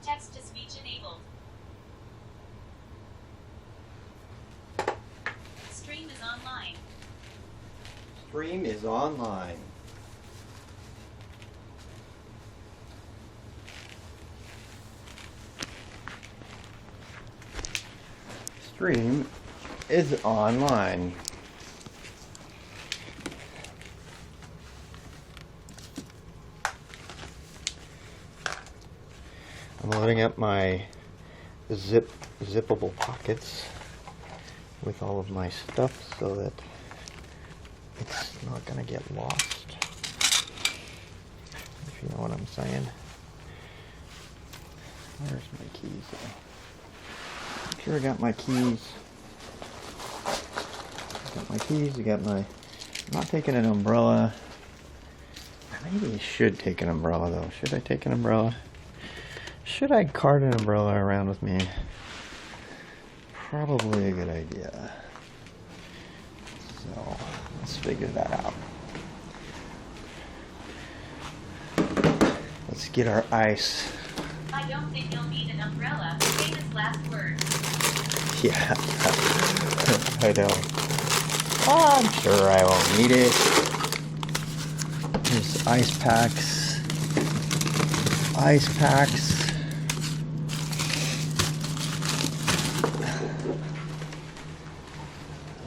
Text-to-speech enabled. Stream is online. Stream is online. Stream is online. I'm loading up my zippable pockets with all of my stuff so that it's not going to get lost, if you know what I'm saying. Where's my keys? I'm sure I got my keys. I got my... I'm not taking an umbrella. Maybe I should take an umbrella though. Should I take an umbrella? Should I cart an umbrella around with me? Probably a good idea. So, let's figure that out. Let's get our ice. I don't think you'll need an umbrella. Famous last words. Yeah, I know. I'm sure I won't need it. There's ice packs. Ice packs.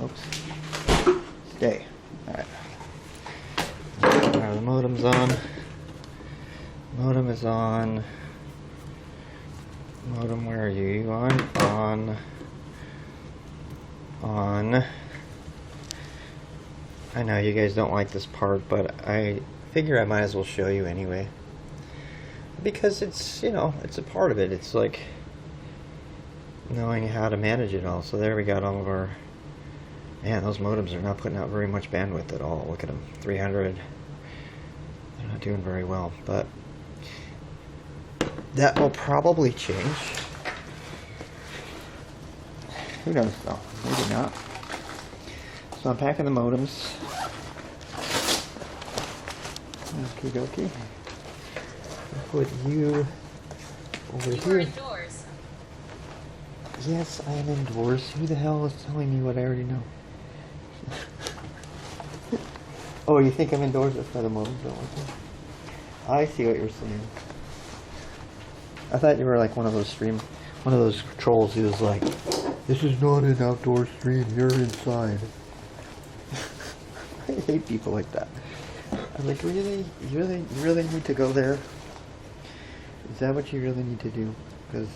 Oops. Stay. Alright. The modem's on. Modem is on. Modem, where are you? You on? On. I know you guys don't like this part, but I figure I might as well show you anyway. Because it's, you know, it's a part of it. It's like knowing how to manage it all. So there we got all of our... Man, those modems are not putting out very much bandwidth at all. Look at them. 300. They're not doing very well. But that will probably change. Who knows though? Maybe not. So I'm packing the modems. Okie dokie. Put you over You here. are indoors. Yes, I am indoors. Who the hell is telling me what I already know? Oh, you think I'm indoors? That's why the modems don't work. I see what you're saying. I thought you were like one of those trolls who was like, this is not an outdoor stream, you're inside. I hate people like that. I'm like, really? You really need to go there? Is that what you really need to do? Because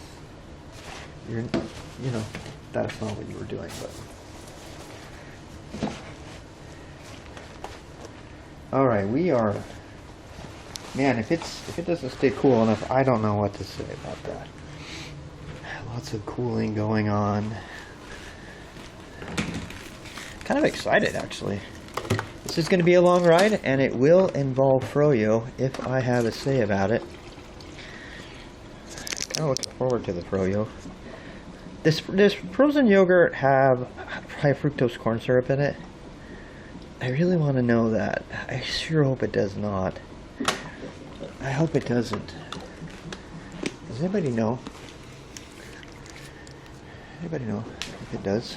you're, you know, that's not what you were doing, but. Alright, we are, man, if it doesn't stay cool enough, I don't know what to say about that. Lots of cooling going on. Kind of excited, actually. This is going to be a long ride, and it will involve froyo if I have a say about it. Kind of looking forward to the froyo. Does frozen yogurt have high fructose corn syrup in it? I really want to know that. I sure hope it does not. I hope it doesn't. Does anybody know? Anybody know if it does?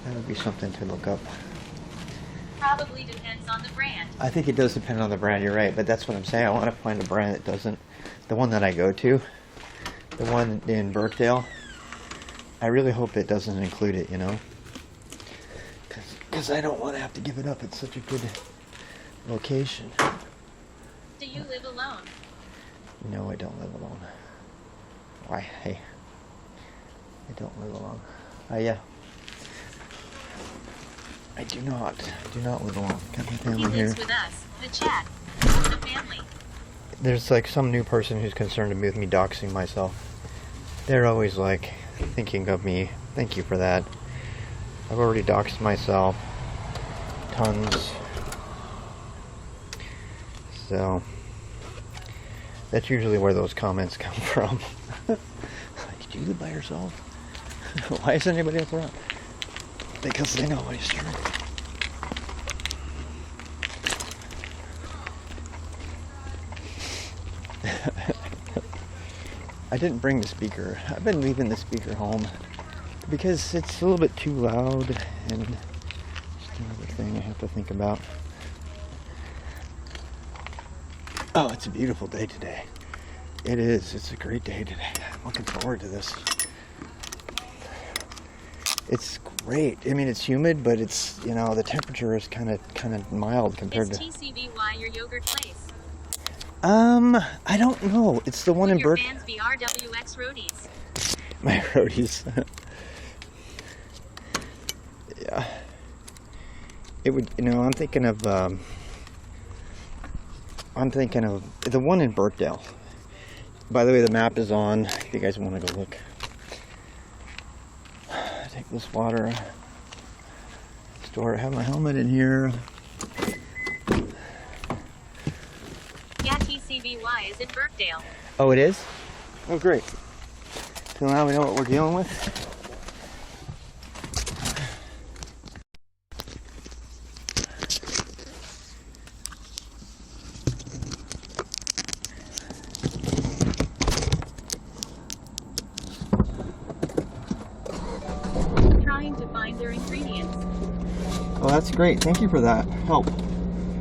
That would be something to look up. Probably depends on the brand. I think it does depend on the brand, you're right, but that's what I'm saying. I want to find a brand that doesn't. The one that I go to, the one in Birkdale, I really hope it doesn't include it, you know? Because I don't want to have to give it up. It's such a good location. Do you live alone? No, I don't live alone. Why? Hey. I don't live alone. Yeah. I do not live alone. Got my family He here. lives with us, the chat, the family. There's like some new person who's concerned with me doxing myself. They're always like thinking of me. Thank you for that. I've already doxed myself. Tons. So that's usually where those comments come from. Did you live by yourself? Why is anybody else around? Because they know it's true. I didn't bring the speaker. I've been leaving the speaker home because it's a little bit too loud, and just another thing I have to think about. Oh, it's a beautiful day today. It is. It's a great day today. I'm looking forward to this. It's great. I mean, it's humid, but it's, you know, the temperature is kind of mild compared to. Is TCBY your yogurt place? I don't know. It's the one in Your Burke. fans be RWX roadies. My roadies. Yeah. It would, you know, I'm thinking of the one in Burkdale. By the way, the map is on if you guys want to go look. Take this water. Store. I have my helmet in here. Yeah, TCBY is in Burkdale. Oh, it is? Oh, great. So now we know what we're dealing with. Trying to find their ingredients. Well, that's great. Thank you for that help.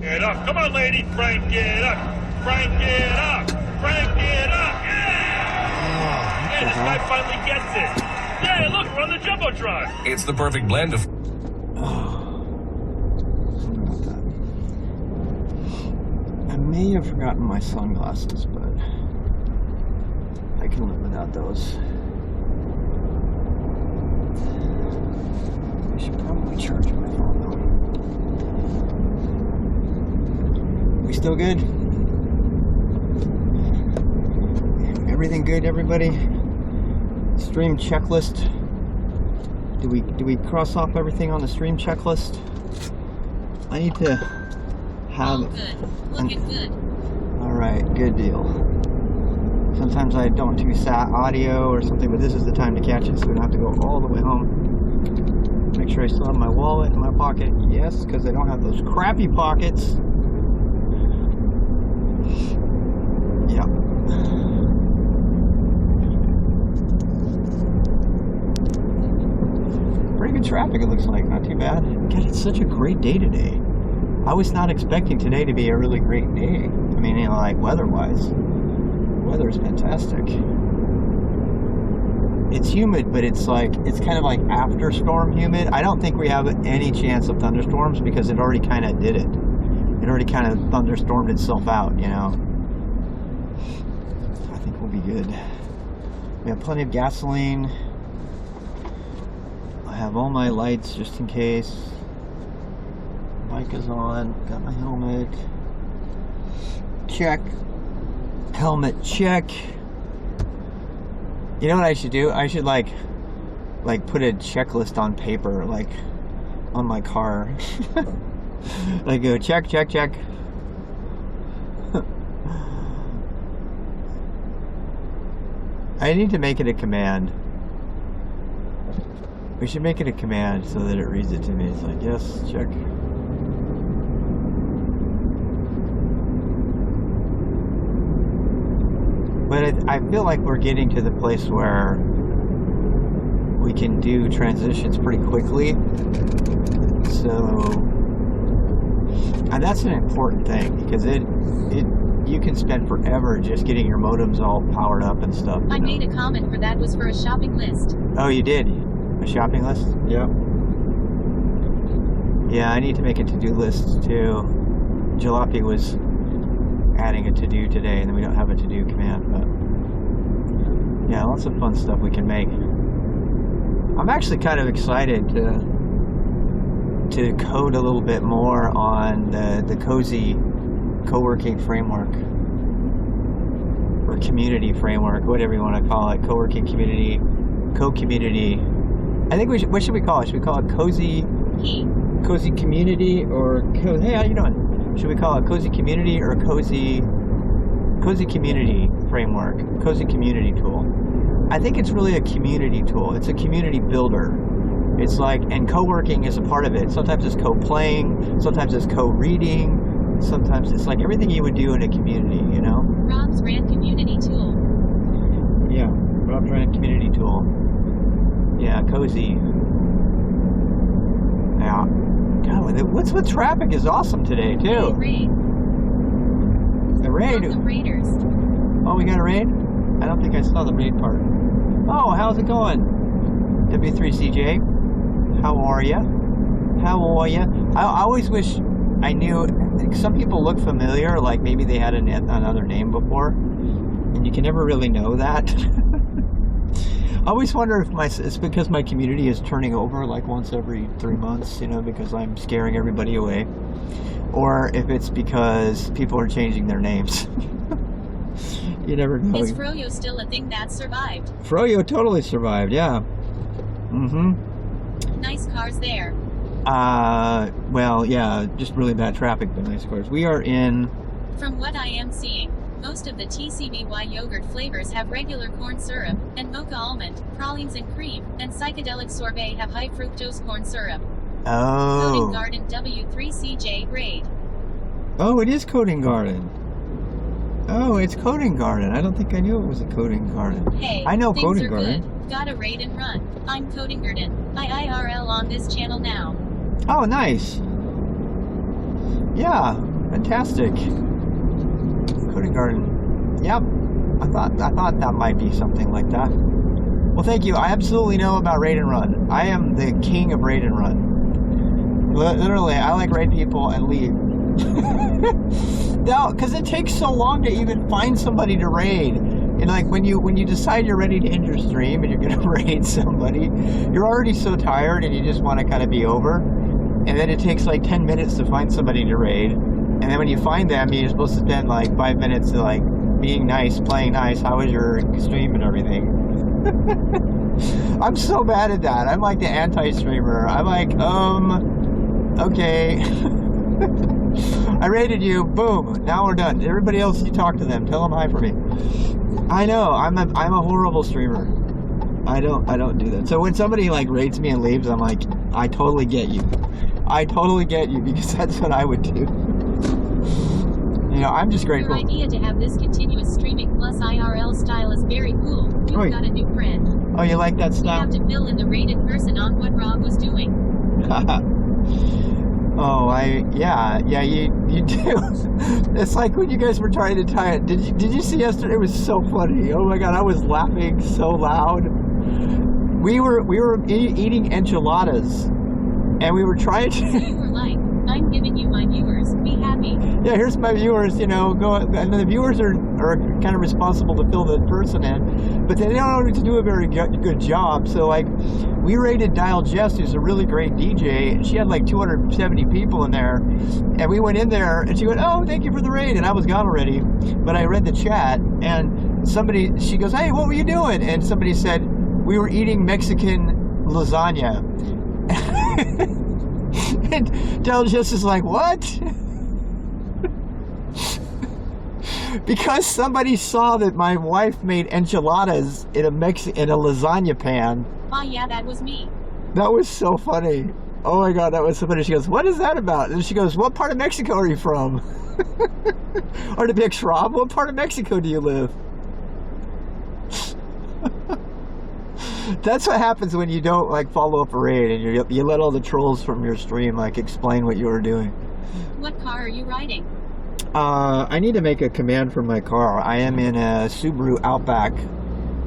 Get up. Come on, lady. Frank, get up. Frank, get up. Frank, get up. Yeah! Yeah, this guy finally gets it. Yeah, look, we're on the Jumbotron. It's the perfect blend of... Sorry about that. I may have forgotten my sunglasses, but I can live without those. I should probably charge my phone though. We still good? Everything good, everybody? Stream checklist. Do we cross off everything on the stream checklist? I need to have. All good. Looking good. All right, good deal. Sometimes I don't do sat audio or something, but this is the time to catch it, so we don't have to go all the way home. Make sure I still have my wallet in my pocket. Yes, because I don't have those crappy pockets. Yeah. Pretty good traffic, it looks like. Not too bad. God, it's such a great day today. I was not expecting today to be a really great day. I mean, you know, like weather-wise. Weather is fantastic. It's humid, but it's kind of like after storm humid. I don't think we have any chance of thunderstorms because it already kind of did it. It already kind of thunderstormed itself out, you know. So I think we'll be good. We have plenty of gasoline. I have all my lights just in case. Bike is on. Got my helmet. Check. Helmet check. You know what I should do? I should like put a checklist on paper, like on my car. Like go check, check, check. I need to make it a command. We should make it a command so that it reads it to me. It's like, yes, check. But I feel like we're getting to the place where we can do transitions pretty quickly. So, and that's an important thing because you can spend forever just getting your modems all powered up and stuff. I made a comment for that was for a shopping list. Oh, you did? A shopping list? Yep. Yeah, I need to make a to-do list too. Jalopy was adding a to-do today, and then we don't have a to-do command, but yeah, lots of fun stuff we can make. I'm actually kind of excited to code a little bit more on the cozy co-working framework or community framework, whatever you want to call it. Co-working community, co-community. I think what should we call it? Should we call it cozy community or hey, how you doing? Should we call it cozy community or cozy community framework, cozy community tool? I think it's really a community tool. It's a community builder. It's like, and co-working is a part of it. Sometimes it's co-playing, sometimes it's co-reading, sometimes it's like everything you would do in a community, you know? Rob's Rand community tool. Yeah, Rob Trent community tool. Yeah, cozy. Yeah. God, what's with traffic is awesome today too. Raid. A raid. Welcome, Raiders. Oh, we got a raid? I don't think I saw the raid part. Oh, how's it going? W3CJ. How are ya? How are ya? I always wish I knew. Some people look familiar, like maybe they had another name before, and you can never really know that. I always wonder if it's because my community is turning over like once every 3 months, you know, because I'm scaring everybody away, or if it's because people are changing their names. You never know. Is Froyo still a thing that survived? Froyo totally survived, yeah. Nice cars there. Well, yeah, just really bad traffic, but nice cars. We are in... From what I am seeing, most of the TCBY yogurt flavors have regular corn syrup, and mocha almond, pralines and cream, and psychedelic sorbet have high fructose corn syrup. Oh. Coding Garden W3CJ raid. Oh, it is Coding Garden. Oh, it's Coding Garden. I don't think I knew it was a Coding Garden. Hey, I know things Coding are Garden. Good. Gotta raid and run. I'm Coding Garden. I IRL on this channel now. Oh, nice. Yeah, fantastic. Coding Garden. Yep. I thought that might be something like that. Well, thank you. I absolutely know about raid and run. I am the king of raid and run. Literally, I like raid people and leave. No, because it takes so long to even find somebody to raid. And like when you decide you're ready to end your stream and you're gonna raid somebody, you're already so tired and you just want to kind of be over. And then it takes like 10 minutes to find somebody to raid. And then when you find them, you're supposed to spend like 5 minutes to like being nice, playing nice. How was your stream and everything? I'm so bad at that. I'm like the anti-streamer. I'm like, okay. I rated you, boom, now we're done. Everybody else, you talk to them, tell them hi for me. I know, I'm a horrible streamer. I don't do that. So when somebody like rates me and leaves, I'm like, I totally get you. I totally get you, because that's what I would do. You know, I'm just grateful. Your idea to have this continuous streaming plus IRL style is very cool. We've got a new friend. Oh, you like that style? We have to fill in the rated person on what Rob was doing. Oh, yeah, you do. It's like when you guys were trying to tie it. Did you see yesterday? It was so funny. Oh my God, I was laughing so loud. We were eating enchiladas, and we were trying to. So you were like, I'm giving you my viewers. Be happy. Yeah, here's my viewers. You know, go. And the viewers are kind of responsible to fill the person in, but they don't know to do a very good job. So like, we rated Dial Jess, who's a really great DJ, and she had like 270 people in there. And we went in there, and she went, "Oh, thank you for the raid," and I was gone already. But I read the chat, and she goes, "Hey, what were you doing?" And somebody said, "We were eating Mexican lasagna." And Dial Jess is like, "What?" Because somebody saw that my wife made enchiladas in a lasagna pan. Oh yeah, that was me. That was so funny. Oh my God, that was so funny. She goes, "What is that about?" And she goes, "What part of Mexico are you from?" Or to be like, "Rob, what part of Mexico do you live?" That's what happens when you don't like follow up a raid and you let all the trolls from your stream like explain what you were doing. What car are you riding? I need to make a command for my car. I am in a Subaru Outback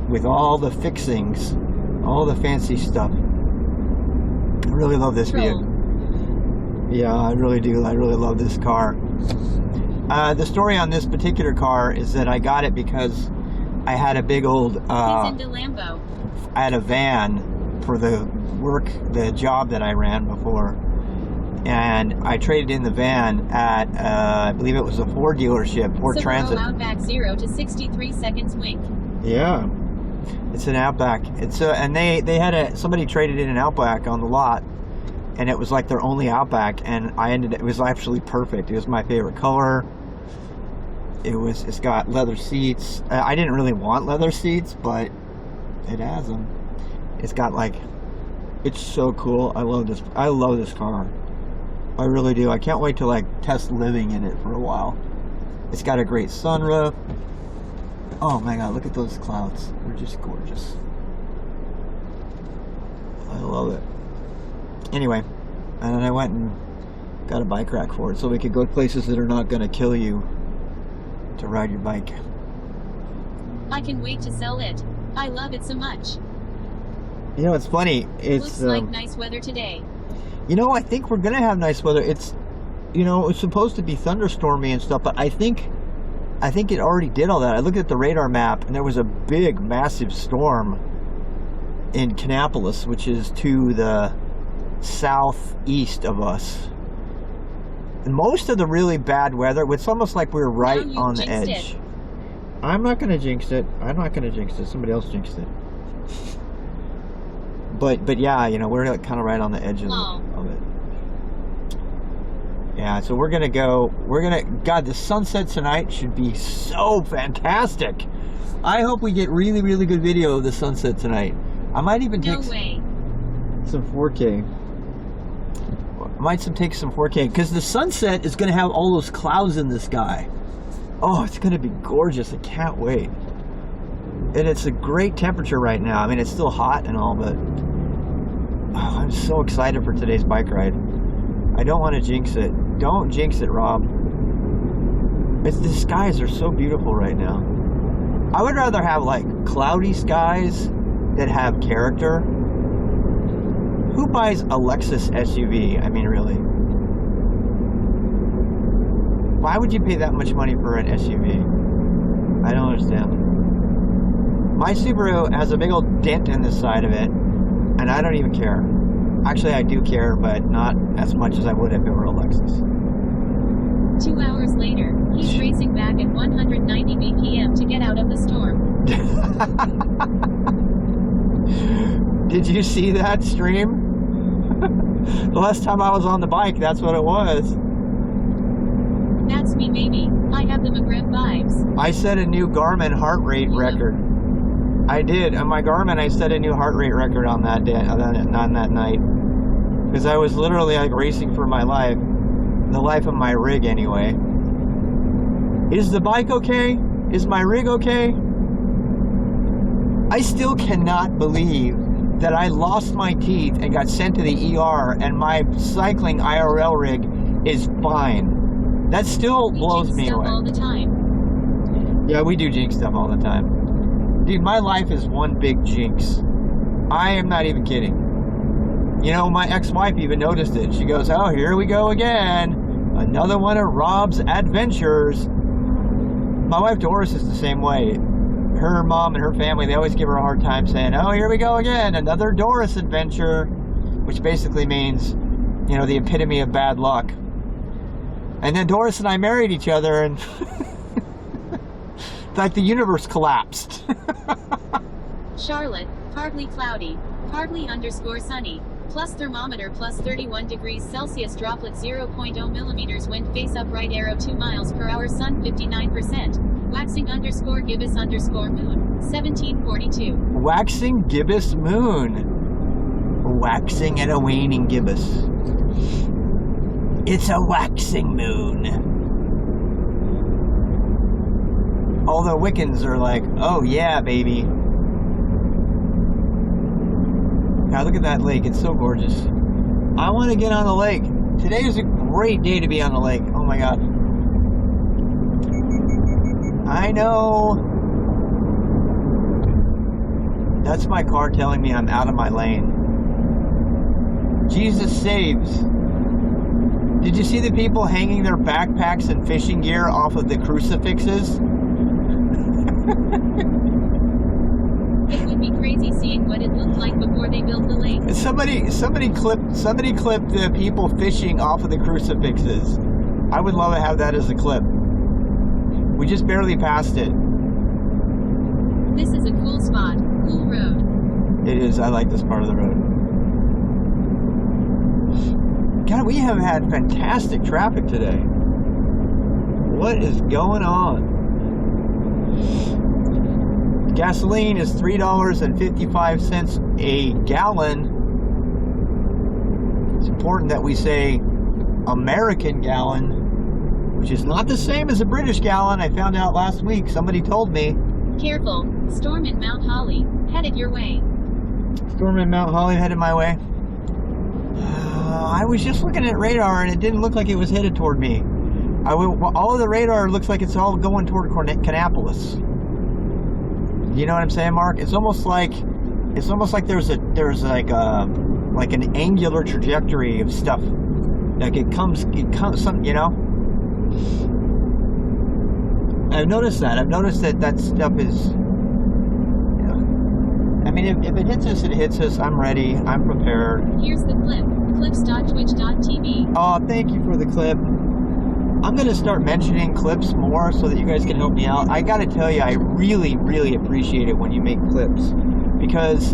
with all the fixings, all the fancy stuff. I really love this vehicle. Yeah, I really do. I really love this car. The story on this particular car is that I got it because I had a big old... He's into Lambo. I had a van for the job that I ran before. And I traded in the van at, I believe it was a Ford dealership, Ford Transit. Outback 0 to 63 seconds wink. Yeah, it's an Outback. It's and they had somebody traded in an Outback on the lot, and it was like their only Outback, and it was actually perfect. It was my favorite color. It's got leather seats. I didn't really want leather seats, but it has them. It's got like, it's so cool. I love this car. I really do. I can't wait to like test living in it for a while. It's got a great sunroof. Oh my god, look at those clouds. They're just gorgeous. I love it. Anyway, and then I went and got a bike rack for it so we could go to places that are not going to kill you to ride your bike. I can wait to sell it. I love it so much. You know, it's funny. Looks like nice weather today. You know, I think we're going to have nice weather. It's, you know, it's supposed to be thunderstormy and stuff, but I think it already did all that. I looked at the radar map, and there was a big, massive storm in Kannapolis, which is to the southeast of us. And most of the really bad weather, it's almost like we're right on the edge. I'm not going to jinx it. I'm not going to jinx it. Somebody else jinxed it. But yeah, you know, we're like kind of right on the edge of it. Yeah, so we're gonna go. God, the sunset tonight should be so fantastic. I hope we get really, really good video of the sunset tonight. I might even take some 4K. I might take some 4K because the sunset is gonna have all those clouds in the sky. Oh, it's gonna be gorgeous. I can't wait. And it's a great temperature right now. I mean, it's still hot and all, but oh, I'm so excited for today's bike ride. I don't want to jinx it. Don't jinx it, Rob. The skies are so beautiful right now. I would rather have like cloudy skies that have character. Who buys a Lexus SUV? I mean, really. Why would you pay that much money for an SUV? I don't understand. My Subaru has a big old dent in the side of it, and I don't even care. Actually, I do care, but not as much as I would if it were a Lexus. 2 hours later, he's racing back at 190 BPM to get out of the storm. Did you see that stream? The last time I was on the bike, that's what it was. That's me, baby. I have the McGrev vibes. I set a new Garmin heart rate record. I did. On my Garmin, I set a new heart rate record on that day, on that night. Because I was literally like racing for my life. The life of my rig, anyway. Is the bike okay? Is my rig okay? I still cannot believe that I lost my teeth and got sent to the ER and my cycling IRL rig is fine. That still blows me away. All the time. Yeah, we do jinx stuff all the time. Dude, my life is one big jinx. I am not even kidding. You know, my ex-wife even noticed it. She goes, oh, here we go again. Another one of Rob's adventures. My wife Doris is the same way. Her mom and her family, they always give her a hard time saying, oh, here we go again. Another Doris adventure. Which basically means, you know, the epitome of bad luck. And then Doris and I married each other and like the universe collapsed. Charlotte, partly cloudy, partly _ sunny, plus thermometer plus 31 degrees Celsius, droplet 0.0 millimeters, wind face upright arrow 2 miles per hour, sun 59%, waxing _gibbous _moon, 1742. Waxing gibbous moon. Waxing and a waning gibbous. It's a waxing moon. All the Wiccans are like, oh yeah, baby. God, look at that lake. It's so gorgeous. I want to get on the lake. Today is a great day to be on the lake. Oh my God. I know. That's my car telling me I'm out of my lane. Jesus saves. Did you see the people hanging their backpacks and fishing gear off of the crucifixes? It would be crazy seeing what it looked like before they built the lake. Somebody clipped the people fishing off of the crucifixes. I would love to have that as a clip. We just barely passed it. This is a cool spot, cool road. It is. I like this part of the road. God, we have had fantastic traffic today. What is going on? Gasoline is $3.55 a gallon. It's important that we say American gallon, which is not the same as a British gallon. I found out last week. Somebody told me. Careful, storm in Mount Holly, headed your way. Storm in Mount Holly headed my way. I was just looking at radar and it didn't look like it was headed toward me. All of the radar looks like it's all going toward Kannapolis. You know what I'm saying, Mark? It's almost like there's like an angular trajectory of stuff. Like it comes some, you know. I've noticed that. I've noticed that stuff is. I mean, if it hits us, it hits us. I'm ready. I'm prepared. Here's the clip. Clips.twitch.tv. Oh, thank you for the clip. I'm going to start mentioning clips more so that you guys can help me out. I got to tell you, I really, really appreciate it when you make clips. Because,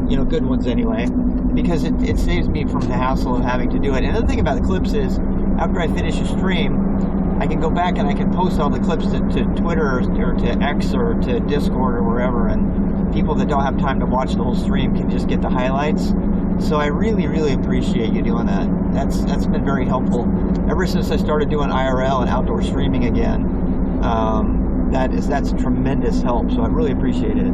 you know, good ones anyway. Because it saves me from the hassle of having to do it. And the thing about the clips is, after I finish a stream, I can go back and I can post all the clips to Twitter or to X or to Discord or wherever. And people that don't have time to watch the whole stream can just get the highlights. So I really, really appreciate you doing that. That's been very helpful. Ever since I started doing IRL and outdoor streaming again, that's tremendous help. So I really appreciate it.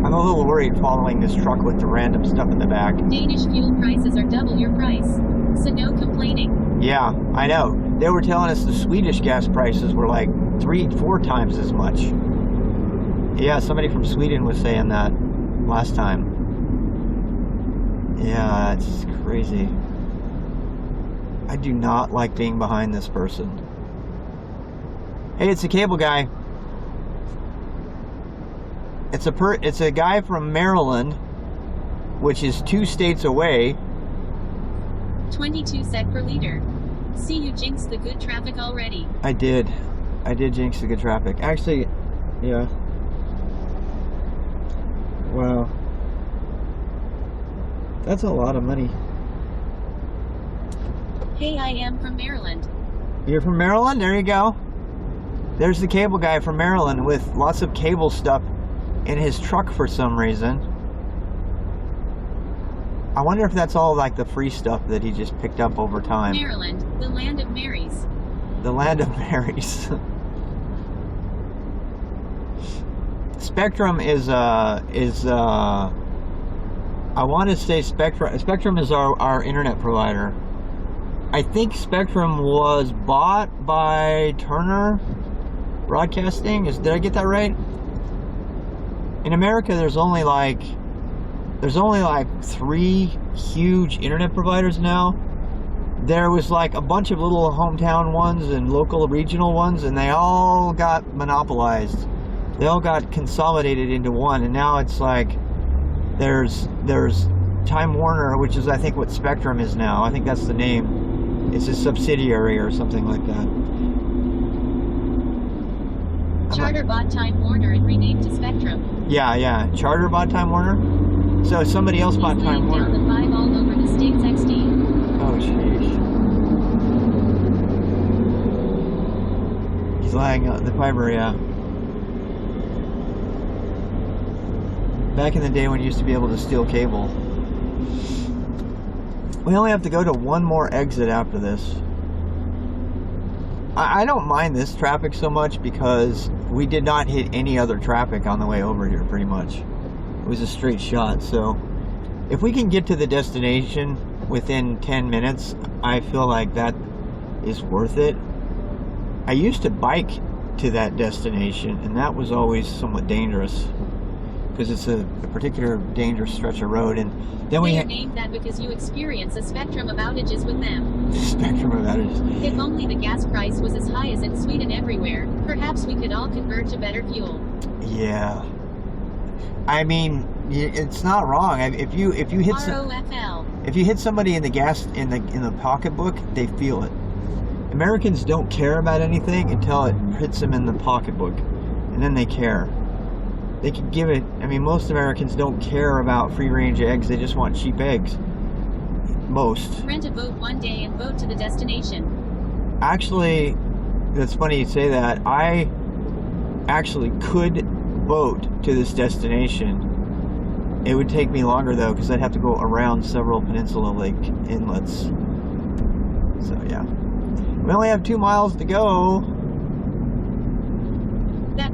I'm a little worried following this truck with the random stuff in the back. Danish fuel prices are double your price, so no complaining. Yeah, I know. They were telling us the Swedish gas prices were like 3-4 times as much. Yeah, somebody from Sweden was saying that last time. Yeah, it's crazy. I do not like being behind this person. Hey, it's a cable guy. It's a guy from Maryland, which is 2 states away. 22 sec per liter. See, you jinxed the good traffic already. I did jinx the good traffic. Actually, yeah. Wow. That's a lot of money. Hey, I am from Maryland. You're from Maryland? There you go. There's the cable guy from Maryland with lots of cable stuff in his truck for some reason. I wonder if that's all like the free stuff that he just picked up over time. Maryland, the land of Marys. The land of Marys. Spectrum is I want to say Spectrum is our internet provider. I think Spectrum was bought by Turner Broadcasting. Did I get that right? In America, there's only like 3 huge internet providers now. There was like a bunch of little hometown ones and local regional ones, and they all got monopolized. They all got consolidated into one, and now it's like there's Time Warner, which is I think what Spectrum is now. I think that's the name. It's a subsidiary or something like that. Charter bought Time Warner and renamed to Spectrum. Yeah. Charter bought Time Warner. So somebody else bought Time Warner. Down the 5 all over the states XD. Oh, sheesh. He's lying on the fiber, yeah. Back in the day when you used to be able to steal cable. We only have to go to one more exit after this. I don't mind this traffic so much because we did not hit any other traffic on the way over here, pretty much. It was a straight shot, so if we can get to the destination within 10 minutes, I feel like that is worth it. I used to bike to that destination, and that was always somewhat dangerous because it's a particular dangerous stretch of road. And then they are named that because you experience a spectrum of outages with them. Spectrum of outages. If only the gas price was as high as in Sweden everywhere, perhaps we could all convert to better fuel. Yeah. I mean, it's not wrong. If you hit if you hit somebody in the gas in the pocketbook, they feel it. Americans don't care about anything until it hits them in the pocketbook, and then they care. They can give it. I mean, most Americans don't care about free-range eggs. They just want cheap eggs. Most. Rent a boat one day and boat to the destination. Actually, that's funny you say that. I actually could boat to this destination. It would take me longer though, because I'd have to go around several peninsula lake inlets. So yeah, we only have 2 miles to go.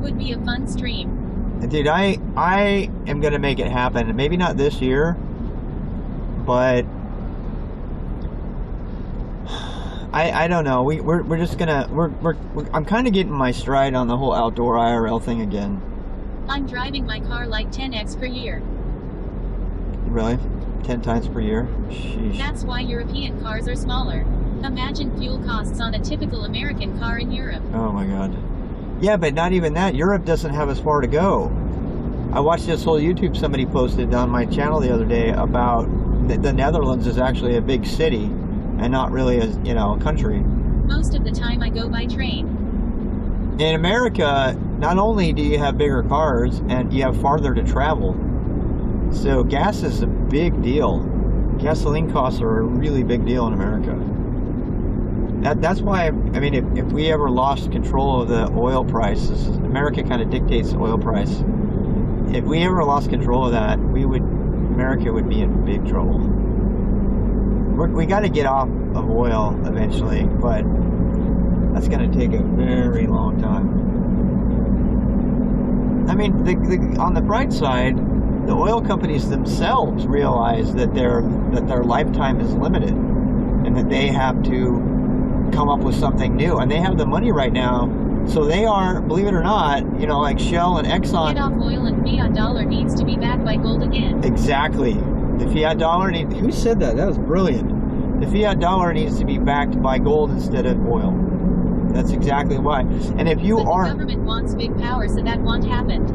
would be a fun stream. Dude, I am gonna make it happen. Maybe not this year, but I don't know. We're just gonna I'm kind of getting my stride on the whole outdoor IRL thing again. I'm driving my car like 10x per year. Really? 10 times per year? Sheesh. That's why European cars are smaller. Imagine fuel costs on a typical American car in Europe. Oh my god. Yeah, but not even that. Europe doesn't have as far to go. I watched this whole YouTube somebody posted on my channel the other day about the Netherlands is actually a big city and not really a country. Most of the time I go by train. In America, not only do you have bigger cars and you have farther to travel, so gas is a big deal. Gasoline costs are a really big deal in America. That's why, I mean, if we ever lost control of the oil prices, America kind of dictates the oil price. If we ever lost control of that, America would be in big trouble. We got to get off of oil eventually, but that's going to take a very long time. I mean, on the bright side, the oil companies themselves realize that their lifetime is limited, and that they have to come up with something new, and they have the money right now, so they are, believe it or not, like Shell and Exxon. Get off oil and fiat dollar needs to be backed by gold again. Exactly. The fiat dollar who said that? That was brilliant. The fiat dollar needs to be backed by gold instead of oil. That's exactly why. And if you but are... the government wants big power, so that won't happen.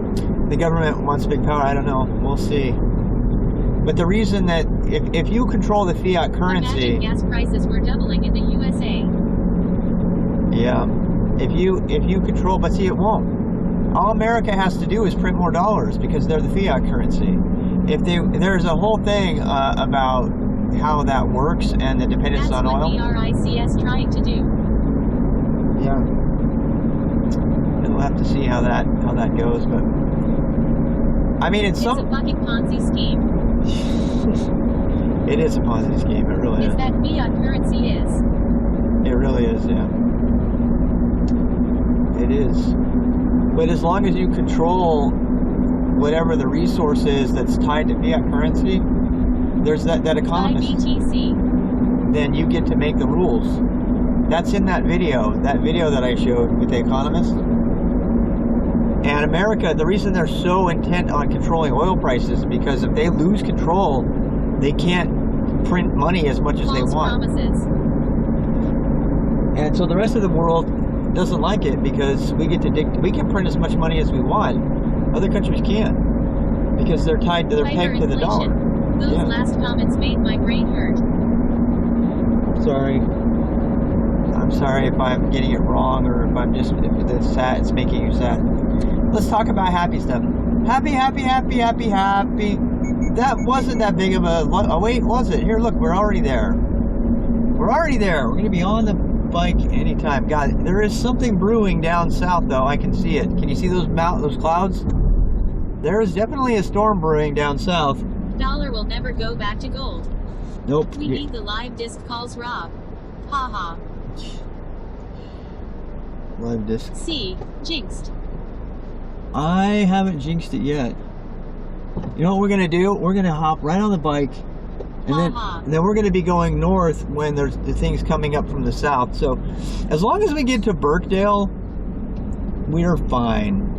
The government wants big power, I don't know. We'll see. But the reason that if you control the fiat currency... Imagine gas prices were doubling in the USA. Yeah. If you control... But see, it won't. All America has to do is print more dollars because they're the fiat currency. There's a whole thing about how that works and the dependence on oil. That's what the RICS trying to do. Yeah. And we'll have to see how that goes, but I mean, it's a fucking Ponzi scheme. It is a Ponzi scheme. It really is. That fiat currency is. It really is, yeah. It is. But as long as you control whatever the resource is that's tied to fiat currency, there's that economist. BTC. Then you get to make the rules. That's in that video that I showed with the economist. And America, the reason they're so intent on controlling oil prices is because if they lose control, they can't print money as much as they want. Promises. And so the rest of the world doesn't like it because we can print as much money as we want. Other countries can't because they're tied to pegged to the dollar. Those last comments made my brain hurt. Sorry. I'm sorry if I'm getting it wrong or if it's sad, it's making you sad. Let's talk about happy stuff. Happy. That wasn't that big of a... Oh, wait, was it? Here, look, we're already there. We're going to be on the bike anytime. God, there is something brewing down south, though. I can see it. Can you see those clouds? There is definitely a storm brewing down south. Dollar will never go back to gold. Nope. We need the live disc calls Rob. Haha. Live disc. See, jinxed. I haven't jinxed it yet. You know what we're gonna do? We're gonna hop right on the bike, and then we're gonna be going north when there's the things coming up from the south. So, as long as we get to Birkdale, we're fine.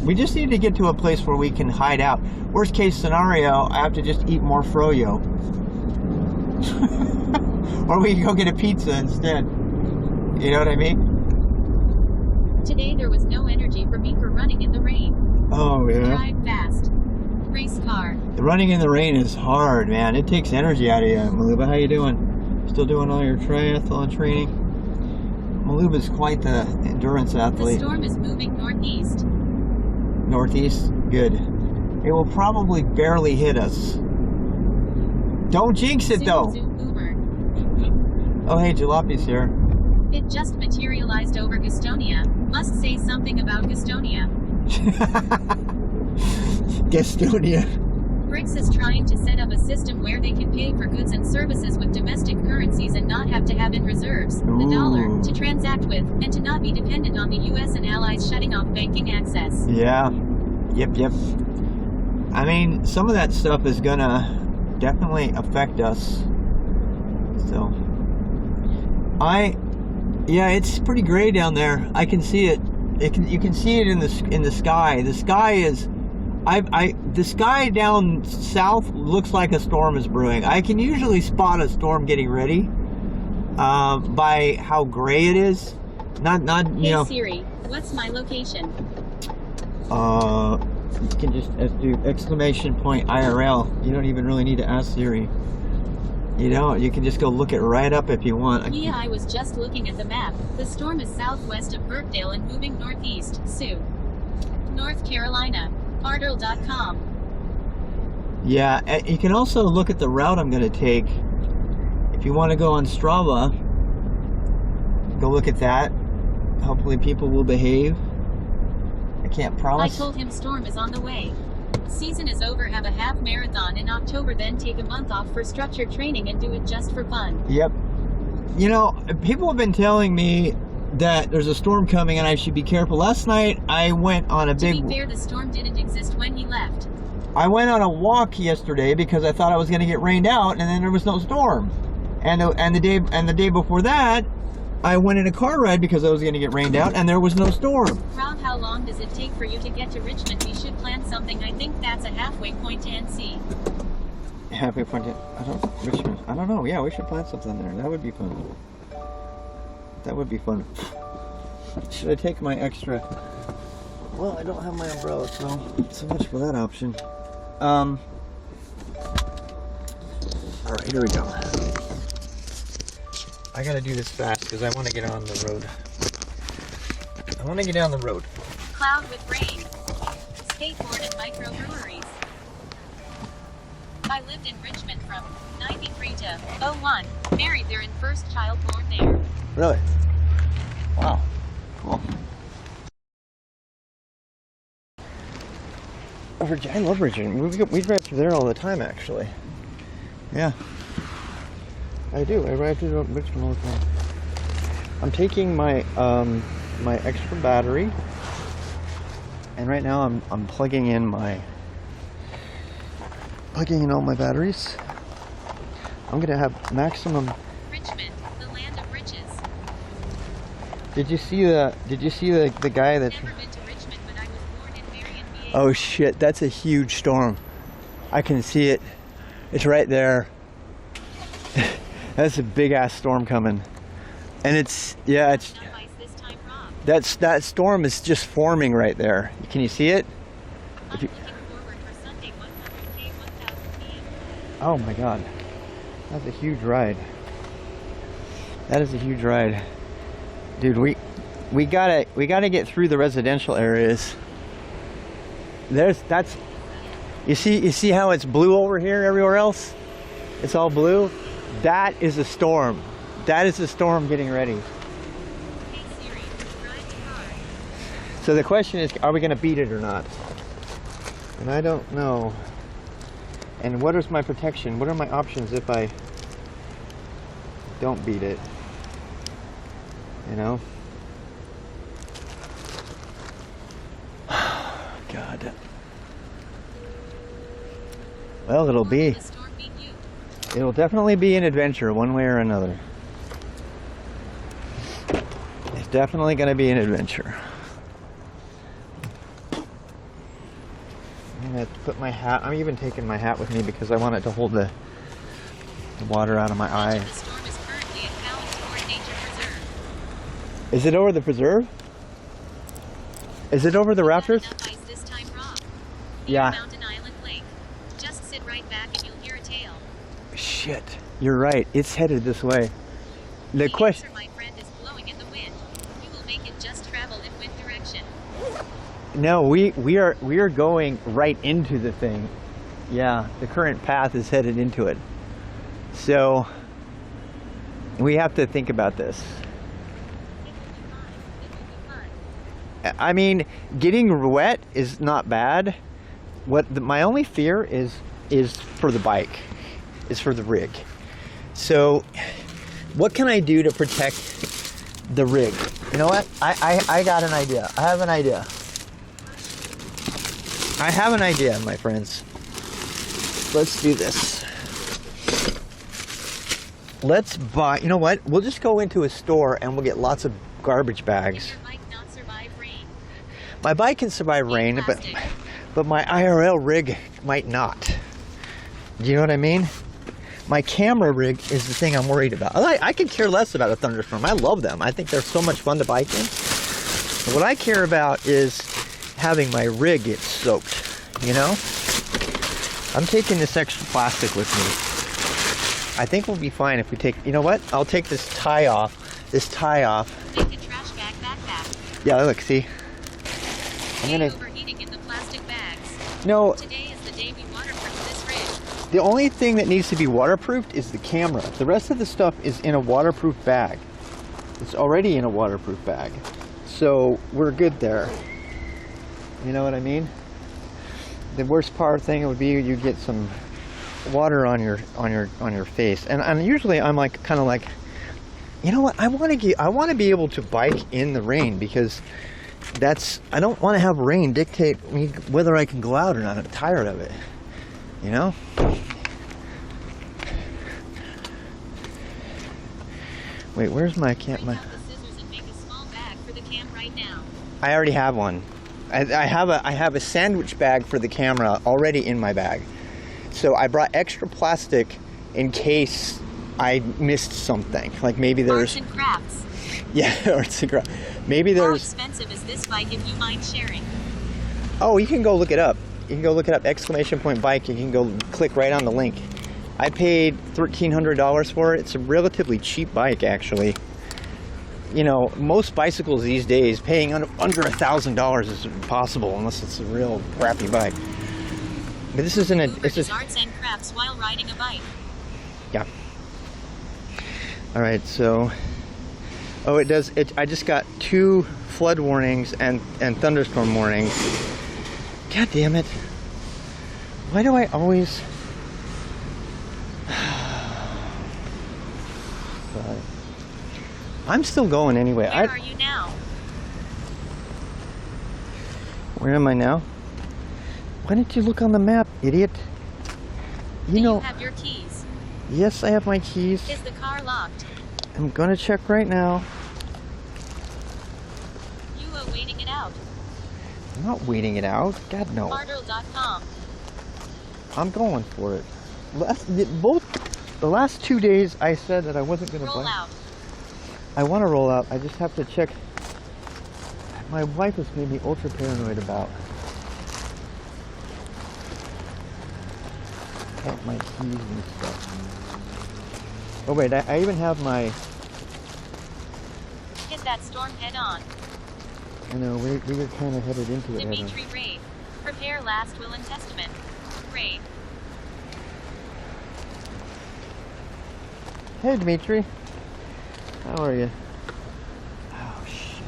We just need to get to a place where we can hide out. Worst case scenario, I have to just eat more froyo. Or we can go get a pizza instead. You know what I mean? Today there was no energy for me for running in the rain. Oh, yeah. Drive fast. Race car. The running in the rain is hard, man. It takes energy out of you. Maluba, how you doing? Still doing all your triathlon training? Maluba's quite the endurance athlete. The storm is moving northeast. Northeast? Good. It will probably barely hit us. Don't jinx it, though. Oh, hey, Jalopi's here. It just materialized over Gastonia. Must say something about Gastonia. Gastonia. Brix is trying to set up a system where they can pay for goods and services with domestic currencies and not have to have in reserves the dollar to transact with, and to not be dependent on the U.S. and allies shutting off banking access. Yeah. Yep. I mean, some of that stuff is gonna definitely affect us. So, yeah, it's pretty gray down there. I can see it. You can see it in the sky. The sky is, the sky down south looks like a storm is brewing. I can usually spot a storm getting ready by how gray it is. Not you know. Hey Siri, what's my location? You can just do exclamation point IRL. You don't even really need to ask Siri. You know, you can just go look it right up if you want. Yeah, I was just looking at the map. The storm is southwest of Birkdale and moving northeast, Sioux, North Carolina. Arderl.com. Yeah, you can also look at the route I'm going to take. If you want to go on Strava, go look at that. Hopefully people will behave. I can't promise. I told him storm is on the way. Season is over, have a half marathon in October, then take a month off for structured training and do it just for fun. Yep. You know, people have been telling me that there's a storm coming and I should be careful. Last night I went on a big... To be fair, the storm didn't exist when he left. I went on a walk yesterday because I thought I was going to get rained out, and then there was no storm. And the day before that, I went in a car ride because I was going to get rained out, and there was no storm. Rob, how long does it take for you to get to Richmond? We should plan something. I think that's a halfway point to NC. Halfway point to Richmond. I don't know. Yeah, we should plan something there. That would be fun. That would be fun. Should I take my extra? Well, I don't have my umbrella, so much for that option. All right, here we go. I gotta do this fast because I want to get on the road. I want to get down the road. Cloud with rain. Skateboard and microbreweries. I lived in Richmond from 93 to 01. Married there and first child born there. Really? Wow. Cool. I love Richmond. We drive through there all the time, actually. Yeah. I do. I ride through Richmond all the time. I'm taking my my extra battery, and right now I'm plugging in all my batteries. I'm gonna have maximum. Richmond, the land of riches. Did you see the guy that? Never been to Richmond, but I was born in Marion, VA. Oh shit! That's a huge storm. I can see it. It's right there. That's a big ass storm coming, and it's Not ice this time, Rob. that storm is just forming right there. Can you see it? I'm looking forward for Sunday 100K 1000 PM. Oh my god, that's a huge ride. That is a huge ride, dude. We gotta get through the residential areas. You see how it's blue over here. Everywhere else, it's all blue. That is a storm. That is a storm getting ready. Hey Siri, drive the car. So the question is, are we going to beat it or not? And I don't know. And what is my protection? What are my options if I don't beat it? You know? God. Well, it'll be. The storm beat you. It'll definitely be an adventure, one way or another. It's definitely going to be an adventure. I'm going to put my hat. I'm even taking my hat with me because I want it to hold the water out of my eye. The storm is currently at Cowan Nature Preserve. Is it over the preserve? Is it over the Raptors? Enough ice this time, Rob. Yeah. Mountain Island Lake. Just sit right back and you'll hear a tale. Shit, you're right. It's headed this way. The question. Answer, my friend, is blowing in the wind. You will make it just travel in wind direction. No, we are going right into the thing. Yeah, the current path is headed into it. So we have to think about this. It will be fine. It will be fine. I mean, getting wet is not bad. My only fear is for the bike. is for the rig. So what can I do to protect the rig? You know what? I got an idea. I have an idea. I have an idea, my friends. Let's do this. Let's buy, you know what? We'll just go into a store and we'll get lots of garbage bags. Can your bike not survive rain? My bike can survive rain, but my IRL rig might not. Do you know what I mean? My camera rig is the thing I'm worried about. I could care less about a Thunderstorm. I love them. I think they're so much fun to bike in. But what I care about is having my rig get soaked, you know? I'm taking this extra plastic with me. I think we'll be fine if we take, you know what? I'll take this tie off. Make a trash bag backpack. Yeah, look, see? I'm gonna... Overheating in the plastic bags. No. Today is the day we waterproof this rig. The only thing that needs to be waterproofed is the camera. The rest of the stuff is in a waterproof bag. It's already in a waterproof bag. So we're good there. You know what I mean? The worst part thing would be you get some water on your face. And usually I'm like kind of like, you know what? I want to be able to bike in the rain because I don't want to have rain dictate me whether I can go out or not. I'm tired of it. You know? Wait, where's my Bring out the scissors and make a small bag for the cam right now. I already have one. I have a sandwich bag for the camera already in my bag. So I brought extra plastic in case I missed something. Like maybe there's... Arts and crafts. Yeah, arts and crafts. Maybe How there's... expensive is this bike if you mind sharing? Oh, you can go look it up. You can go look it up, !bike. You can go click right on the link. I paid $1,300 for it. It's a relatively cheap bike, actually. You know, most bicycles these days, paying under $1,000 is impossible unless it's a real crappy bike. But this isn't a... This is arts and crafts while riding a bike. Yeah. All right, so... Oh, it does... I just got 2 flood warnings and thunderstorm warnings. God damn it. Why do I always... Sorry. I'm still going anyway. Where are you now? Where am I now? Why didn't you look on the map, idiot? Do you have your keys? Yes, I have my keys. Is the car locked? I'm gonna check right now. You are waiting it out. I'm not waiting it out. God, no. Martel.com. I'm going for it. The last 2 days, I said that I wasn't gonna Roll bike. out. I want to roll out. I just have to check. My wife has made me ultra paranoid about my keys and stuff. Oh wait, I even have my... Hit that storm head on. I know, we were kind of headed into it. Dimitri Raid. Prepare last will and testament. Raid. Hey Dimitri. How are you? Oh shit.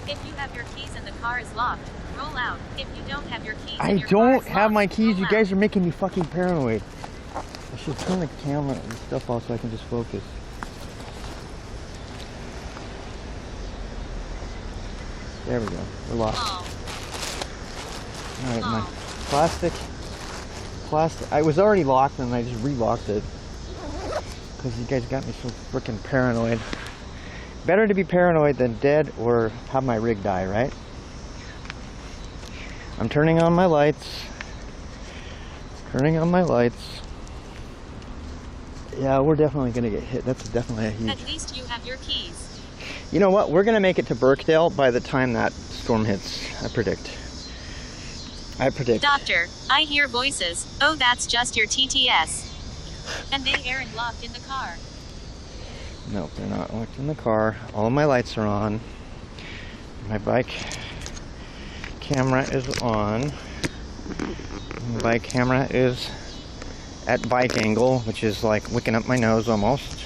If you have your keys and the car is locked, roll out. If you don't have your keys I and your car don't is have locked, my keys. roll You out. guys are making me fucking paranoid. I should turn the camera and stuff off so I can just focus. There we go. We're locked. Oh. Alright, my Oh. plastic. I was already locked and I just re-locked it. Because you guys got me so freaking paranoid. Better to be paranoid than dead or have my rig die, right? I'm turning on my lights. Turning on my lights. Yeah, we're definitely going to get hit. That's definitely a huge... At least you have your keys. You know what? We're going to make it to Birkdale by the time that storm hits, I predict. Doctor, I hear voices. Oh, that's just your TTS. And they aren't locked in the car. Nope, they're not locked in the car. All of my lights are on. My bike camera is on. My bike camera is at bike angle, which is like wicking up my nose almost.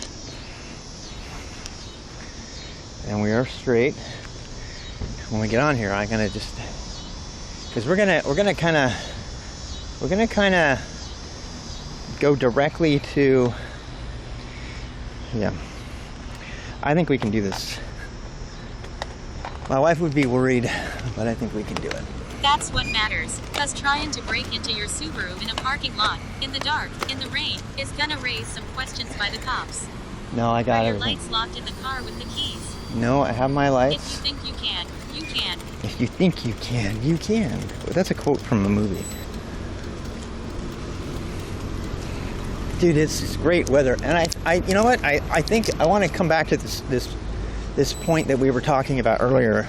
And we are straight. When we get on here, I'm gonna just, because we're gonna kind of go directly to... Yeah. I think we can do this. My wife would be worried, but I think we can do it. That's what matters, cause trying to break into your Subaru in a parking lot, in the dark, in the rain, is gonna raise some questions by the cops. No, I got Are your everything. lights locked in the car with the keys? No, I have my If you lights. think you can, you can. If you think you can, you can. That's a quote from a movie. Dude, it's great weather, and I you know what? I think I want to come back to this point that we were talking about earlier,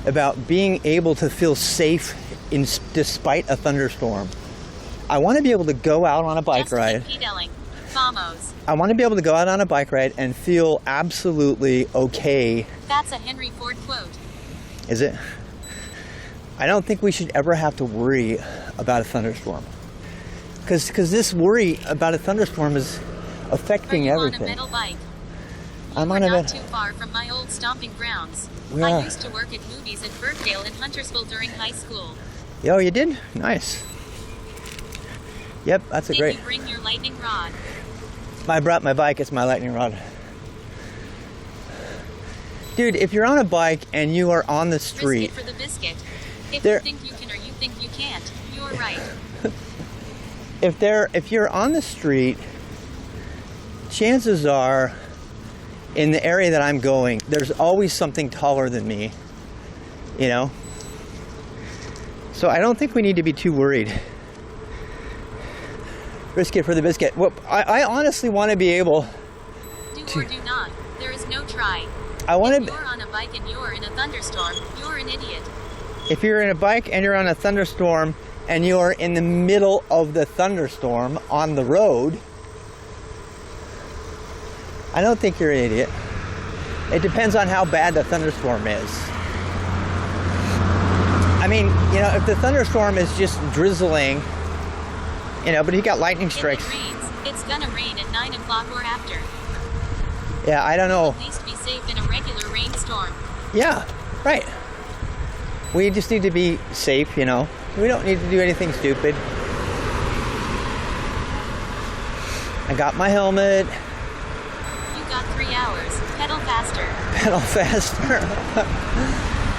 about being able to feel safe despite a thunderstorm. I want to be able to go out on a bike ride. Vamos. I want to be able to go out on a bike ride and feel absolutely okay. That's a Henry Ford quote. Is it? I don't think we should ever have to worry about a thunderstorm. Because this worry about a thunderstorm is affecting everything. On a metal bike? I'm We're on a not metal. too far from my old stomping grounds. We I are. used to work at movies at Birkdale and Huntersville during high school. Yo, you did? Nice. Yep, that's a Did great. you bring your lightning rod? I brought my bike. It's my lightning rod. Dude, if you're on a bike and you are on the street, Risk it for the biscuit. If There- you think you can or you think you can't, you're right. if you're on the street, chances are, in the area that I'm going, there's always something taller than me, you know? So I don't think we need to be too worried. Risk it for the biscuit. Well, I honestly want to be able Do or do not. There is no try. I want If to. you're on a bike and you're in a thunderstorm, you're an idiot. If you're in a bike and you're on a thunderstorm and you're in the middle of the thunderstorm on the road, I don't think you're an idiot. It depends on how bad the thunderstorm is. I mean, you know, if the thunderstorm is just drizzling, you know, but you got lightning strikes. If it rains, it's gonna rain at 9 o'clock or after. Yeah, I don't know. At least be safe in a regular rainstorm. Yeah, right. We just need to be safe, you know. We don't need to do anything stupid. I got my helmet. You got 3 hours. Pedal faster. Pedal faster.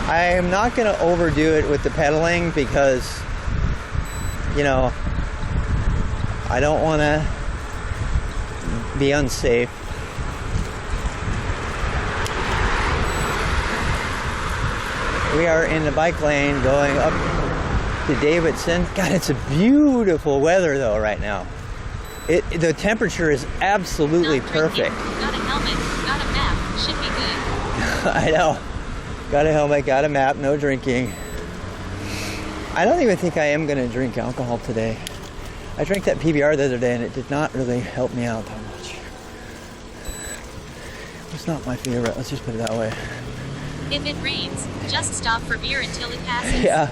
I am not going to overdo it with the pedaling because, you know, I don't want to be unsafe. We are in the bike lane going up to Davidson. God, it's a beautiful weather though right now. The temperature is absolutely Not drinking. perfect. Got a helmet. Got a map. Should be good. I know. Got a helmet, got a map, no drinking. I don't even think I am going to drink alcohol today. I drank that PBR the other day and it did not really help me out that much. It's not my favorite, let's just put it that way. If it rains, just stop for beer until it passes. Yeah,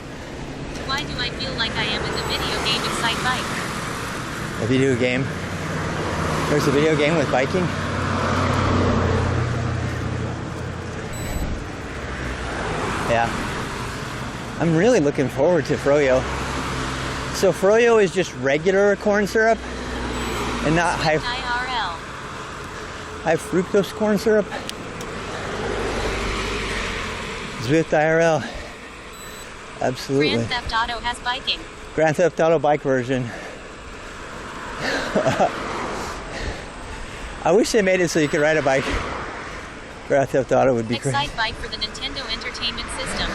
Why do I feel like I am in the video game Excite Bike? a video game. There's a video game with biking. Yeah. I'm really looking forward to froyo. So froyo is just regular corn syrup and not high fructose corn syrup. Zwift IRL. Absolutely. Grand Theft Auto has biking. Grand Theft Auto bike version. I wish they made it so you could ride a bike. Grand Theft Auto would be great. Excite Bike for the Nintendo Entertainment System.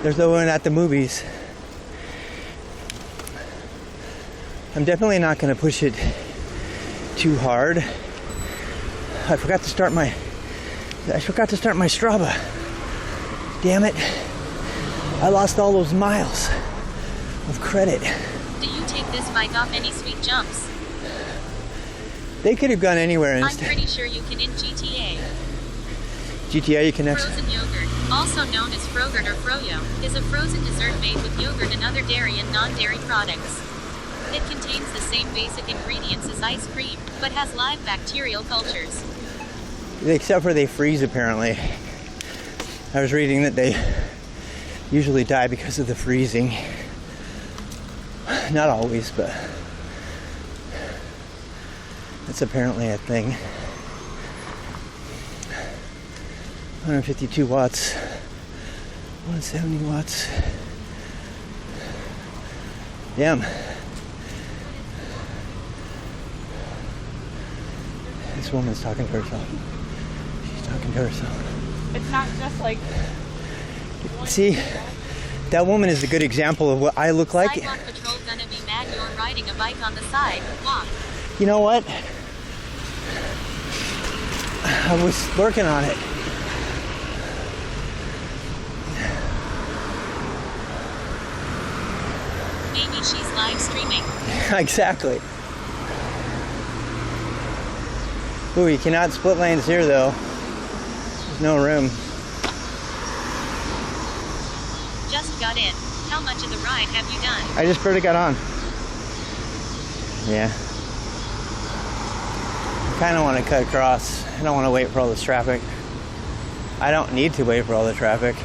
There's no one at the movies. I'm definitely not going to push it too hard. I forgot to start my Strava. Damn it. I lost all those miles of credit. Do you take this bike off any sweet jumps? They could have gone anywhere I'm instead. pretty sure you can in GTA. GTA, you can actually. Frozen yogurt, also known as frogurt or froyo, is a frozen dessert made with yogurt and other dairy and non-dairy products. It contains the same basic ingredients as ice cream, but has live bacterial cultures. Except for they freeze, apparently. I was reading that they usually die because of the freezing. Not always, but it's apparently a thing. 152 watts, 170 watts. Damn. This woman's talking to herself. She's talking to herself. It's not just like... See, that woman is a good example of what I look like. Sidewalk patrol gonna be mad you're riding a bike on the side. Walk. You know what? I was working on it. Maybe she's live streaming. Exactly. Ooh, you cannot split lanes here though. There's no room. Just got in. How much of the ride have you done? I just barely got on. Yeah. I kind of want to cut across. I don't want to wait for all this traffic. I don't need to wait for all the traffic.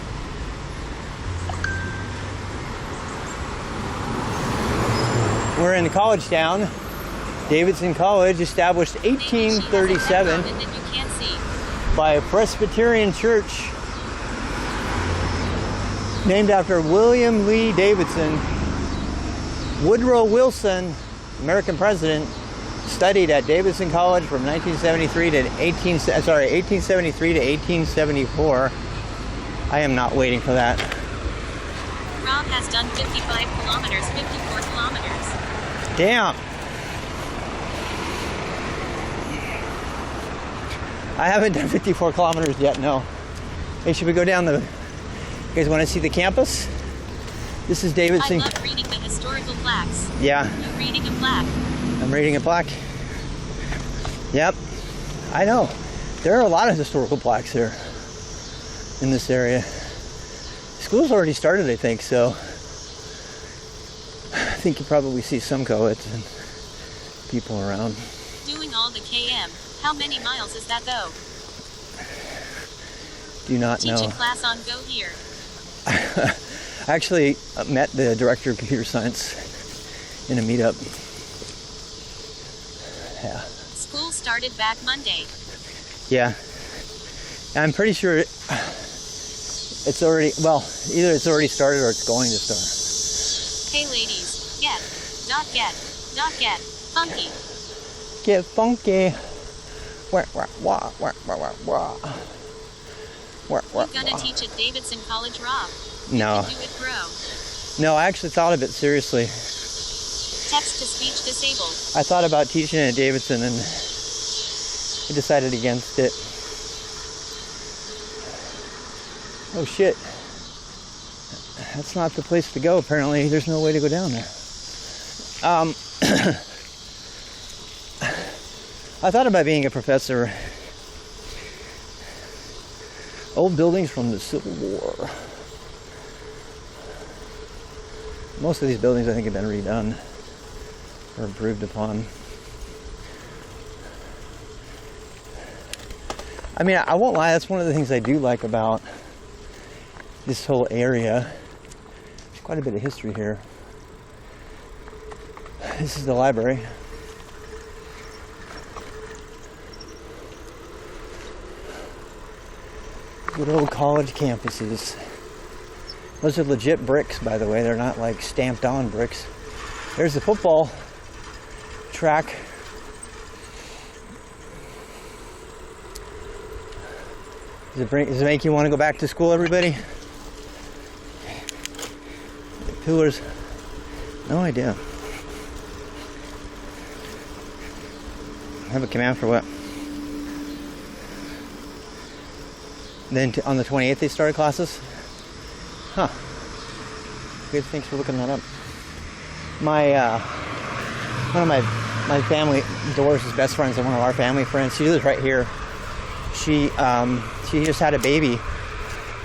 We're in college town. Davidson College, established 1837 and then you can't see. by a Presbyterian church named after William Lee Davidson. Woodrow Wilson, American president, studied at Davidson College from 1873 to 1874. I am not waiting for that. Rob has done 55 kilometers, 54 kilometers. Damn. I haven't done 54 kilometers yet, no. Hey, should we go down the... You guys want to see the campus? This is Davidson. I love reading the historical plaques. Yeah. You're reading a plaque. I'm reading a plaque. Yep. I know. There are a lot of historical plaques here in this area. School's already started, I think, so I think you probably see some co-eds and people around. Doing all the KM. How many miles is that though? Do not know. Teach a class on Go Here. I actually met the director of computer science in a meetup. Yeah. School started back Monday. Yeah. I'm pretty sure it's already, well, either it's already started or it's going to start. Hey ladies, get funky. Get funky. Wah, wah, wah, wah, wah, wah, wah. Wah, wah, You gonna teach at Davidson College, Rob? No. You can do it, bro. No, I actually thought of it seriously. Text-to-speech disabled. I thought about teaching at Davidson and I decided against it. Oh shit. That's not the place to go, apparently. There's no way to go down there. I thought about being a professor. Old buildings from the Civil War. Most of these buildings I think have been redone or improved upon. I mean, I won't lie, that's one of the things I do like about this whole area. There's quite a bit of history here. This is the library. Good old college campuses. Those are legit bricks, by the way. They're not like stamped on bricks. There's the football track. Does it make you want to go back to school, everybody? The pillars. No idea. Have a command for what? Then on the 28th they started classes? Huh. Good, thanks for looking that up. One of my family, Doris' best friends and one of our family friends, she lives right here. She just had a baby.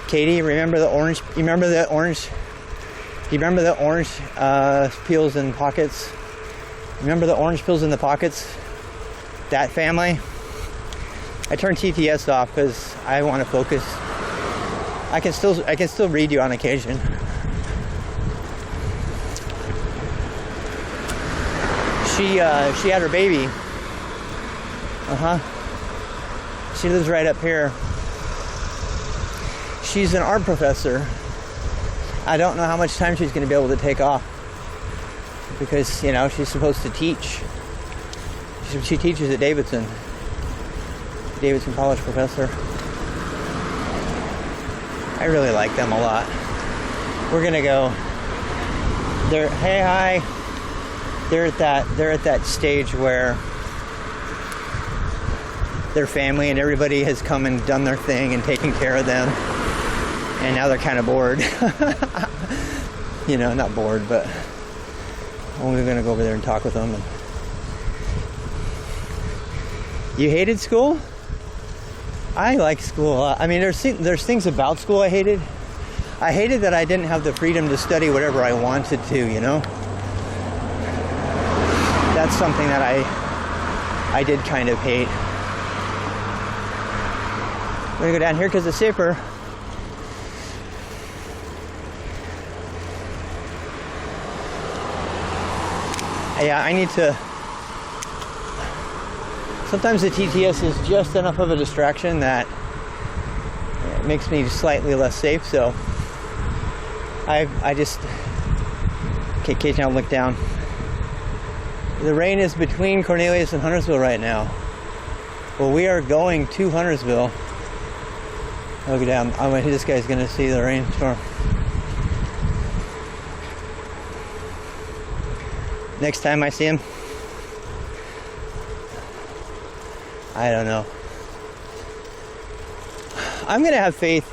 Katie, remember the orange? You remember the orange? Do you remember the orange peels in pockets? Remember the orange peels in the pockets? That family? I turned TTS off because I want to focus. I can still read you on occasion. She had her baby. She lives right up here. She's an art professor. I don't know how much time she's going to be able to take off because, you know, she's supposed to teach. She teaches at Davidson College professor. I really like them a lot. We're gonna go. They're hi. They're at that stage where their family and everybody has come and done their thing and taken care of them, and now they're kind of bored. You know, not bored, but we're gonna go over there and talk with them. And you hated school? I like school. I mean, there's things about school I hated. I hated that I didn't have the freedom to study whatever I wanted to, you know? That's something that I did kind of hate. I'm gonna go down here because it's safer. Yeah, I need to... Sometimes the TTS is just enough of a distraction that it makes me slightly less safe, so I just... Okay, Kate, now look down. The rain is between Cornelius and Huntersville right now. Well, we are going to Huntersville. Look down. This guy's going to see the rainstorm. Next time I see him, I don't know. I'm going to have faith.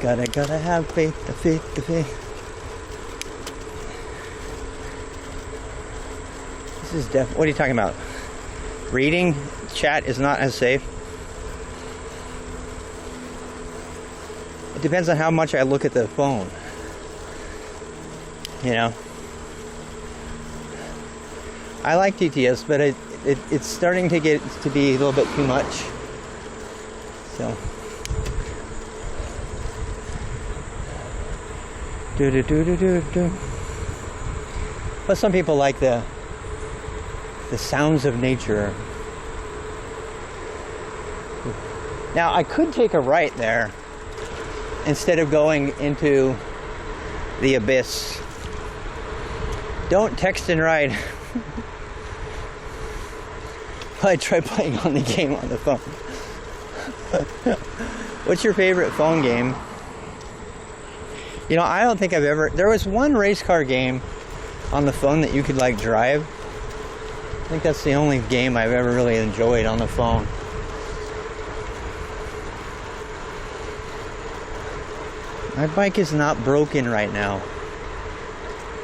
Gotta have faith, the faith. This is what are you talking about? Reading chat is not as safe. It depends on how much I look at the phone. You know? I like TTS, but it's starting to get to be a little bit too much. So. But some people like the sounds of nature. Now I could take a right there instead of going into the abyss. Don't text and ride. I try playing on the game on the phone. What's your favorite phone game? You know, I don't think I've ever... There was one race car game on the phone that you could, like, drive. I think that's the only game I've ever really enjoyed on the phone. My bike is not broken right now.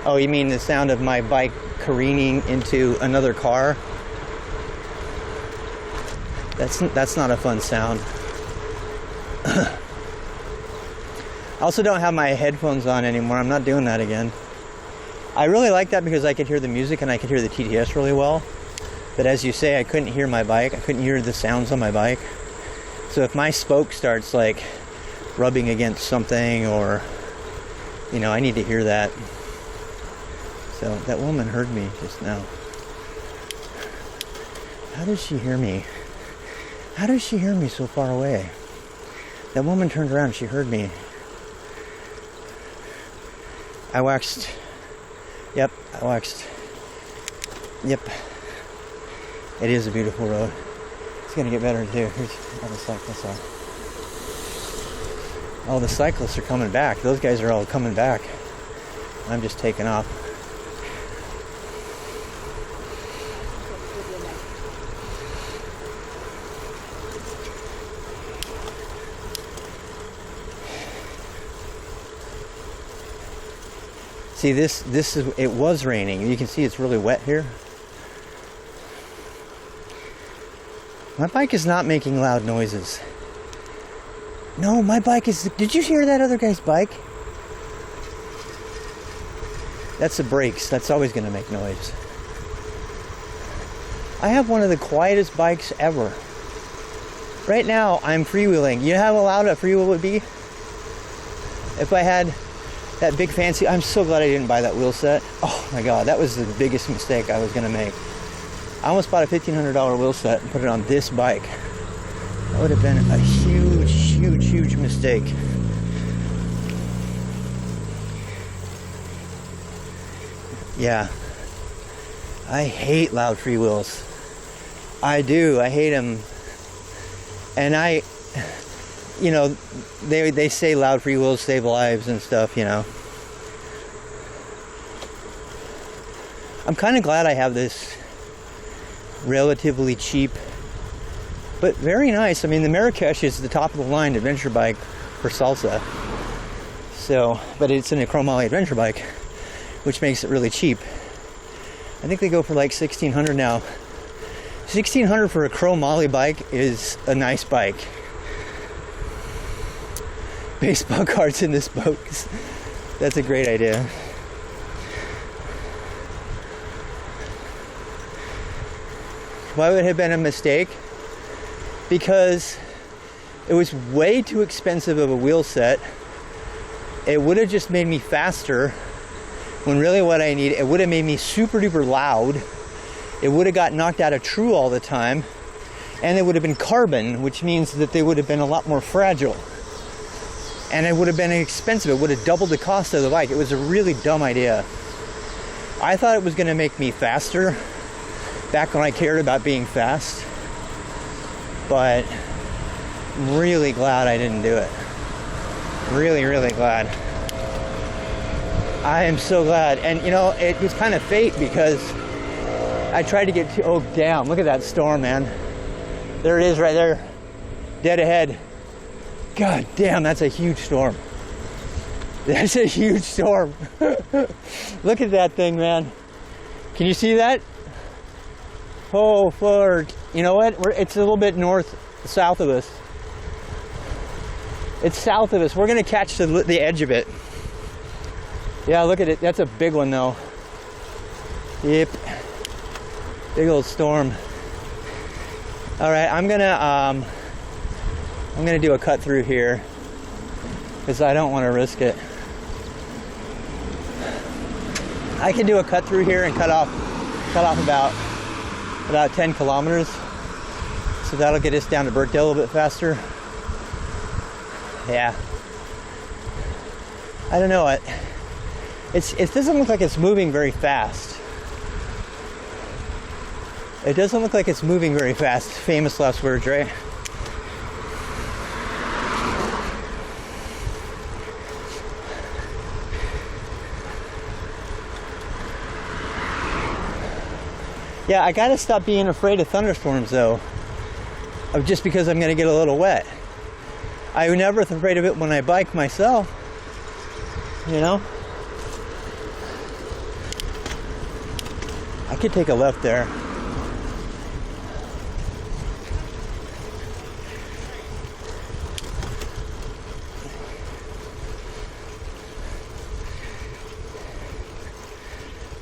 Oh, you mean the sound of my bike careening into another car? That's not a fun sound. I also don't have my headphones on anymore. I'm not doing that again. I really like that because I could hear the music and I could hear the TTS really well. But as you say, I couldn't hear my bike. I couldn't hear the sounds on my bike. So if my spoke starts like rubbing against something, or, you know, I need to hear that. So that woman heard me just now. How did she hear me? How does she hear me so far away? That woman turned around, she heard me. I waxed. Yep, I waxed. Yep. It is a beautiful road. It's gonna get better too. Here's all the cyclists are. Oh, the cyclists are coming back. Those guys are all coming back. I'm just taking off. See, this is, it was raining. You can see it's really wet here. My bike is not making loud noises. No, my bike is... Did you hear that other guy's bike? That's the brakes. That's always going to make noise. I have one of the quietest bikes ever. Right now, I'm freewheeling. You know how loud a freewheel would be? If I had that big fancy. I'm so glad I didn't buy that wheel set. Oh my God, that was the biggest mistake I was gonna make. I almost bought a $1,500 wheel set and put it on this bike. That would have been a huge, huge, huge mistake. Yeah, I hate loud freewheels. I do. I hate them. And you know, they say loud freewheels save lives and stuff, you know. I'm kind of glad I have this relatively cheap, but very nice. I mean, the Marrakesh is the top of the line adventure bike for salsa. So, but it's an chromoly adventure bike, which makes it really cheap. I think they go for like $1,600 now. $1,600 for a chromoly bike is a nice bike. Baseball cards in this boat. That's a great idea. Why would it have been a mistake? Because it was way too expensive of a wheel set. It would have just made me faster when really what I need, it would have made me super duper loud. It would have got knocked out of true all the time. And it would have been carbon, which means that they would have been a lot more fragile. And it would have been expensive. It would have doubled the cost of the bike. It was a really dumb idea. I thought it was going to make me faster back when I cared about being fast. But I'm really glad I didn't do it. Really, really glad. I am so glad. And you know, it was kind of fate because I tried to get to, oh damn, look at that storm, man. There it is right there. Dead ahead. God damn, that's a huge storm. That's a huge storm. Look at that thing, man. Can you see that? Oh, Lord. You know what? It's a little bit south of us. It's south of us. We're going to catch the edge of it. Yeah, look at it. That's a big one, though. Yep. Big old storm. All right, I'm gonna do a cut through here because I don't want to risk it. I can do a cut through here and cut off about 10 kilometers. So that'll get us down to Birkdale a little bit faster. Yeah. I don't know. It doesn't look like it's moving very fast. It doesn't look like it's moving very fast. Famous last words, right? Yeah, I gotta stop being afraid of thunderstorms though. Just because I'm gonna get a little wet. I was never afraid of it when I bike myself. You know? I could take a left there.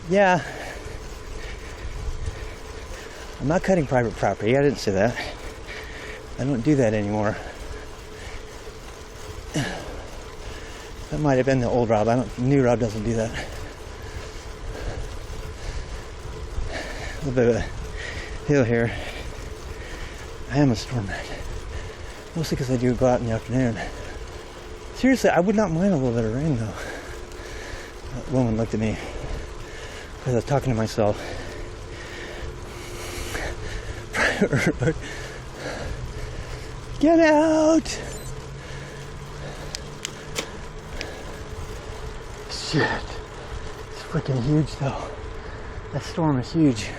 Yeah. I'm not cutting private property. I didn't say that. I don't do that anymore. That might have been the old Rob. New Rob doesn't do that. A little bit of a hill here. I am a storm rat. Mostly because I do go out in the afternoon. Seriously, I would not mind a little bit of rain though. That woman looked at me because I was talking to myself. Get out! Shit. It's freaking huge though. That storm is huge.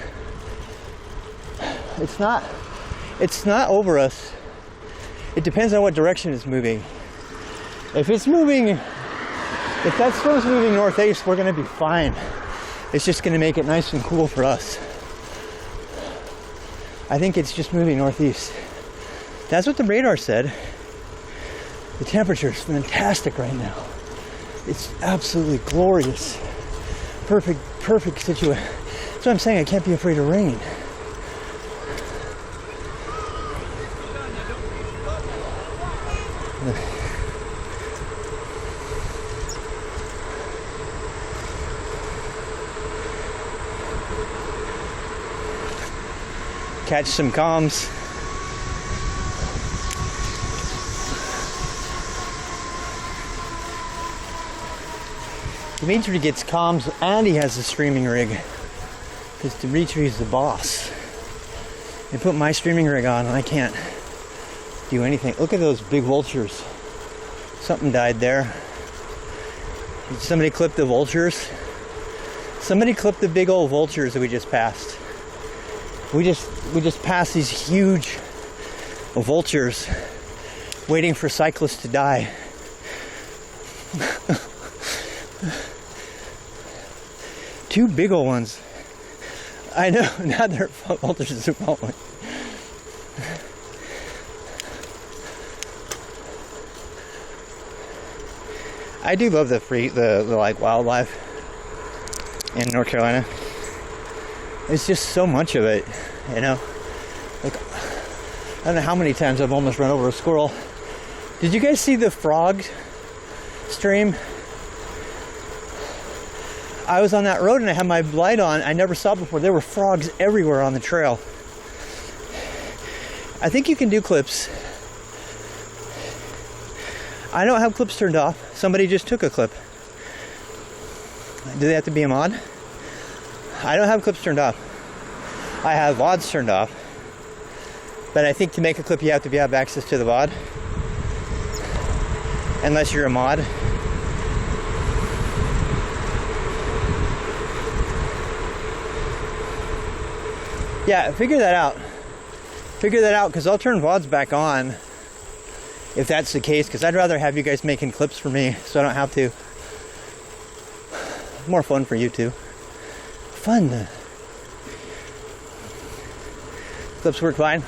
It's not over us. It depends on what direction it's moving. If that storm's moving northeast, we're gonna be fine. It's just gonna make it nice and cool for us. I think it's just moving northeast. That's what the radar said. The temperature is fantastic right now. It's absolutely glorious. Perfect situation. That's what I'm saying. I can't be afraid of rain. catch some calms. Dimitri gets calms and he has a streaming rig because Dimitri's the boss. They put my streaming rig on and I can't do anything. Look at those big vultures. Something died there. Did somebody clip the vultures? Somebody clipped the big old vultures that we just passed. We just passed these huge vultures waiting for cyclists to die. Two big old ones. I know, now they're vultures are following. I do love the like wildlife in North Carolina. It's just so much of it, you know. Like, I don't know how many times I've almost run over a squirrel. Did you guys see the frog stream? I was on that road and I had my light on. I never saw before. There were frogs everywhere on the trail. I think you can do clips. I don't have clips turned off. Somebody just took a clip. Do they have to be a mod? I don't have clips turned off. I have VODs turned off. But I think to make a clip you have to have access to the VOD. Unless you're a mod. Yeah, figure that out. Figure that out, because I'll turn VODs back on if that's the case, because I'd rather have you guys making clips for me so I don't have to. More fun for you too. Fun. Clips work fine.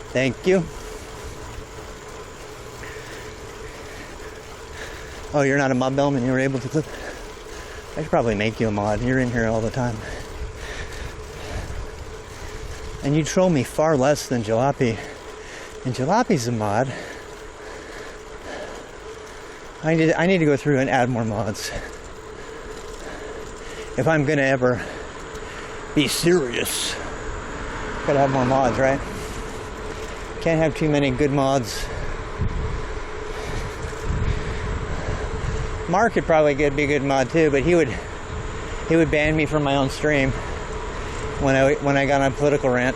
Thank you. Oh, you're not a mod Bellman, you were able to clip? I should probably make you a mod. You're in here all the time. And you troll me far less than Jalopy. And Jalopy's a mod. I need to go through and add more mods. If I'm gonna ever be serious, gotta have more mods, right? Can't have too many good mods. Mark could probably be a good mod too, but he would ban me from my own stream when I got on a political rant.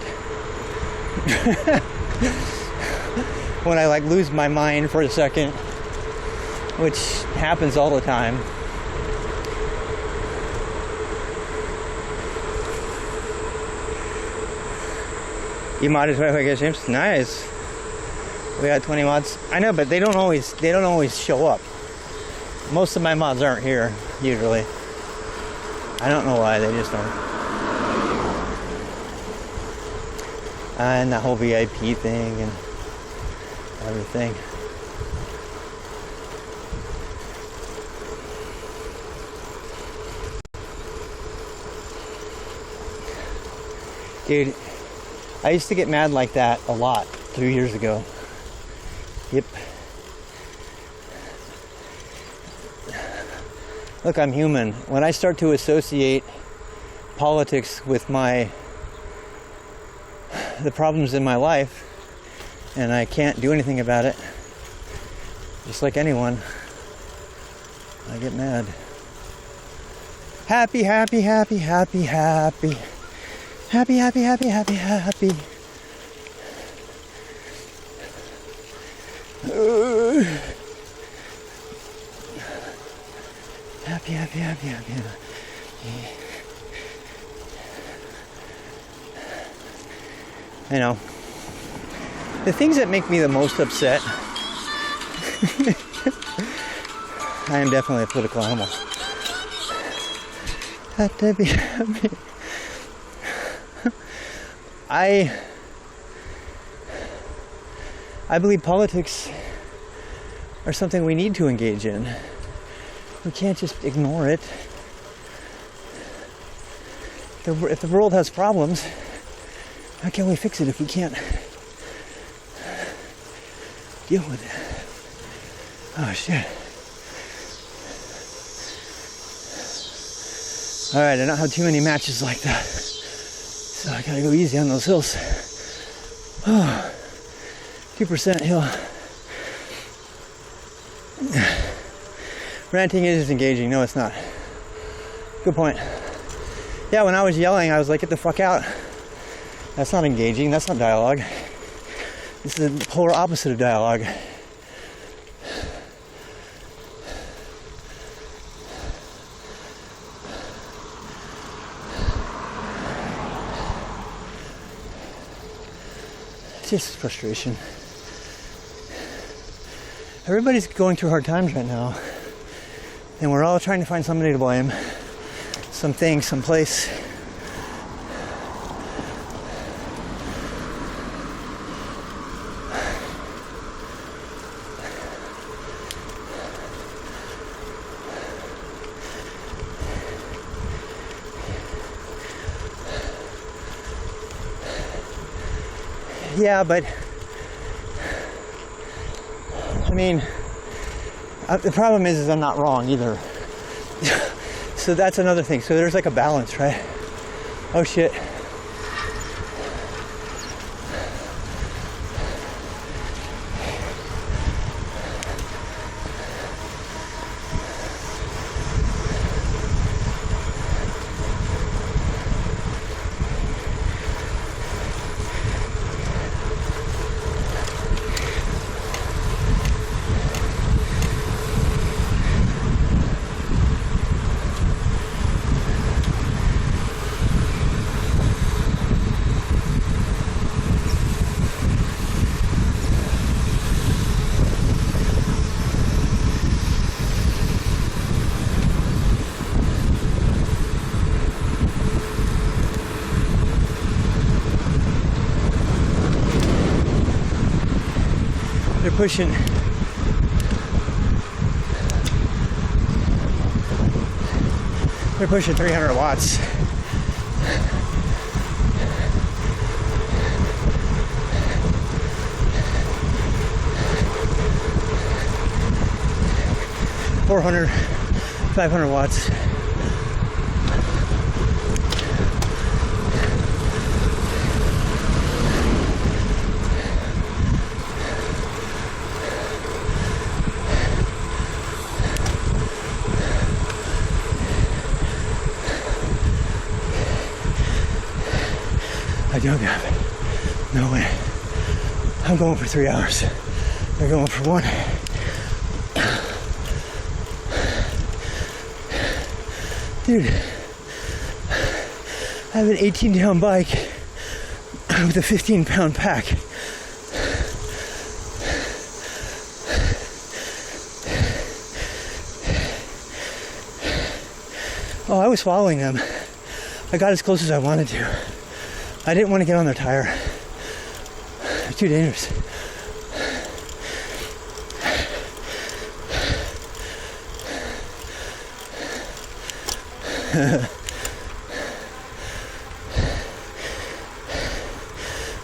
When I like lose my mind for a second, which happens all the time. You modded 25 streams? Nice. We got 20 mods. I know, but they don't always show up. Most of my mods aren't here, usually. I don't know why, they just aren't. And the whole VIP thing and everything. Dude, I used to get mad like that a lot 2 years ago. Yep. Look, I'm human. When I start to associate politics with the problems in my life, and I can't do anything about it, just like anyone, I get mad. Happy, happy, happy, happy, happy. Happy, happy, happy, happy, happy. Happy, happy, happy, happy, happy. You know, the things that make me the most upset. I am definitely a political animal. Have to be happy. I believe politics are something we need to engage in. We can't just ignore it. If the world has problems, how can we fix it if we can't deal with it? Oh shit. All right, I don't have too many matches like that, so I gotta go easy on those hills. Oh, 2% hill. Ranting is engaging. No, it's not. Good point. Yeah, when I was yelling, I was like, get the fuck out. That's not engaging. That's not dialogue. This is the polar opposite of dialogue. It's just frustration. Everybody's going through hard times right now, and we're all trying to find somebody to blame, something, someplace. Yeah, but I mean, the problem is I'm not wrong either. So that's another thing. So there's like a balance, right? Oh shit. They're pushing. They're pushing 300 watts. $400, 500 watts. I don't have it. No way. I'm going for 3 hours. They're going for 1. Dude, I have an 18-pound bike with a 15-pound pack. Oh, I was following them. I got as close as I wanted to. I didn't want to get on their tire. They're too dangerous.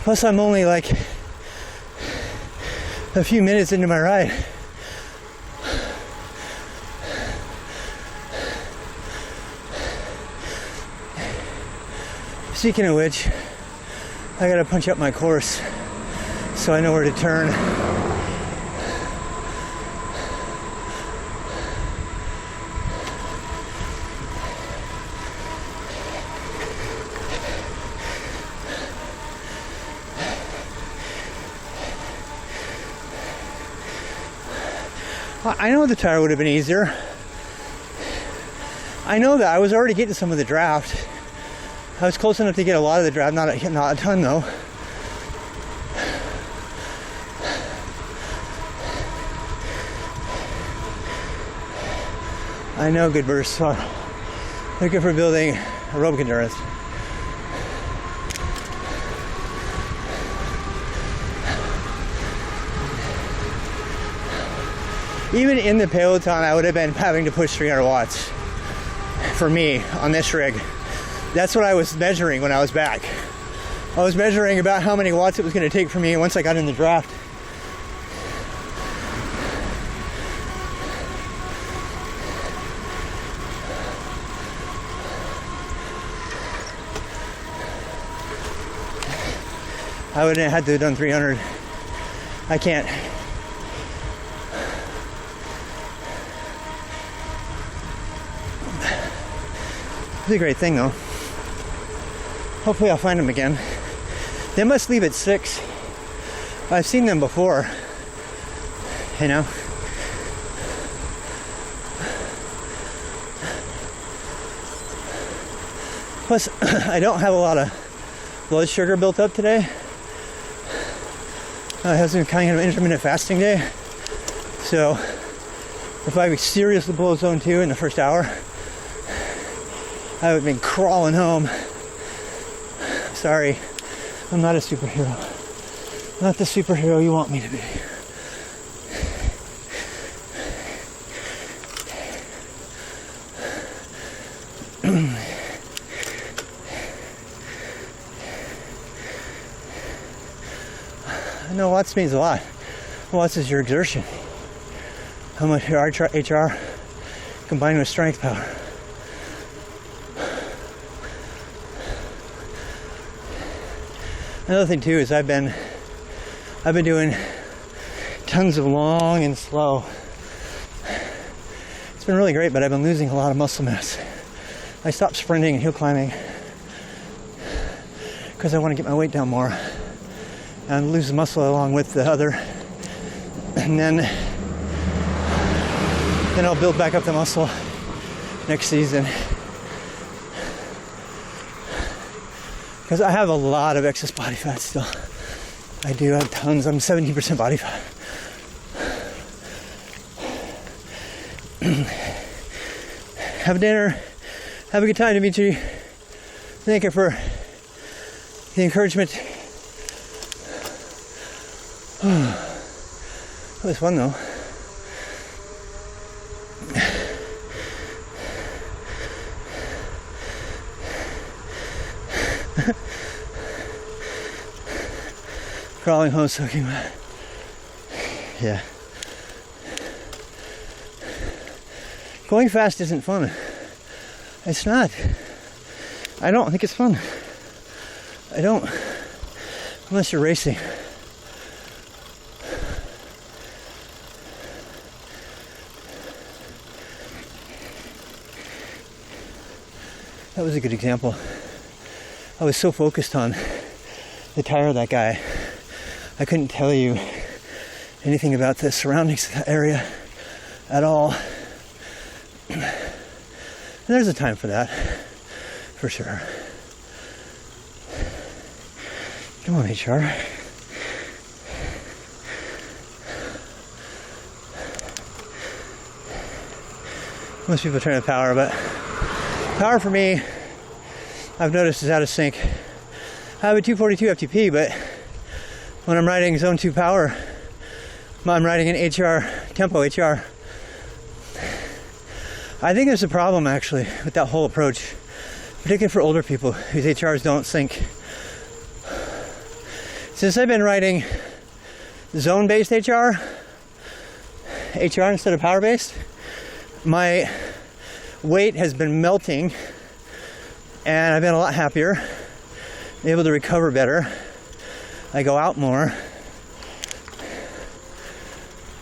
Plus, I'm only like a few minutes into my ride. Speaking of which, I gotta punch up my course so I know where to turn. I know the tire would have been easier. I know that I was already getting some of the draft. I was close enough to get a lot of the draft, not a ton though. I know good bursts are. They're good for building aerobic endurance. Even in the peloton, I would have been having to push 300 watts for me on this rig. That's what I was measuring when I was back. I was measuring about how many watts it was going to take for me once I got in the draft. I would have had to have done 300. I can't. It's a great thing though. Hopefully I'll find them again. They must leave at 6. I've seen them before, you know. Plus, I don't have a lot of blood sugar built up today. It has been kind of an intermittent fasting day. So, if I seriously blow zone 2 in the first hour, I would have been crawling home. Sorry, I'm not a superhero. Not the superhero you want me to be. I know watts means a lot. Watts is your exertion. How much your HR combined with strength power. Another thing too is I've been doing tons of long and slow. It's been really great, but I've been losing a lot of muscle mass. I stopped sprinting and hill climbing because I want to get my weight down more and lose the muscle along with the other, and then I'll build back up the muscle next season. Because I have a lot of excess body fat still. I do have tons. I'm 17% body fat. Have dinner. Have a good time, Dimitri. Thank you for the encouragement. It was fun though. Crawling home soaking wet. Yeah. Going fast isn't fun. It's not. I don't think it's fun. I don't. Unless you're racing. That was a good example. I was so focused on the tire of that guy, I couldn't tell you anything about the surroundings of that area at all. And there's a time for that, for sure. Come on, HR. Most people turn to power, but power for me, I've noticed, is out of sync. I have a 242 FTP, but when I'm riding zone 2 power, I'm riding an HR, tempo HR. I think there's a problem actually with that whole approach, particularly for older people whose HRs don't sync. Since I've been riding zone-based HR instead of power-based, my weight has been melting and I've been a lot happier, able to recover better. I go out more,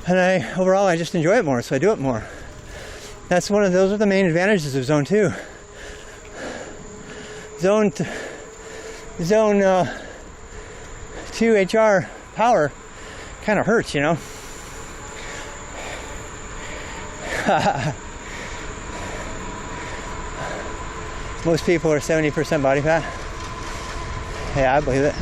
and overall I just enjoy it more, so I do it more. Those are the main advantages of zone 2. Zone 2 HR power kind of hurts, you know. Most people are 70% body fat. Yeah, I believe it.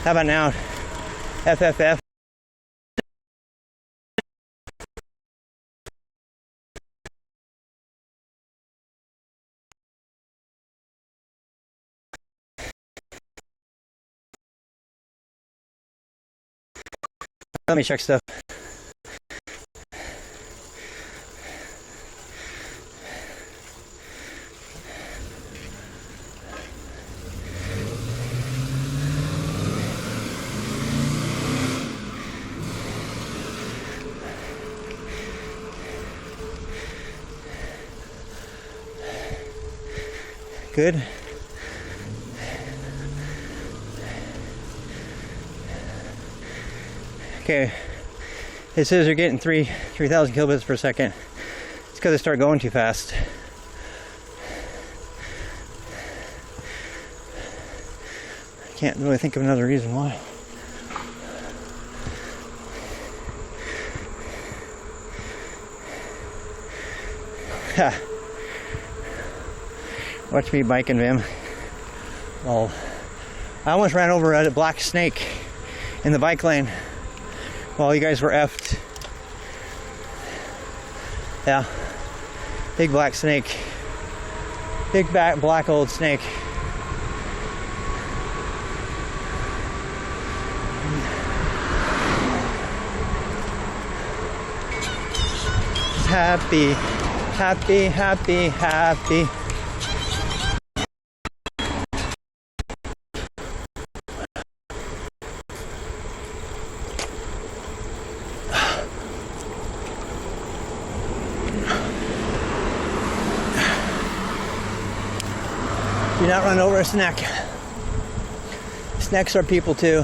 How about now? FFF. Let me check stuff. Good. Okay, it says you're getting 3,000 kilobits per second. It's because they start going too fast. I can't really think of another reason why. Ha. Watch me biking, Vim. Oh, I almost ran over a black snake in the bike lane while you guys were effed. Yeah, big black snake, big black old snake. Happy, happy, happy, happy. Do not run over a snack. Snacks are people too.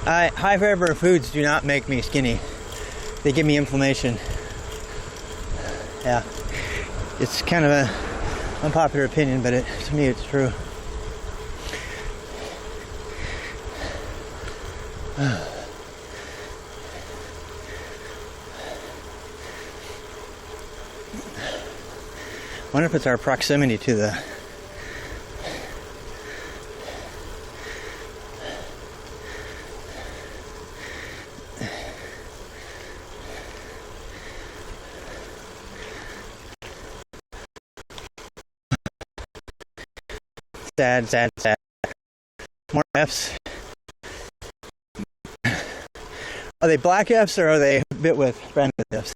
High fiber foods do not make me skinny. They give me inflammation. Yeah. It's kind of an unpopular opinion, but to me it's true. I wonder if it's our proximity to the sad. More Fs. Are they black Fs or are they bit with branded Fs?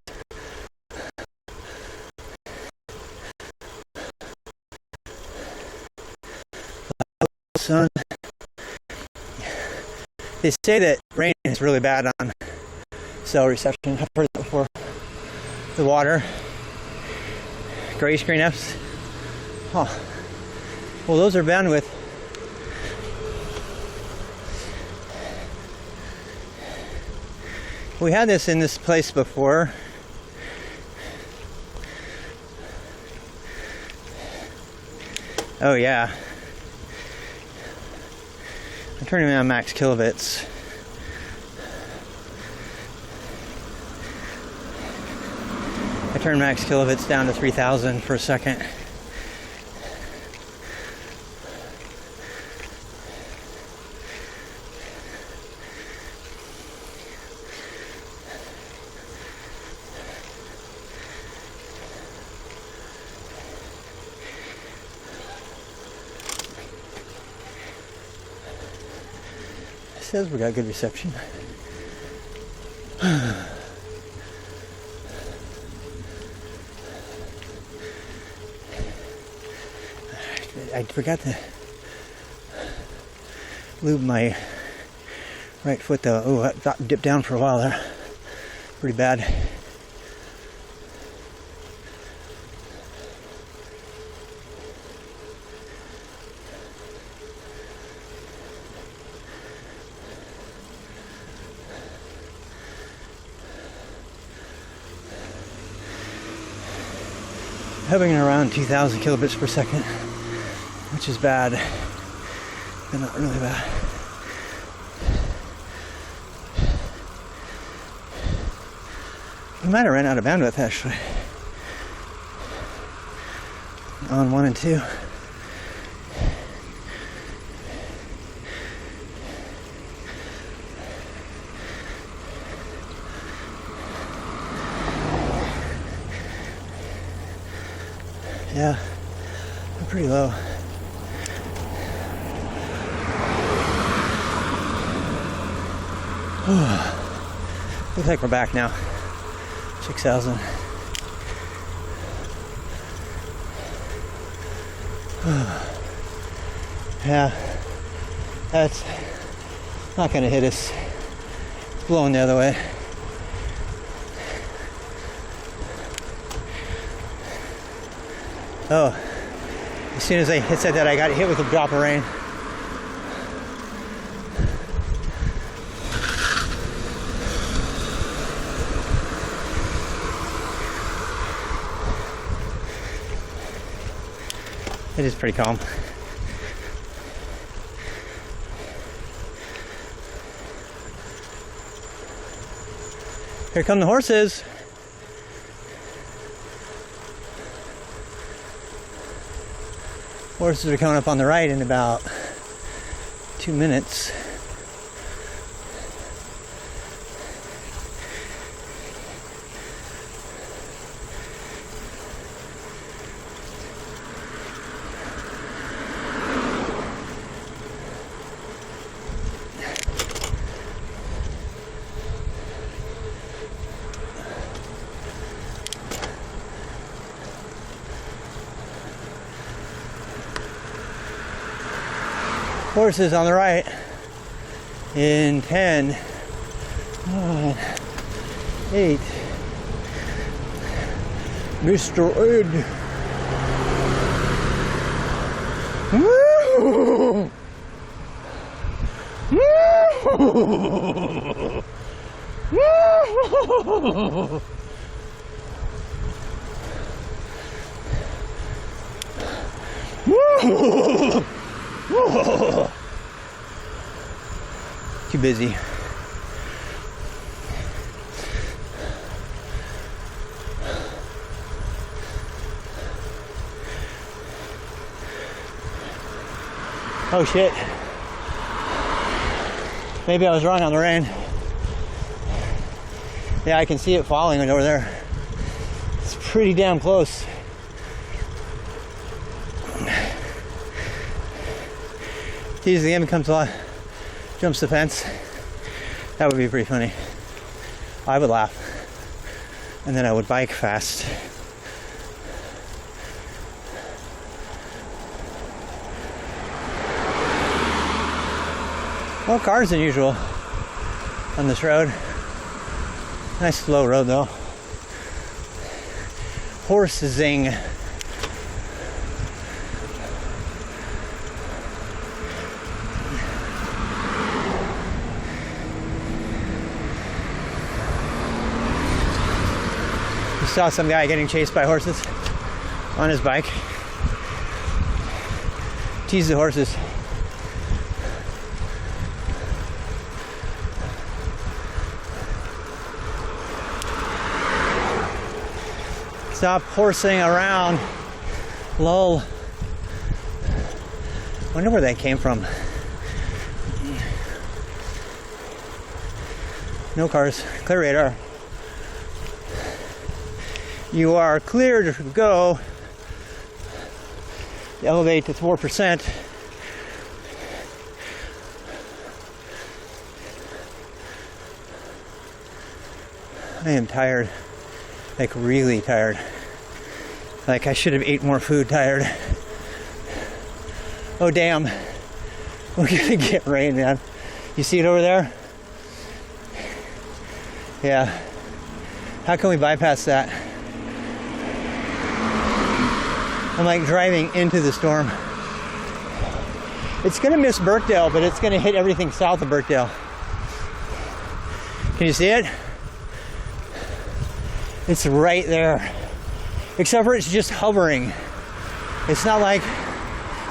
Sun. They say that rain is really bad on cell reception. I've heard that before. The water. Gray screen Fs. Oh. Well, those are bandwidth. We had this in this place before. Oh yeah. I'm turning on max kilobits. I turned max kilobits down to 3,000 per second. Says we got good reception. I forgot to lube my right foot though. Oh, that dipped down for a while there. Pretty bad. Hovering around 2,000 kilobits per second, which is bad, but not really bad. We might have ran out of bandwidth actually on 1 and 2. Yeah, I'm pretty low. Looks like we're back now. 6,000. Yeah, that's not gonna hit us. It's blowing the other way. Oh, as soon as I said that, I got hit with a drop of rain. It is pretty calm. Here come the horses. Horses are coming up on the right in about 2 minutes. Horses on the right in 10, 9, 8. Mr. Ed. Woo! Woo! Woo! Whoa. Too busy. Oh shit. Maybe I was wrong on the rain. Yeah, I can see it falling over there. It's pretty damn close. Tease the game comes along, jumps the fence. That would be pretty funny. I would laugh. And then I would bike fast. More cars than usual on this road. Nice slow road though. Horsing. Saw some guy getting chased by horses on his bike. Tease the horses. Stop horsing around. Lol. Wonder where that came from. No cars. Clear radar. You are clear to go. Elevate to 4%. I am tired. Like really tired. Like I should have ate more food tired. Oh damn. We're gonna get rain, man. You see it over there? Yeah. How can we bypass that? I'm like driving into the storm. It's gonna miss Birkdale, but it's gonna hit everything south of Birkdale. Can you see it? It's right there. Except for it's just hovering. It's not like,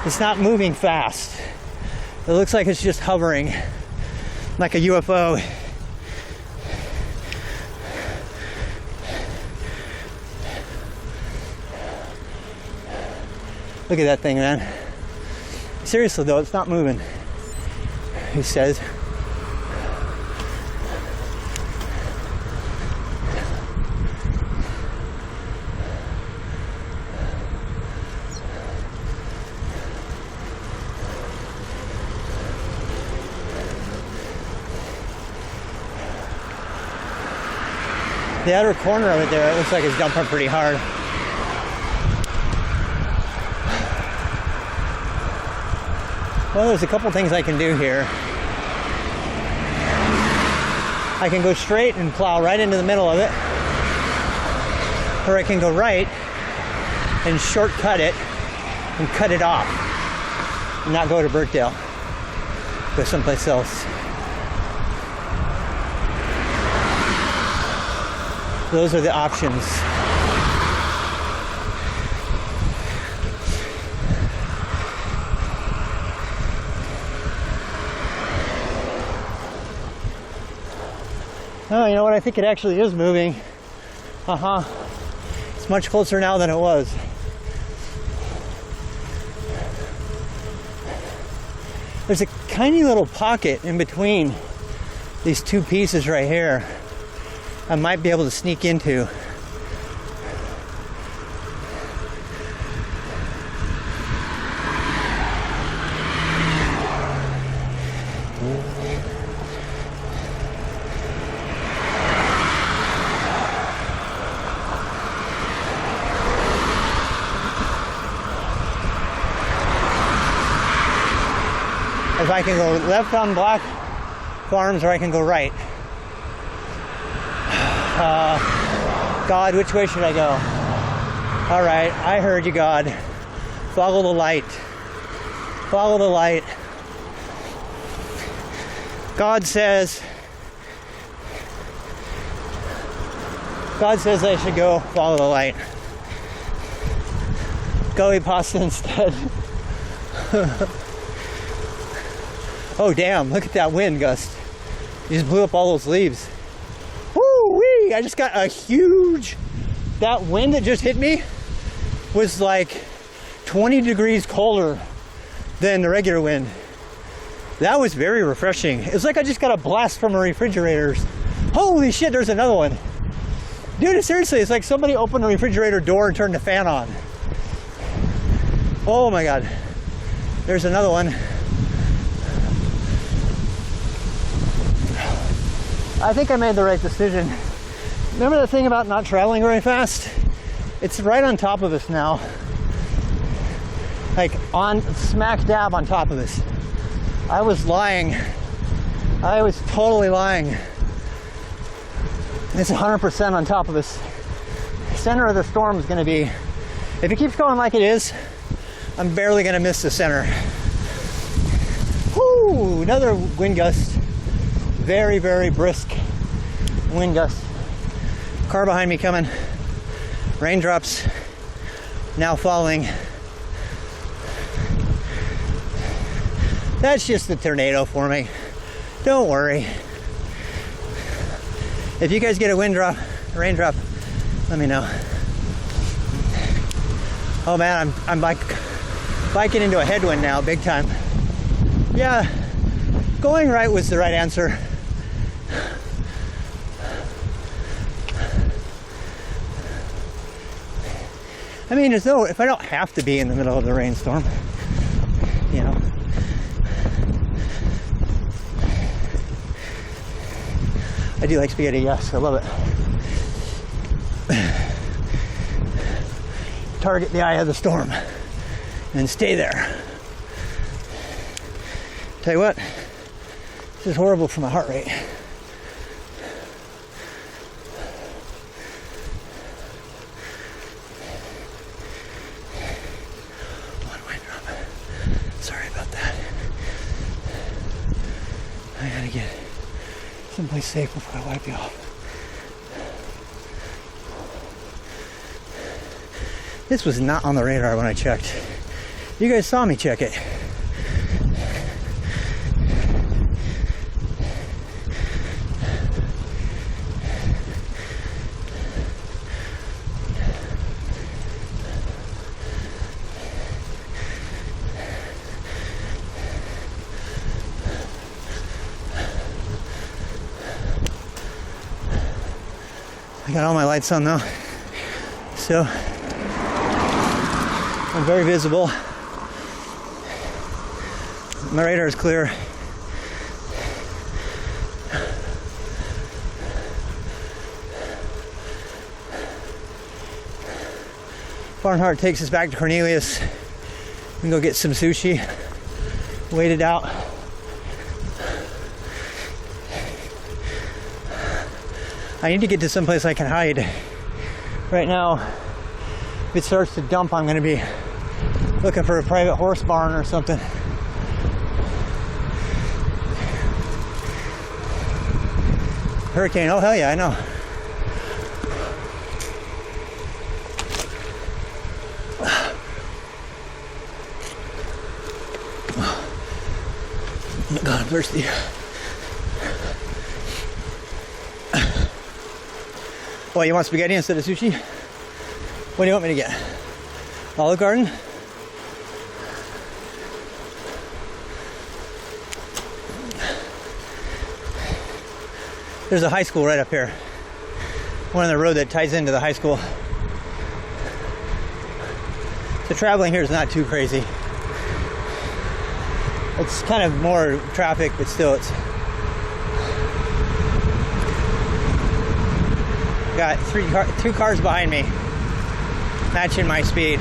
it's not moving fast. It looks like it's just hovering, like a UFO. Look at that thing, man. Seriously though, it's not moving. He says. The outer corner of it there, it looks like it's dumping pretty hard. Well, there's a couple things I can do here. I can go straight and plow right into the middle of it, or I can go right and shortcut it and cut it off and not go to Birkdale, go someplace else. Those are the options. Oh, you know what? I think it actually is moving. It's much closer now than it was. There's a tiny little pocket in between these two pieces right here I might be able to sneak into. If I can go left on Black Farms or I can go right. God, which way should I go? All right, I heard you, God. Follow the light. Follow the light. God says I should go follow the light. Go eat pasta instead. Oh damn, look at that wind gust. You just blew up all those leaves. Woo-wee! I just got a huge... That wind that just hit me was like 20 degrees colder than the regular wind. That was very refreshing. It's like I just got a blast from a refrigerator. Holy shit, there's another one. Dude, seriously, it's like somebody opened the refrigerator door and turned the fan on. Oh my God. There's another one. I think I made the right decision. Remember the thing about not traveling very fast? It's right on top of us now. Like on smack dab on top of us. I was lying. I was totally lying. It's 100% on top of us. Center of the storm is going to be, if it keeps going like it is, I'm barely going to miss the center. Whoo! Another wind gust. Very, very brisk wind gust. Car behind me coming. Raindrops now falling. That's just a tornado for me. Don't worry. If you guys get a raindrop, let me know. Oh man, I'm biking into a headwind now, big time. Yeah, going right was the right answer. I mean, as though if I don't have to be in the middle of the rainstorm, you know. I do like spaghetti, yes, I love it. Target the eye of the storm and stay there. Tell you what, this is horrible for my heart rate. One raindrop. Sorry about that. I gotta get someplace safe before I wipe you off. This was not on the radar when I checked. You guys saw me check it. I got all my lights on though, so I'm very visible. My radar is clear. Barnhart takes us back to Cornelius. We can go get some sushi, wait it out. I need to get to someplace I can hide. Right now, if it starts to dump, I'm gonna be looking for a private horse barn or something. Hurricane, oh hell yeah, I know. Oh my God, I'm thirsty. Oh, you want spaghetti instead of sushi? What do you want me to get? Olive Garden? There's a high school right up here. One on the road that ties into the high school. So traveling here is not too crazy. It's kind of more traffic, but still it's... Got two cars behind me, matching my speed.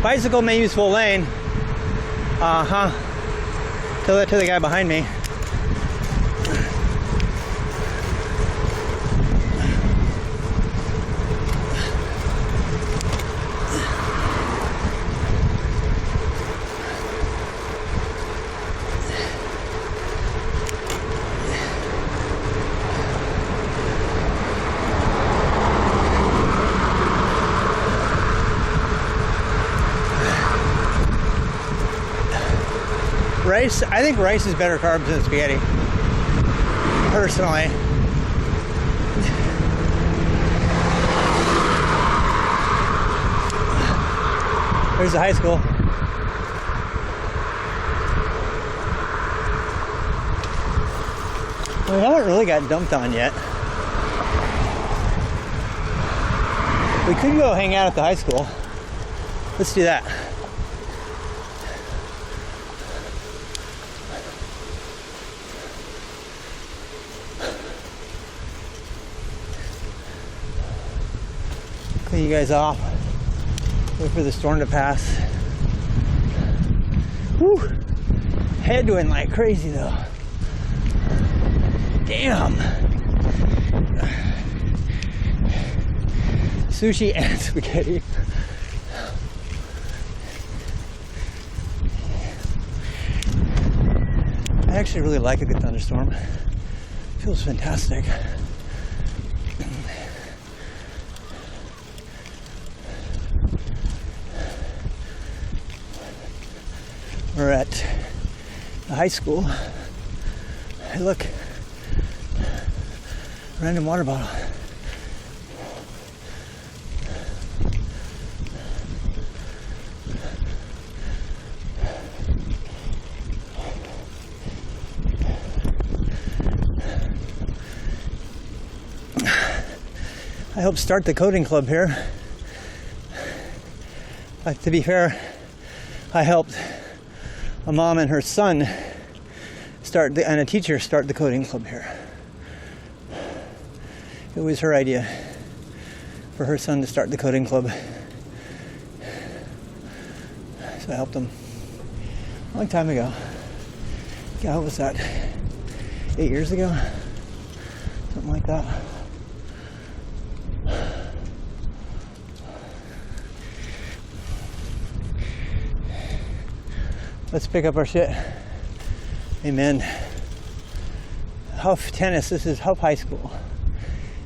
Bicycle may use full lane. Tell that to the guy behind me. Rice, I think rice is better carbs than spaghetti, personally. There's the high school. We haven't really got dumped on yet. We could go hang out at the high school. Let's do that. Clean you guys off. Wait for the storm to pass. Woo! Headwind like crazy though. Damn! Sushi and spaghetti. I actually really like a good thunderstorm. It feels fantastic. We're at the high school. Hey, look. Random water bottle. I helped start the coding club here. To be fair, I helped a mom and her son and a teacher start the coding club here. It was her idea for her son to start the coding club. So I helped him a long time ago. Yeah, what was that? 8 years ago? Something like that. Let's pick up our shit. Amen. Huff Tennis, this is Huff High School.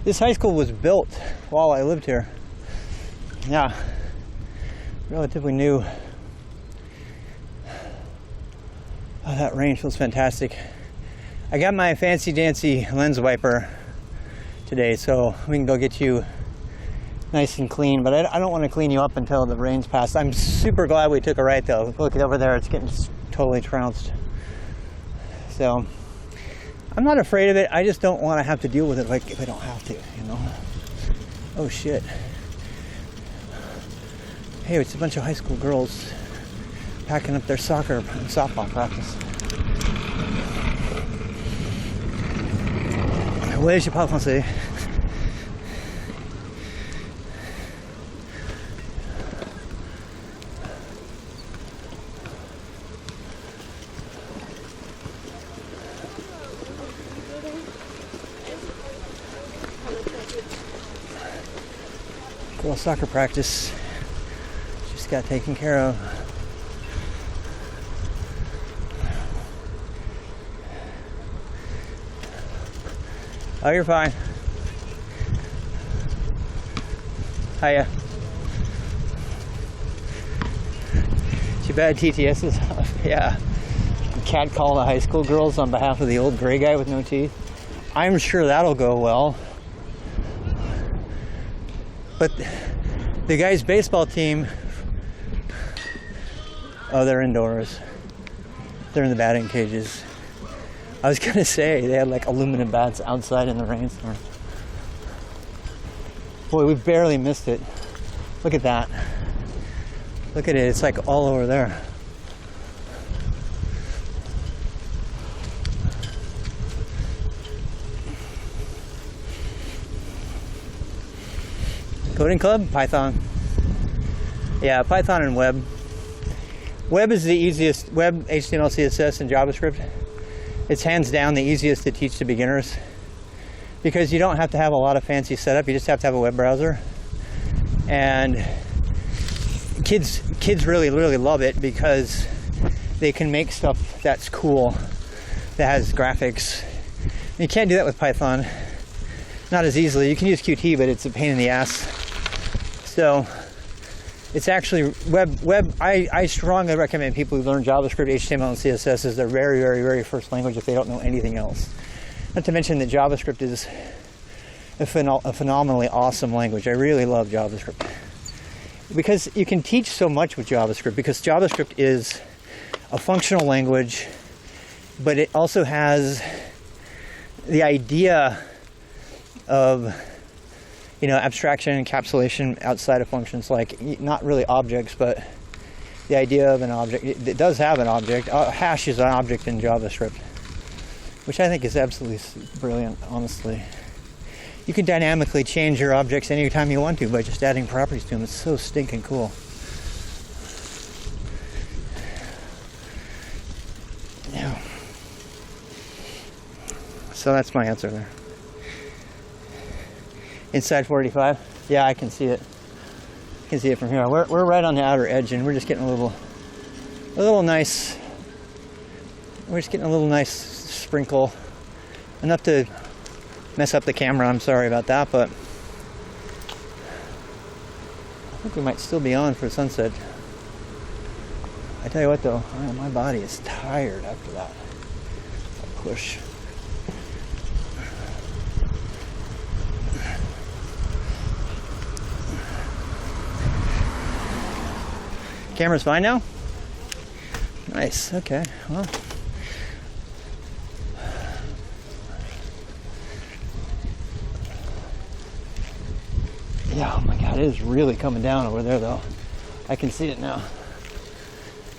This high school was built while I lived here. Yeah, relatively new. Oh, that rain feels fantastic. I got my fancy dancy lens wiper today, so we can go get you nice and clean, but I don't want to clean you up until the rain's passed. I'm super glad we took a right though. Look over there, it's getting totally trounced. So I'm not afraid of it. I just don't want to have to deal with it like if I don't have to, you know. Oh shit. Hey, it's a bunch of high school girls packing up their soccer and softball practice. Ouais, je parle français. little soccer practice just got taken care of. Oh, you're fine. Hiya. Too bad TTS is off. Yeah. Catcall the high school girls on behalf of the old gray guy with no teeth. I'm sure that'll go well. But the guys' baseball team, oh, they're indoors. They're in the batting cages. I was gonna say they had like aluminum bats outside in the rainstorm. Boy, we barely missed it. Look at that. Look at it, it's like all over there. Coding Club, Python. Yeah, Python and web. Web is the easiest, web, HTML, CSS, and JavaScript. It's hands down the easiest to teach to beginners because you don't have to have a lot of fancy setup, you just have to have a web browser. And kids really love it because they can make stuff that's cool, that has graphics. You can't do that with Python, not as easily. You can use Qt, but it's a pain in the ass. So it's actually web. I strongly recommend people who learn JavaScript, HTML, and CSS as their very first language if they don't know anything else. Not to mention that JavaScript is a phenomenally awesome language. I really love JavaScript because you can teach so much with JavaScript, because JavaScript is a functional language, but it also has the idea of, you know, abstraction, encapsulation outside of functions, like not really objects, but the idea of an object. It does have an object. Hash is an object in JavaScript, which I think is absolutely brilliant, honestly. You can dynamically change your objects anytime you want to by just adding properties to them. It's so stinking cool. Yeah. So that's my answer there. Inside 485? Yeah, I can see it. I can see it from here. We're right on the outer edge, and we're just getting a little nice. We're just getting a little nice sprinkle, enough to mess up the camera. I'm sorry about that, but I think we might still be on for sunset. I tell you what, though, my body is tired after that push. Camera's fine now? Nice, okay, well. Yeah, oh my God, it is really coming down over there though. I can see it now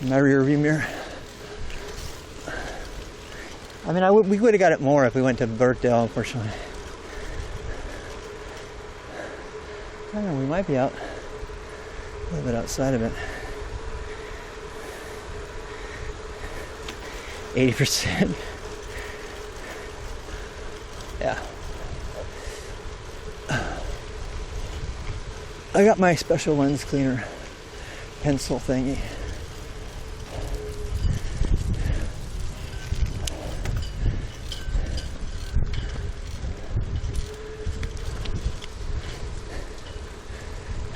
in my rear view mirror. I mean, we would have got it more if we went to Birkdale, unfortunately. I don't know, we might be out a little bit outside of it. 80%. Yeah. I got my special lens cleaner pencil thingy.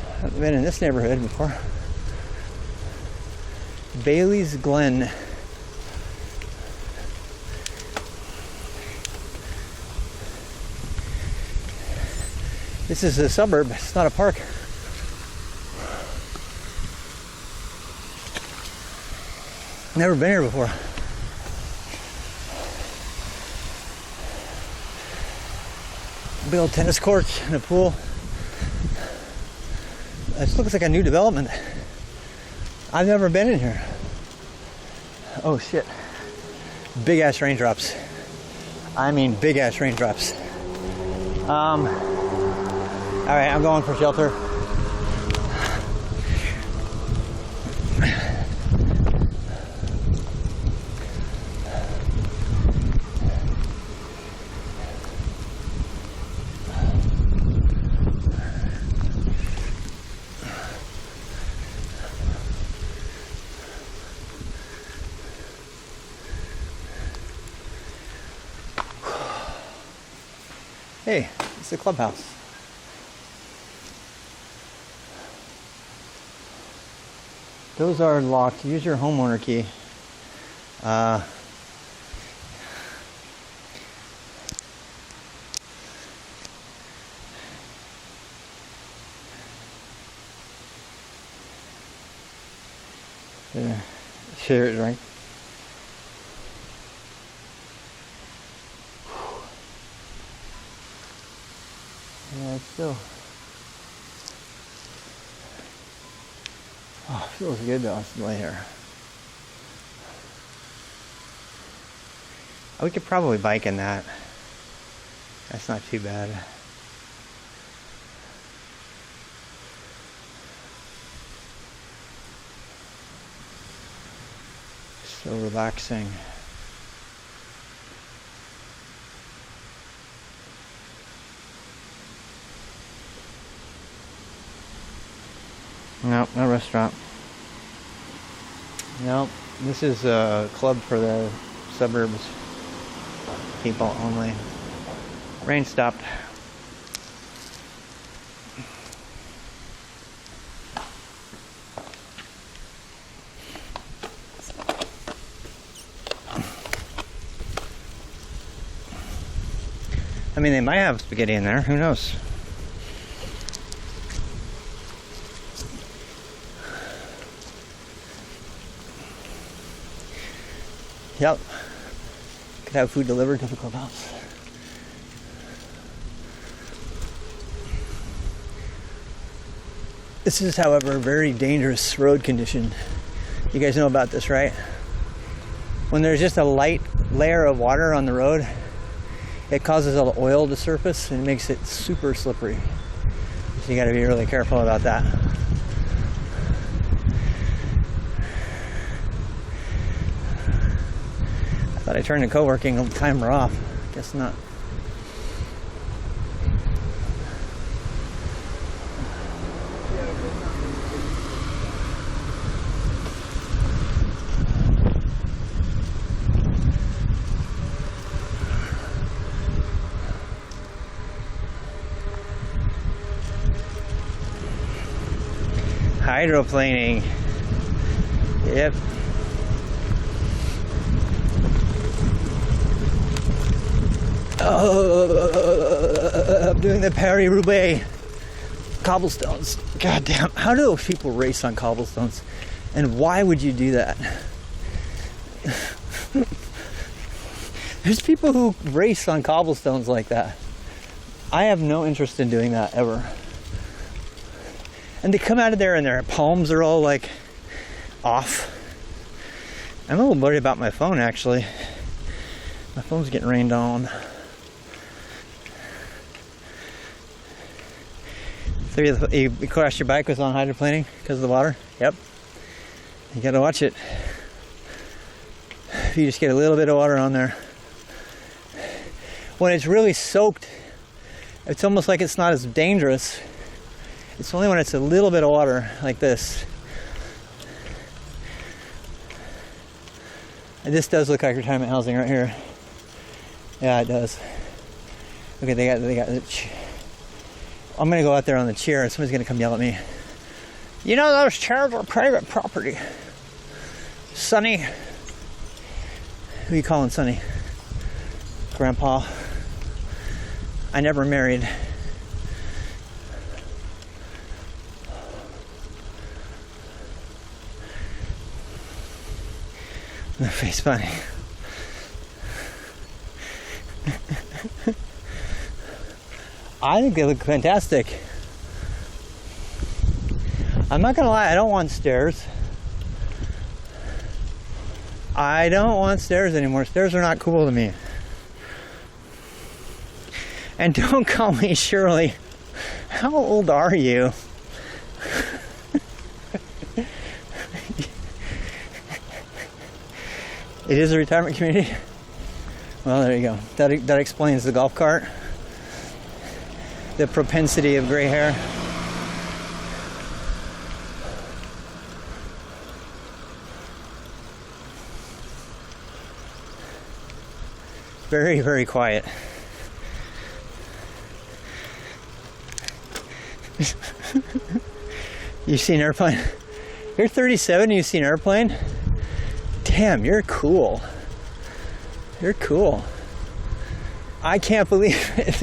I haven't been in this neighborhood before. Bailey's Glen. This is a suburb, it's not a park. Never been here before. Big old tennis courts and a pool. This looks like a new development. I've never been in here. Oh shit. Big ass raindrops. I mean big ass raindrops. Alright, I'm going for shelter. Hey, it's the clubhouse. Those are locked. Use your homeowner key. Share it, right? Yeah, it's still. Oh, it feels good though. It's lay here. Oh, we could probably bike in that. That's not too bad. So relaxing. Nope, no restaurant. Nope, this is a club for the suburbs people only. Rain stopped. I mean, they might have spaghetti in there, who knows? Yep. Could have food delivered to the clubhouse. This is, however, a very dangerous road condition. You guys know about this, right? When there's just a light layer of water on the road, it causes all the oil to surface and makes it super slippery. So you gotta be really careful about that. I thought I turned the co-working timer off. Guess not. Hydroplaning. Yep. Oh, I'm doing the Paris-Roubaix cobblestones. God damn, how do those people race on cobblestones? And why would you do that? There's people who race on cobblestones like that. I have no interest in doing that ever. And they come out of there and their palms are all like off. I'm a little worried about my phone actually. My phone's getting rained on. So you crashed your bike was on hydroplaning because of the water? Yep. You gotta watch it. If you just get a little bit of water on there. When it's really soaked, it's almost like it's not as dangerous. It's only when it's a little bit of water like this. And this does look like retirement housing right here. Yeah, it does. Okay, they got. I'm gonna go out there on the chair and somebody's gonna come yell at me. You know those chairs are private property. Sonny. Who you calling Sonny? Grandpa. I never married. My face funny. I think they look fantastic. I'm not gonna lie, I don't want stairs. I don't want stairs anymore. Stairs are not cool to me. And don't call me Shirley. How old are you? It is a retirement community. Well, there you go. That explains the golf cart. The propensity of gray hair. Very, very quiet. You've seen Airplane? You're 37 and you've seen Airplane? Damn, you're cool. You're cool. I can't believe it.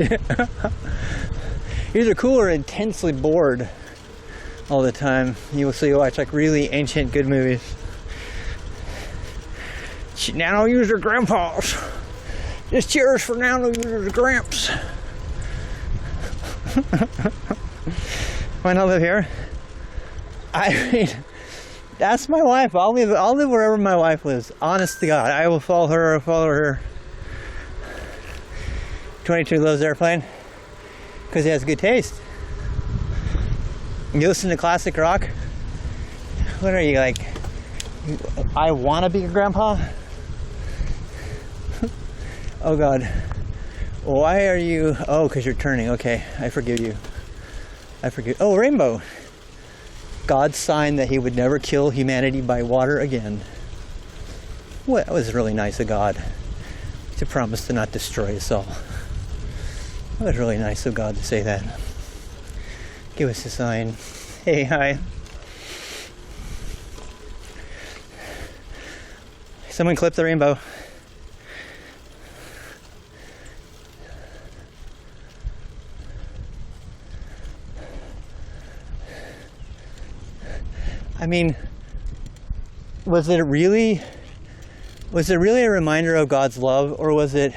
You're either cool or intensely bored all the time. So you watch like really ancient good movies. Nano user grandpas. Just cheers for nano user gramps. Why not live here? I mean, that's my wife. I'll live wherever my wife lives. Honest to God, I will follow her. I'll follow her. 22 loves Airplane because he has good taste. You listen to classic rock. What are you like? I want to be a grandpa. Oh God. Why are you? Oh, because you're turning. Okay, I forgive you. I forgive. Oh, rainbow. God's sign that he would never kill humanity by water again. Well, that was really nice of God to promise to not destroy us all. That was really nice of God to say that. Give us a sign. Hey, hi. Someone clip the rainbow. I mean, was it really a reminder of God's love, or was it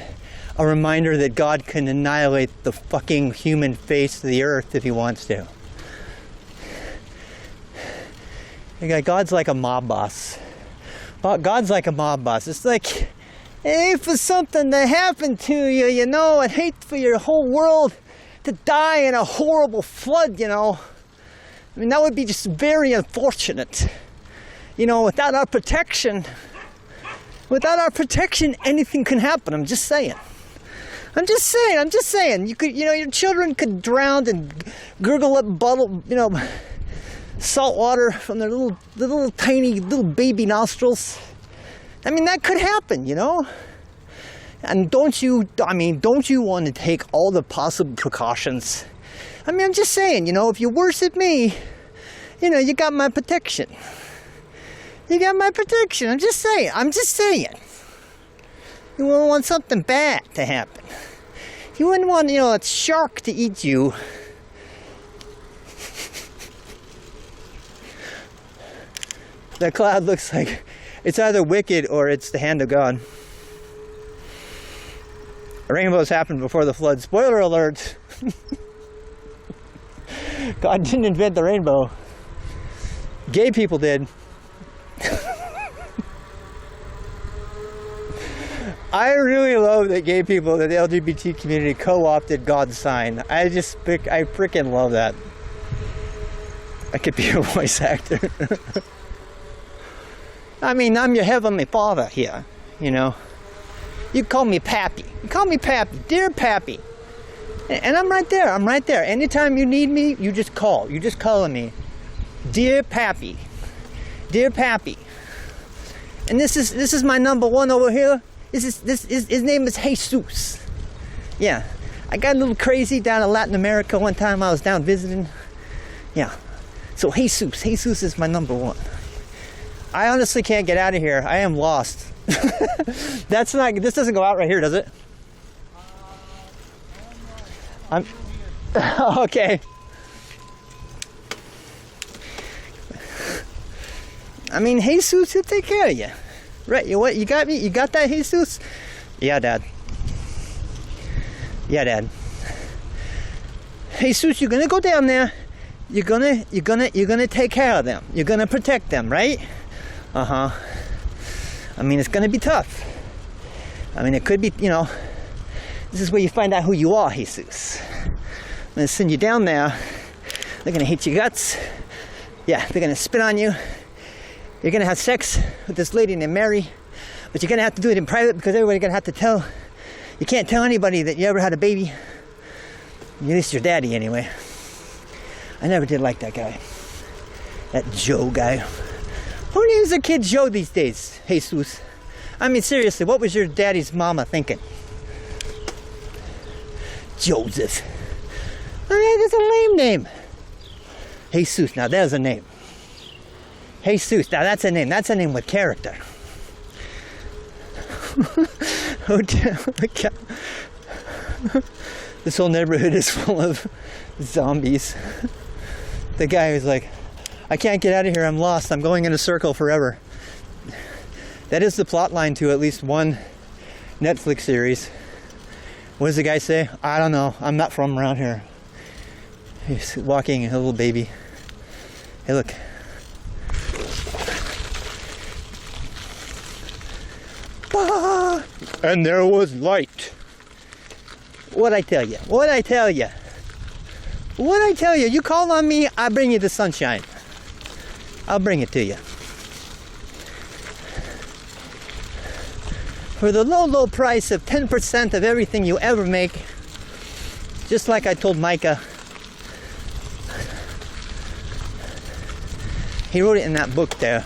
a reminder that God can annihilate the fucking human face of the earth if he wants to? God's like a mob boss. God's like a mob boss. It's like, hey, for something to happen to you, you know, I'd hate for your whole world to die in a horrible flood, you know. I mean, that would be just very unfortunate. You know, without our protection, anything can happen. I'm just saying. You could, you know, your children could drown and gurgle up bottled, you know, salt water from their little tiny baby nostrils. I mean, that could happen, you know. And don't you want to take all the possible precautions? I mean, I'm just saying, you know, if you worship me, you know, you got my protection. You got my protection. I'm just saying. You wouldn't want something bad to happen. You wouldn't want, you know, a shark to eat you. The cloud looks like it's either wicked or it's the hand of God. Rainbows happened before the flood. Spoiler alert. God didn't invent the rainbow. Gay people did. I really love that gay people, that the LGBT community co-opted God's sign. I freaking love that. I could be a voice actor. I mean, I'm your heavenly father here, you know. You call me Pappy. Dear Pappy. And I'm right there. Anytime you need me, you just call. You just call on me. Dear Pappy. And this is my number one over here. His name is Jesus. Yeah. I got a little crazy down in Latin America one time. I was down visiting. Yeah. So Jesus is my number one. I honestly can't get out of here. I am lost. This doesn't go out right here, does it? I'm okay. I mean, Jesus will take care of you. Right, you got me? You got that, Jesus? Yeah, Dad. Jesus, you're gonna go down there. You're gonna take care of them. You're gonna protect them, right? Uh-huh. I mean, it's gonna be tough. I mean, it could be, you know, this is where you find out who you are, Jesus. I'm gonna send you down there. They're gonna hate your guts. Yeah, they're gonna spit on you. You're gonna have sex with this lady named Mary, but you're gonna have to do it in private because everybody's gonna have to tell. You can't tell anybody that you ever had a baby. At least your daddy, anyway. I never did like that guy. That Joe guy. Who names a kid Joe these days, Jesus? I mean, seriously, what was your daddy's mama thinking? Joseph. I mean, that's a lame name. Jesus, now there's a name. Jesus, now that's a name. That's a name with character. This whole neighborhood is full of zombies. The guy who's like, I can't get out of here, I'm lost, I'm going in a circle forever. That is the plot line to at least one Netflix series. What does the guy say? I don't know, I'm not from around here. He's walking a little baby. Hey, look. Ah, and there was light. What'd I tell you? What'd I tell you? What'd I tell you? You call on me, I bring you the sunshine. I'll bring it to you. For the low, low price of 10% of everything you ever make, just like I told Micah. He wrote it in that book there.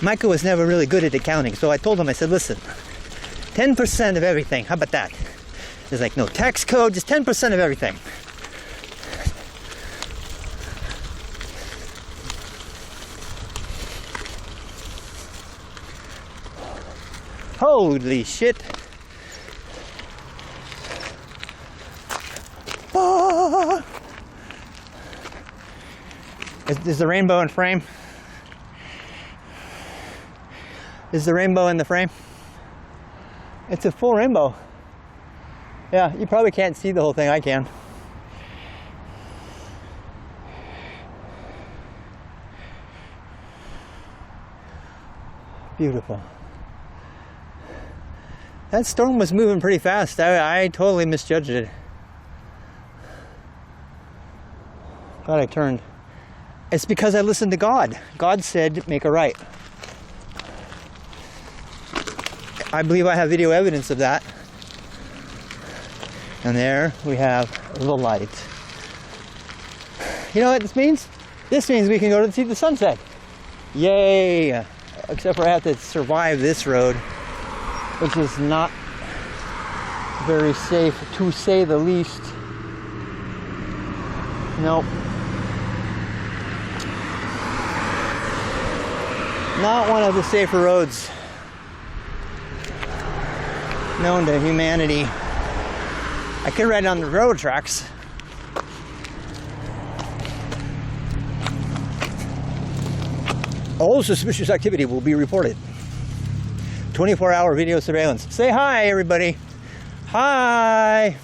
Micah was never really good at accounting, so I told him, I said, listen, 10% of everything, how about that? He's like, no tax code, just 10% of everything. Holy shit. Ah. Is the rainbow in frame? Is the rainbow in the frame? It's a full rainbow. Yeah, you probably can't see the whole thing. I can. Beautiful. That storm was moving pretty fast. I totally misjudged it. Glad I turned. It's because I listened to God. God said, make a right. I believe I have video evidence of that. And there we have the light. You know what this means? This means we can go to see the sunset. Yay! Except for I have to survive this road, which is not very safe, to say the least. Nope. Not one of the safer roads known to humanity. I could ride on the railroad tracks. All suspicious activity will be reported. 24-hour video surveillance. Say hi, everybody. Hi.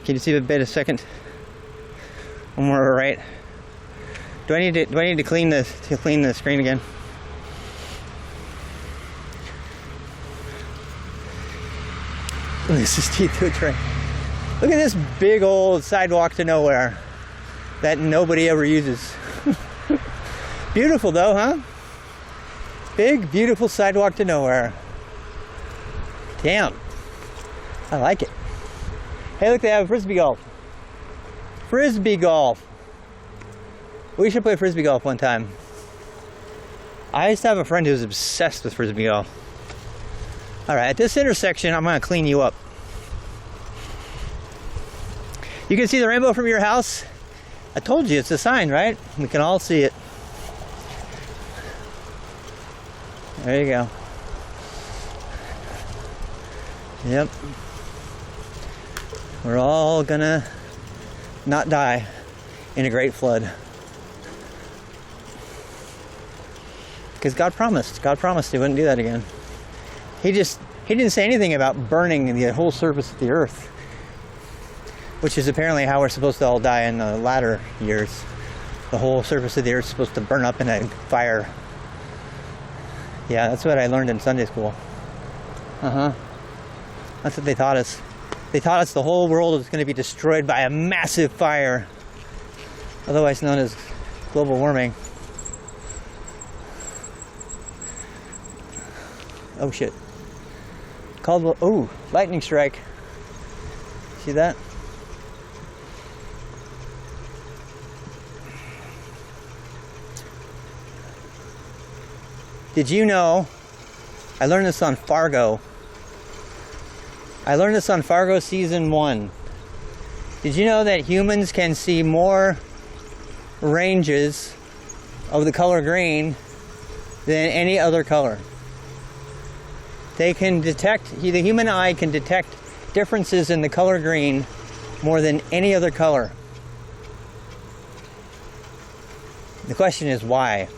Can you see the bit a second? One more right. Do I need to clean the screen again? This is teeth to a train. Look at this big old sidewalk to nowhere that nobody ever uses. Beautiful though, huh? Big, beautiful sidewalk to nowhere. Damn. I like it. Hey, look, they have frisbee golf. Frisbee golf. We should play frisbee golf one time. I used to have a friend who was obsessed with frisbee golf. Alright, at this intersection, I'm going to clean you up. You can see the rainbow from your house? I told you, it's a sign, right? We can all see it. There you go. Yep. We're all gonna not die in a great flood. Because God promised he wouldn't do that again. He didn't say anything about burning the whole surface of the earth, which is apparently how we're supposed to all die in the latter years. The whole surface of the earth is supposed to burn up in a fire. Yeah, that's what I learned in Sunday school. That's what they taught us. They taught us the whole world was going to be destroyed by a massive fire, otherwise known as global warming. Oh shit. Caldwell, oh, lightning strike. See that? Did you know, I learned this on Fargo. I learned this on Fargo season 1. Did you know that humans can see more ranges of the color green than any other color? They can detect, the human eye can detect differences in the color green more than any other color. The question is why?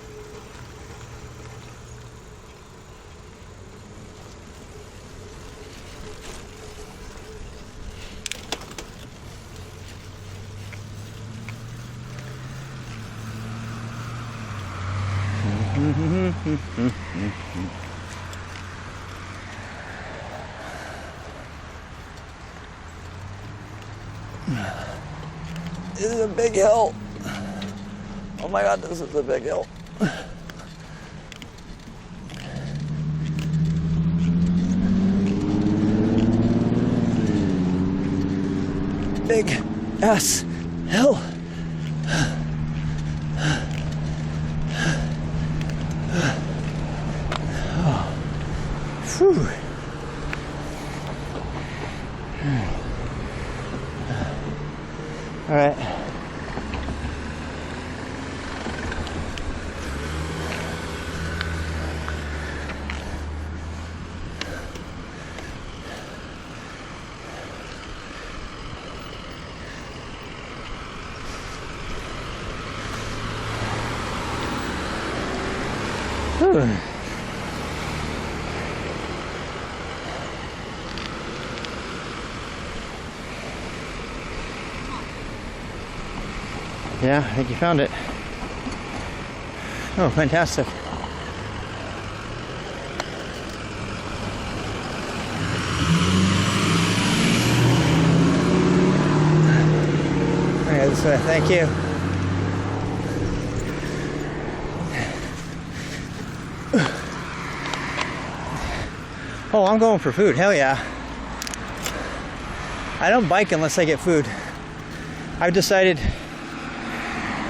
This is a big hill. Oh my God, this is a big hill. Big ass hill. Whew. All right. Whew. Yeah, I think you found it. Oh, fantastic. All right, this way. Thank you. Oh, I'm going for food. Hell yeah. I don't bike unless I get food. I've decided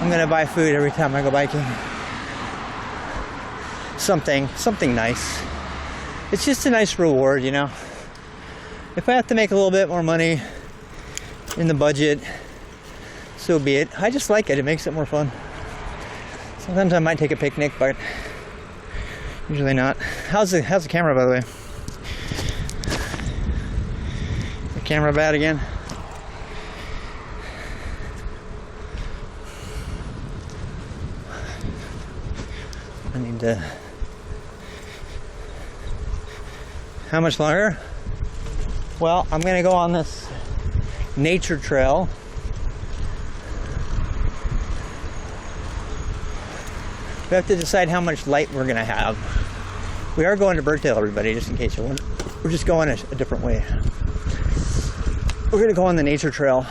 I'm gonna buy food every time I go biking. Something nice. It's just a nice reward, you know. If I have to make a little bit more money in the budget, so be it. I just like it. It makes it more fun. Sometimes I might take a picnic, but usually not. How's the camera, by the way? The camera bad again? I need to. How much longer? Well, I'm gonna go on this nature trail. We have to decide how much light we're gonna have. We are going to Birkdale, everybody, just in case you're wondering. We're just going a different way. We're gonna go on the nature trail.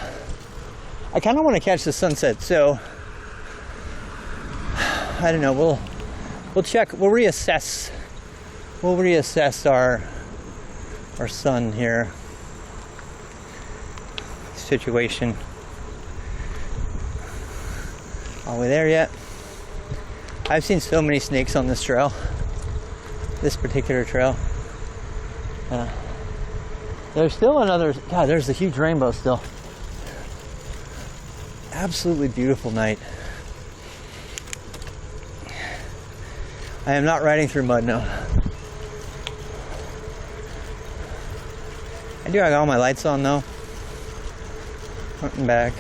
I kind of want to catch the sunset, so I don't know. We'll check. We'll reassess. We'll reassess our sun here situation. Are we there yet? I've seen so many snakes on this trail. This particular trail. There's still another. God, there's a huge rainbow still. Absolutely beautiful night. I am not riding through mud now. I do have all my lights on though. Front and back.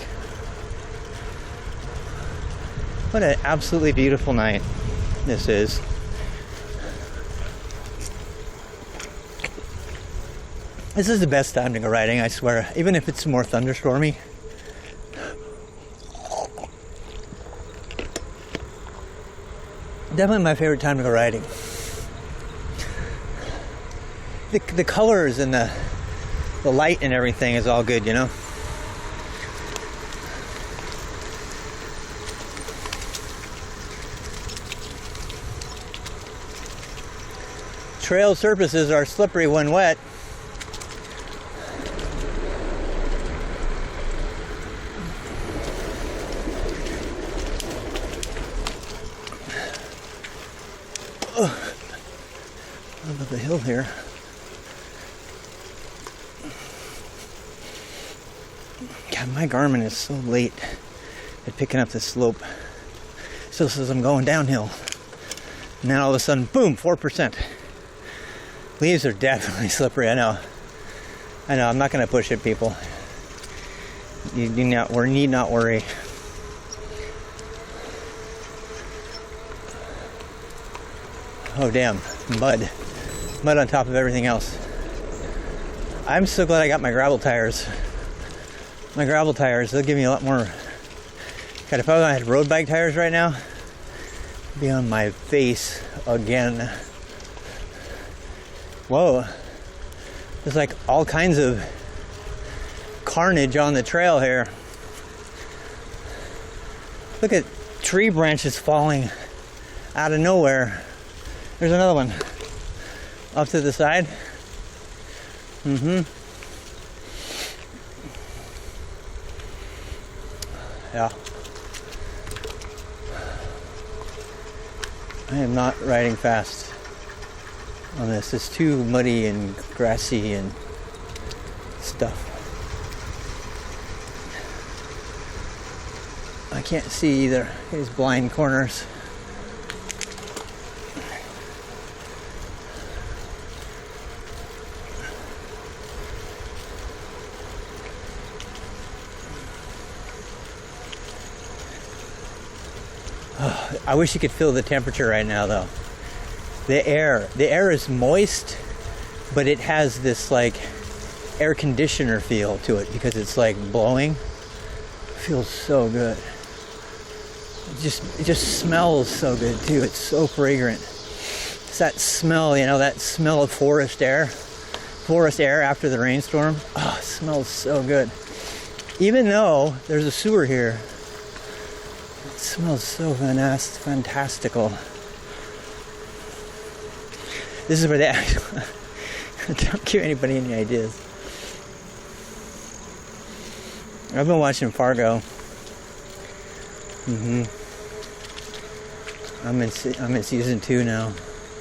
What an absolutely beautiful night this is. This is the best time to go riding, I swear. Even if it's more thunderstormy. Definitely my favorite time to go riding. The colors and the light and everything is all good, you know? Trail surfaces are slippery when wet. Up the hill here. my Garmin is so late at picking up the slope. Still says I'm going downhill. And then all of a sudden, boom, 4%. Leaves are definitely slippery, I know. I'm not going to push it, people. You need not worry. Oh damn, mud on top of everything else. I'm so glad I got my gravel tires. My gravel tires, they'll give me a lot more. God, if I had road bike tires right now, I'd be on my face again. Whoa, there's like all kinds of carnage on the trail here. Look at tree branches falling out of nowhere. There's another one off to the side. Yeah. I am not riding fast on this. It's too muddy and grassy and stuff. I can't see either. These blind corners. I wish you could feel the temperature right now, though. The air is moist, but it has this like air conditioner feel to it because it's like blowing. It feels so good. It just smells so good too. It's so fragrant. It's that smell, that smell of forest air after the rainstorm. Oh, it smells so good. Even though there's a sewer here, it smells so fantastical. This is where they actually don't give anybody any ideas. I've been watching Fargo. I'm in season 2 now.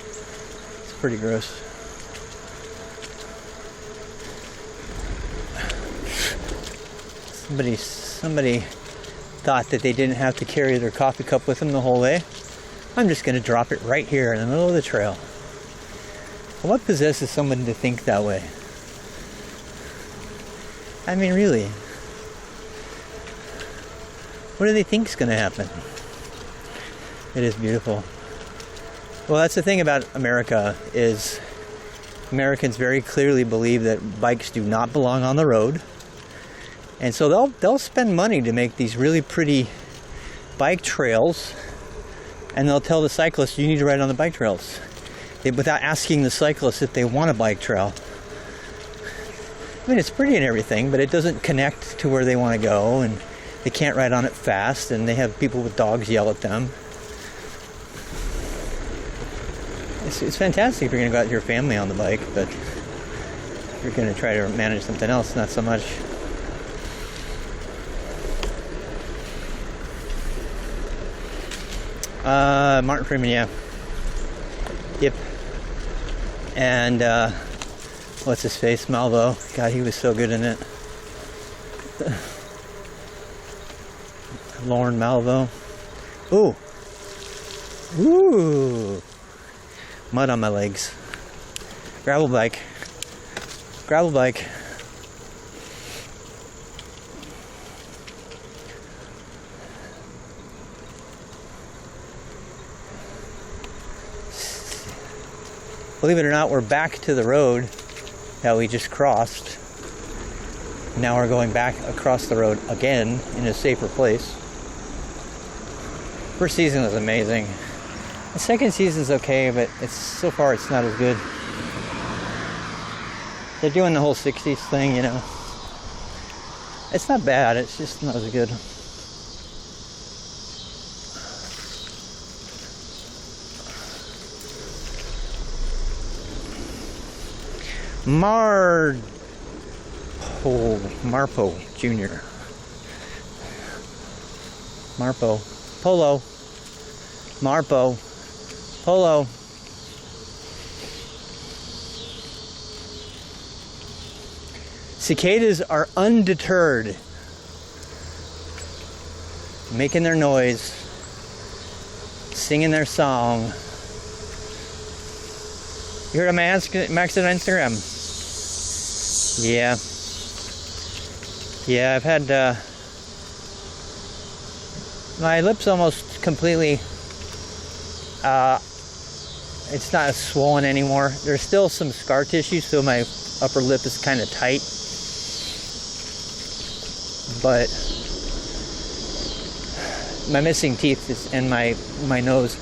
It's pretty gross. Somebody thought that they didn't have to carry their coffee cup with them the whole way. I'm just going to drop it right here in the middle of the trail. What possesses someone to think that way? I mean, really. What do they think is going to happen? It is beautiful. Well, that's the thing about America, is Americans very clearly believe that bikes do not belong on the road. And so they'll spend money to make these really pretty bike trails, and they'll tell the cyclists, you need to ride on the bike trails, without asking the cyclists if they want a bike trail. I mean, it's pretty and everything, but it doesn't connect to where they want to go, and they can't ride on it fast, and they have people with dogs yell at them. It's fantastic if you're going to go out with your family on the bike, but if you're going to try to manage something else, not so much. Martin Freeman, yeah. Yep. And, what's his face? Malvo. God, he was so good in it. Lauren Malvo. Ooh. Ooh. Mud on my legs. Gravel bike. Gravel bike. Believe it or not, we're back to the road that we just crossed. Now we're going back across the road again in a safer place. First season was amazing. The second season's okay, but so far it's not as good. They're doing the whole 60s thing, It's not bad, it's just not as good. Marpo Jr. Polo. Cicadas are undeterred making their noise, singing their song. You heard of Max on Instagram? Yeah, I've had my lips almost completely, it's not as swollen anymore. There's still some scar tissue, so my upper lip is kind of tight. But my missing teeth is in my nose.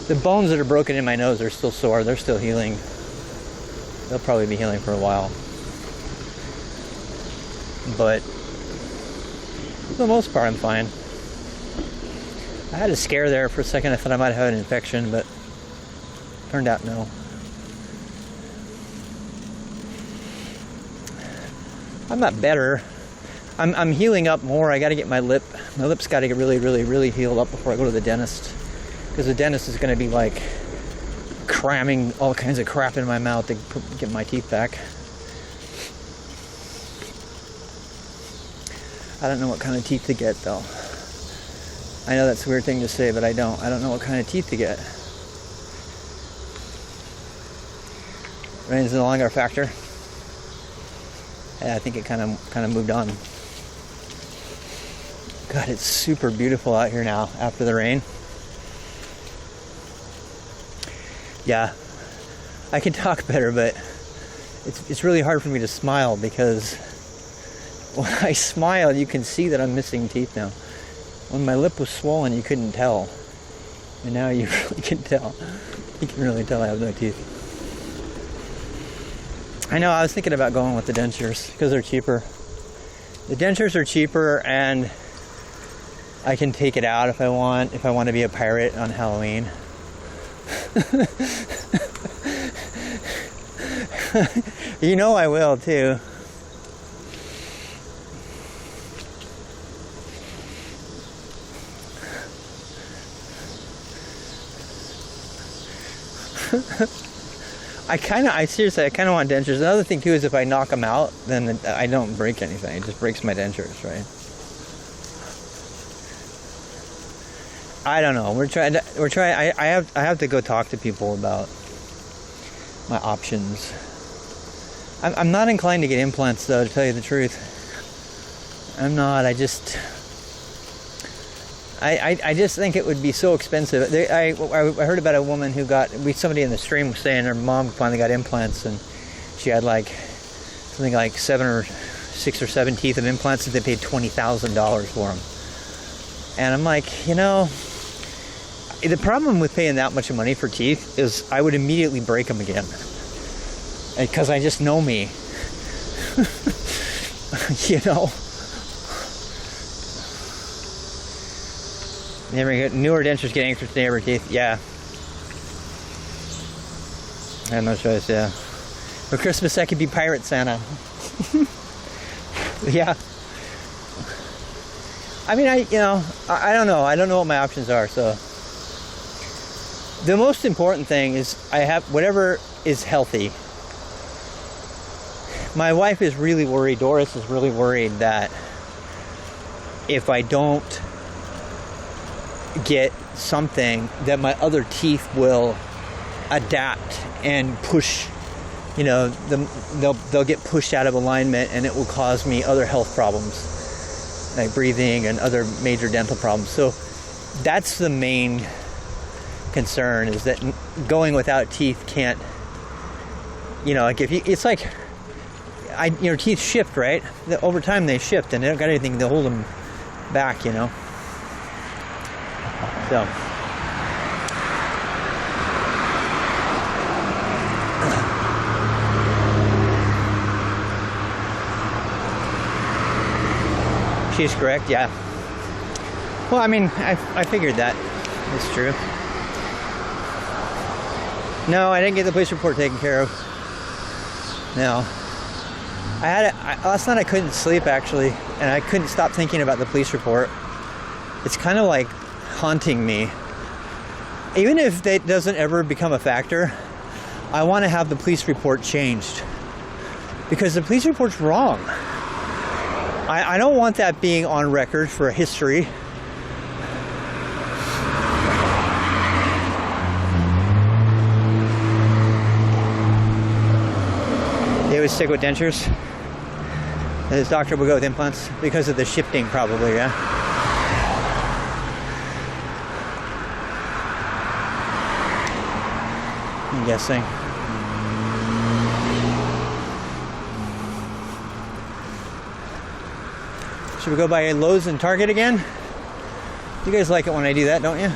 The bones that are broken in my nose are still sore. They're still healing. They'll probably be healing for a while. But for the most part, I'm fine. I had a scare there for a second. I thought I might have an infection, but turned out no. I'm not better. I'm healing up more. I got to get my lips got to get really healed up before I go to the dentist, because the dentist is going to be like cramming all kinds of crap in my mouth to get my teeth back. I don't know what kind of teeth to get though. I know that's a weird thing to say, but I don't know what kind of teeth to get. Rain's no longer a factor. Yeah, I think it kind of moved on. God, it's super beautiful out here now after the rain. Yeah, I can talk better, but it's really hard for me to smile, because when I smile, you can see that I'm missing teeth now. When my lip was swollen, you couldn't tell, and now you really can tell. You can really tell I have no teeth. I know, I was thinking about going with the dentures because they're cheaper. The dentures are cheaper, and I can take it out if I want to be a pirate on Halloween. You know I will too. I seriously kind of want dentures. Another thing too is if I knock them out, then I don't break anything. It just breaks my dentures, right? I don't know. We're trying. I have to go talk to people about my options. I'm not inclined to get implants though, to tell you the truth. I'm not. I just think it would be so expensive. I heard about a woman who somebody in the stream was saying her mom finally got implants, and she had like something like 6 or 7 teeth of implants, and they paid $20,000 for them. And I'm like, the problem with paying that much money for teeth is I would immediately break them again, because I just know me. Newer dentures get anxious to neighbor teeth. Yeah. I have no choice, yeah. For Christmas, I could be Pirate Santa. Yeah. I mean, I don't know. I don't know what my options are, so. The most important thing is I have whatever is healthy. My wife is really worried, Doris is really worried that if I don't get something, that my other teeth will adapt and push, they'll get pushed out of alignment, and it will cause me other health problems like breathing and other major dental problems. So that's the main concern, is that going without teeth can't, it's like teeth shift, right? Over time they shift, and they don't got anything to hold them back, So she's correct, yeah. Well, I mean, I figured that. It's true. No, I didn't get the police report taken care of. No. Last night I couldn't sleep, actually, and I couldn't stop thinking about the police report. It's kind of like haunting me. Even if that doesn't ever become a factor, I want to have the police report changed, because the police report's wrong. I don't want that being on record for history. always stick with dentures. His doctor will go with implants because of the shifting, probably, yeah? I'm guessing. Should we go by Lowe's and Target again? You guys like it when I do that, don't you?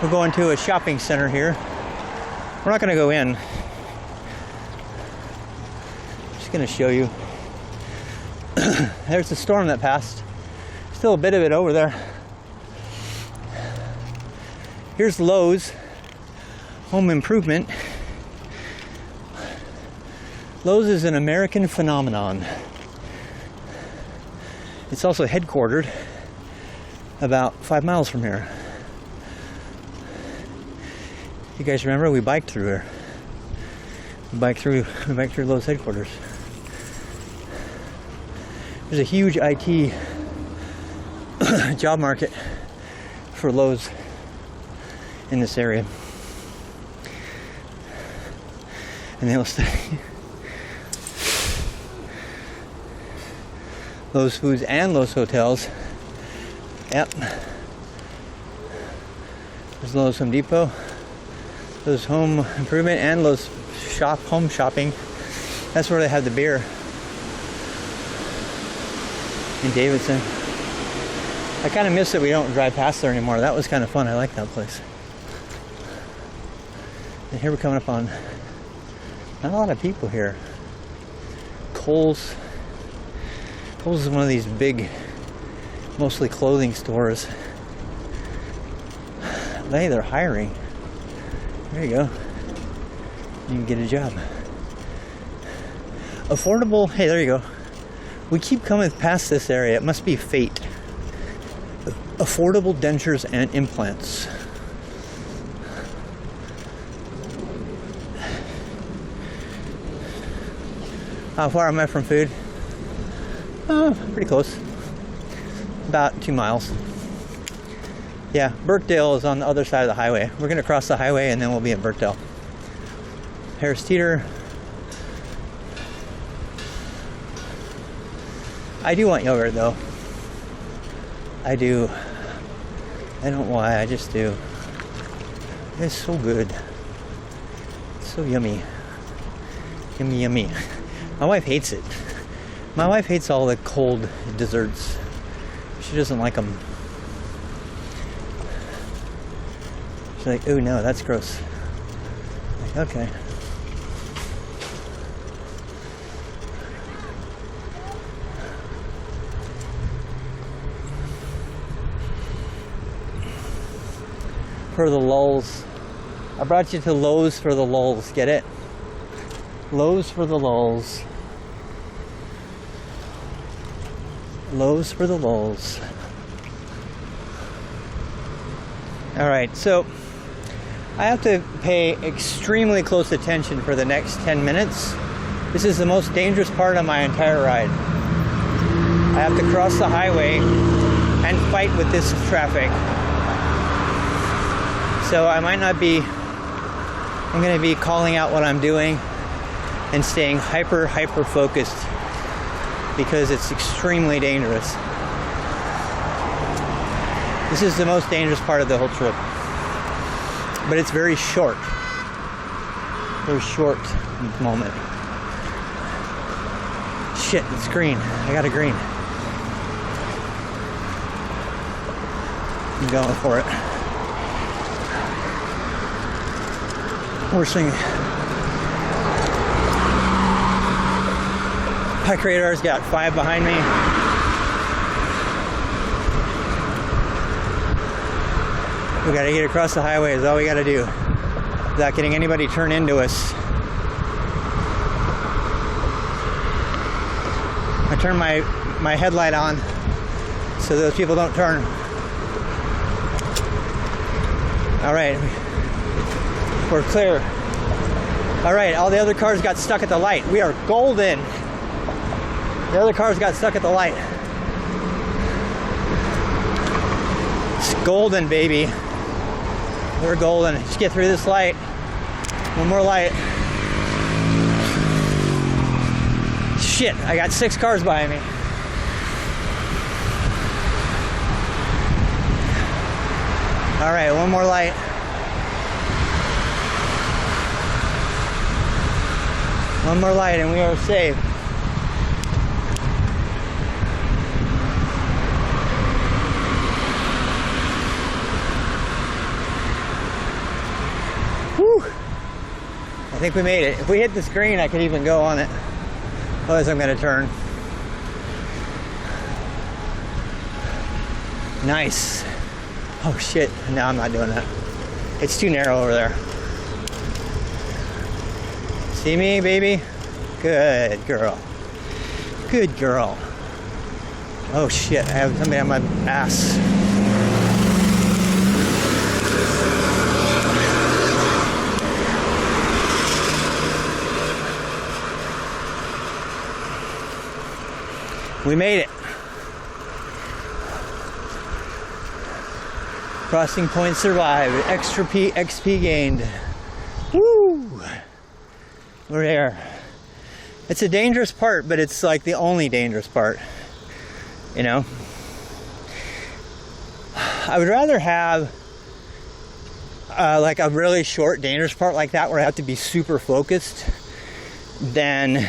We're going to a shopping center here. We're not going to go in. Just going to show you. There's the storm that passed. Still a bit of it over there. Here's Lowe's Home Improvement. Lowe's is an American phenomenon. It's also headquartered about 5 miles from here. You guys remember we biked through here? We biked through Lowe's headquarters. There's a huge IT job market for Lowe's in this area. And they'll stay. Lowe's Foods and Lowe's Hotels. Yep. There's Lowe's Home Depot, Lowe's Home Improvement, and Lowe's Home Shopping. That's where they have the beer in Davidson. I kind of miss that we don't drive past there anymore. That was kind of fun. I like that place. And here we're coming up on not a lot of people here. Kohl's. Kohl's is one of these big, mostly clothing stores. Hey, they're hiring. There you go. You can get a job. Affordable. Hey, there you go. We keep coming past this area. It must be fate. Affordable dentures and implants. How far am I from food? Pretty close. About 2 miles. Yeah, Burkdale is on the other side of the highway. We're going to cross the highway and then we'll be at Burkdale. Harris Teeter. I do want yogurt though. I do. I don't know why, I just do. It's so good. It's so yummy. Yummy, yummy. My wife hates it. My wife hates all the cold desserts. She doesn't like them. She's like, ooh, no, that's gross. I'm like, okay. For the lulz. I brought you to Lowe's for the lulz. Get it? Lowe's for the lulz. Lowe's for the lulz. Alright, so I have to pay extremely close attention for the next 10 minutes. This is the most dangerous part of my entire ride. I have to cross the highway and fight with this traffic. So I might not be, I'm going to be calling out what I'm doing and staying hyper focused because it's extremely dangerous. This is the most dangerous part of the whole trip. But it's very short. Very short moment. Shit, it's green. I got a green. I'm going for it. Worst thing. Pack radar's got 5 behind me. We gotta get across the highway is all we gotta do. Without getting anybody turned into us. I turn my headlight on so those people don't turn. Alright. We're clear. Alright, all the other cars got stuck at the light. We are golden. The other cars got stuck at the light. It's golden, baby. We're golden. Just get through this light. One more light. Shit, I got 6 cars behind me. All right, one more light. One more light and we are safe. Whew. I think we made it. If we hit this green, I could even go on it. Otherwise, I'm gonna turn. Nice. Oh shit, no, I'm not doing that. It's too narrow over there. See me, baby? Good girl. Good girl. Oh shit, I have somebody on my ass. We made it. Crossing point survived. Extra XP gained. Woo! We're there. It's a dangerous part, but it's like the only dangerous part. You know? I would rather have like a really short dangerous part like that where I have to be super focused than,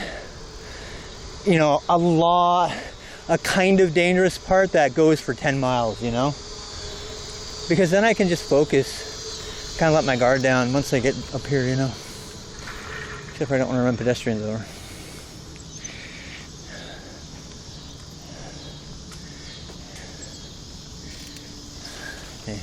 you know, a kind of dangerous part that goes for 10 miles, you know? Because then I can just focus, kind of let my guard down once I get up here, you know? Except for I don't want to run pedestrians over. Okay.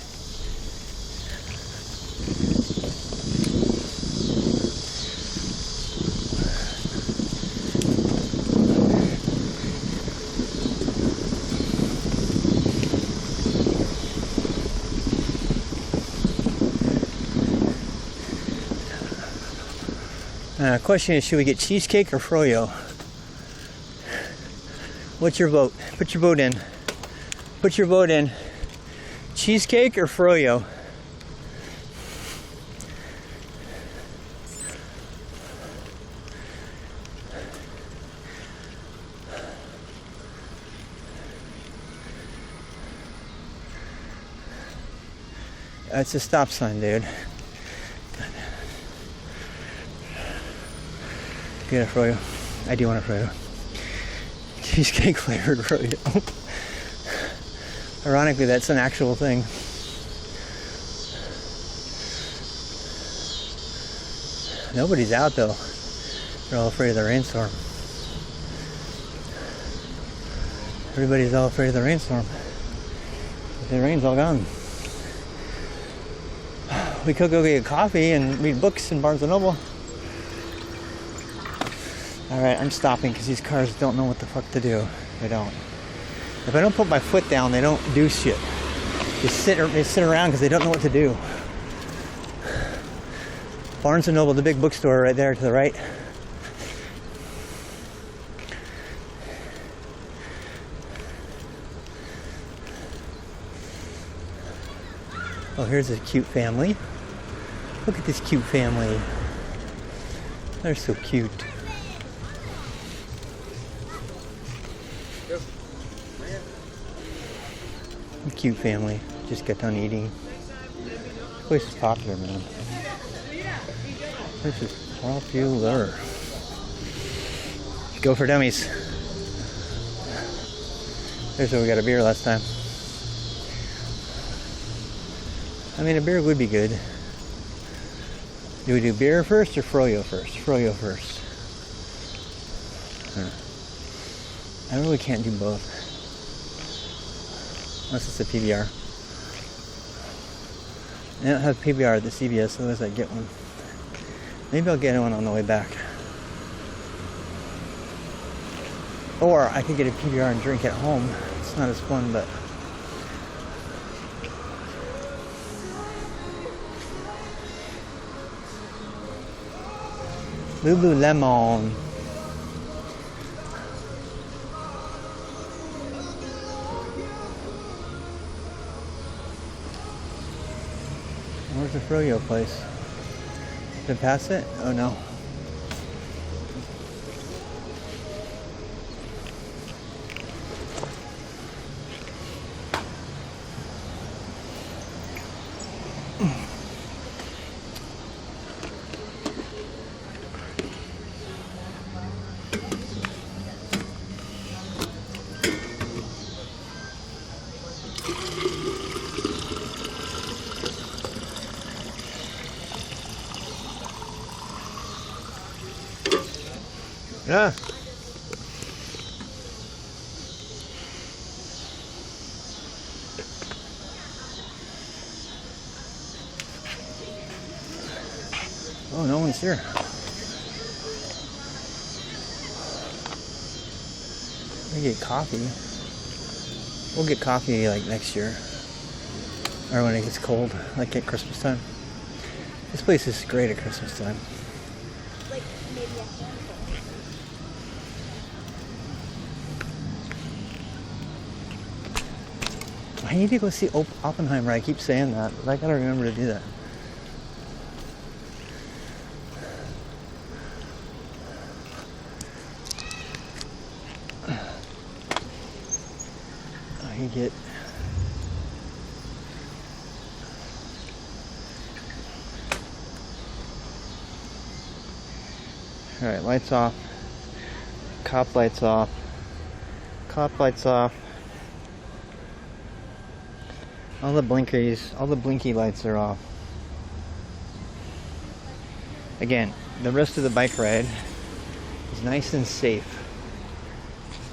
Question is, should we get cheesecake or froyo? What's your vote? Put your vote in. Put your vote in. Cheesecake or froyo? It's a stop sign, dude. Get a froyo. I do want a froyo. Cheesecake flavored froyo. Ironically, that's an actual thing. Nobody's out though. They're all afraid of the rainstorm. Everybody's all afraid of the rainstorm. The rain's all gone. We could go get coffee and read books in Barnes & Noble. Alright, I'm stopping because these cars don't know what the fuck to do. They don't. If I don't put my foot down, they don't do shit. They sit around because they don't know what to do. Barnes & Noble, the big bookstore right there to the right. Oh, here's a cute family. Look at this cute family. They're so cute. Cute family. Just got done eating. This place is popular, man. This is popular. Go for dummies. There's where we got a beer last time. I mean, a beer would be good. Do we do beer first or froyo first? Froyo first. I really can't do both. Unless it's a PBR. I don't have PBR at the CVS, otherwise I'd get one. Maybe I'll get one on the way back. Or I could get a PBR and drink at home. It's not as fun, but... Lululemon. We're Where's the froyo place? Did I pass it? Oh no. Yeah. Oh, no one's here. We get coffee. We'll get coffee like next year. Or when it gets cold, like at Christmas time. This place is great at Christmas time. Like maybe a handful. I need to go see Oppenheimer. I keep saying that, but I gotta remember to do that. I can get. All right, lights off. Cop lights off. Cop lights off. All the blinkers, all the blinky lights are off. Again, the rest of the bike ride is nice and safe.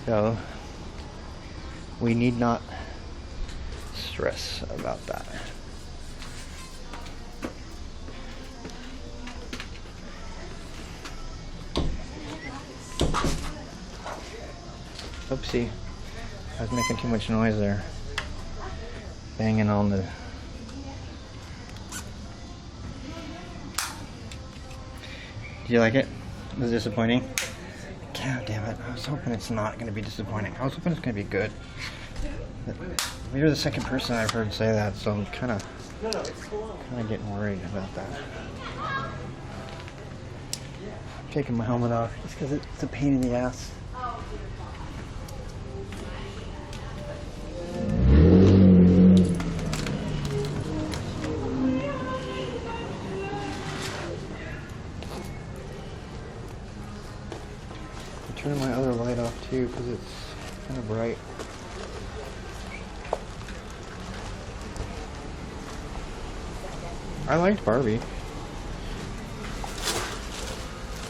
So we need not stress about that. Oopsie, I was making too much noise there. Banging on the... Did you like it? Was it disappointing? God damn it, I was hoping it's not going to be disappointing. I was hoping it's going to be good. You're the second person I've heard say that, so I'm kind of getting worried about that. I'm taking my helmet off just because it's a pain in the ass. Turn my other light off too because it's kind of bright. I liked Barbie.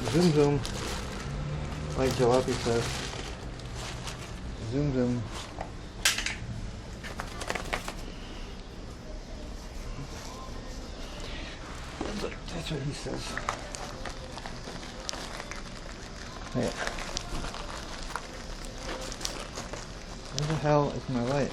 Zoom zoom, like Jalopy says. Zoom zoom. That's what he says. Yeah. Where the hell is my light?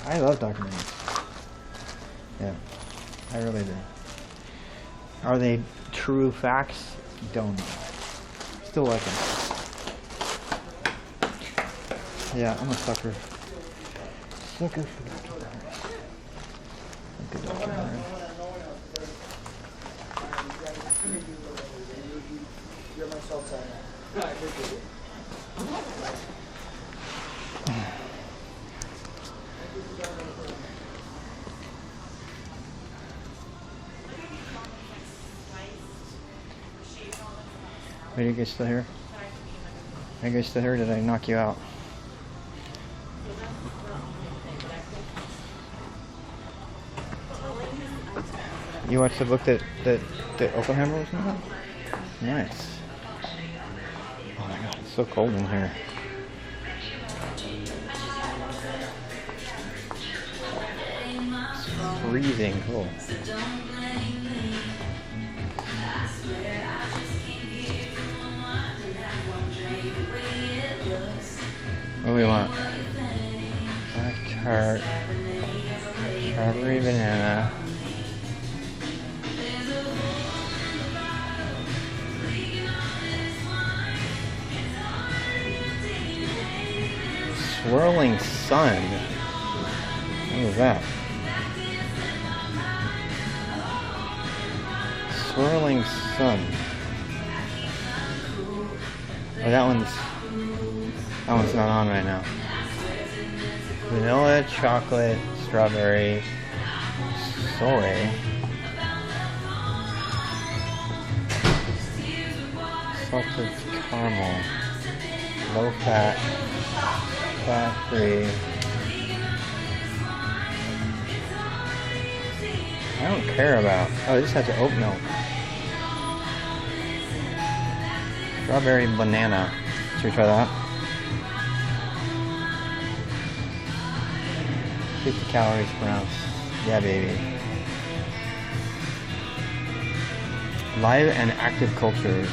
I love documentaries. Yeah, I really do. Are they true facts? Don't know. Still like them. Yeah, I'm a sucker. Sucker for documentaries. Good documentary. You're my salt side. I appreciate it. Are you guys still here? Are you guys still here? Did I knock you out? You watched the book that Oppenheimer was in? Nice. Oh my god, it's so cold in here. It's freezing cold. What do we want? Black tart, strawberry banana. Swirling sun. What is that? Swirling sun. Oh, that one's not on right now. Vanilla, chocolate, strawberry, soy. Salted caramel. Low fat. Fat free. I don't care about. Oh, this has oat milk. Strawberry banana. Should we try that? 50 calories per ounce. Yeah, baby. Live and active cultures.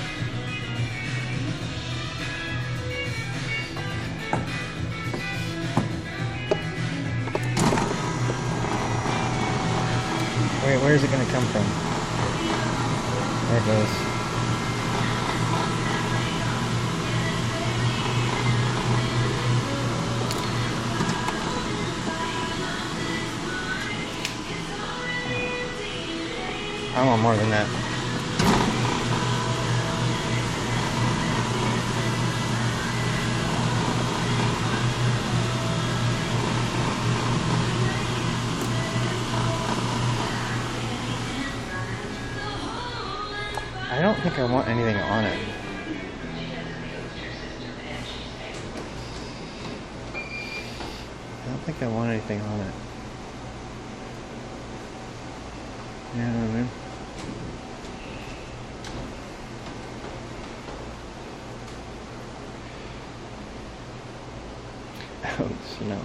Wait, where is it going to come from? There it goes. I want more than that. I don't think I want anything on it. I don't think I want anything on it. You know what I mean? You know,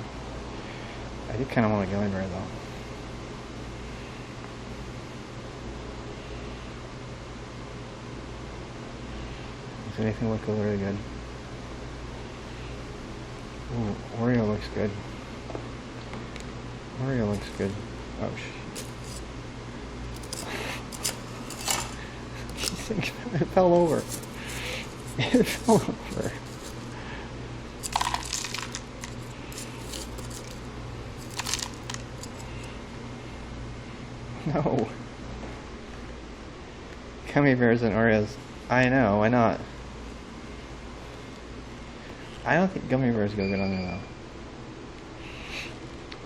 I do kind of want a gummy bear though. Does anything look really good? Ooh, Oreo looks good. Oreo looks good. Oh shit. It fell over. It fell over. No. Gummy bears and Oreos. I know, why not? I don't think gummy bears go good on there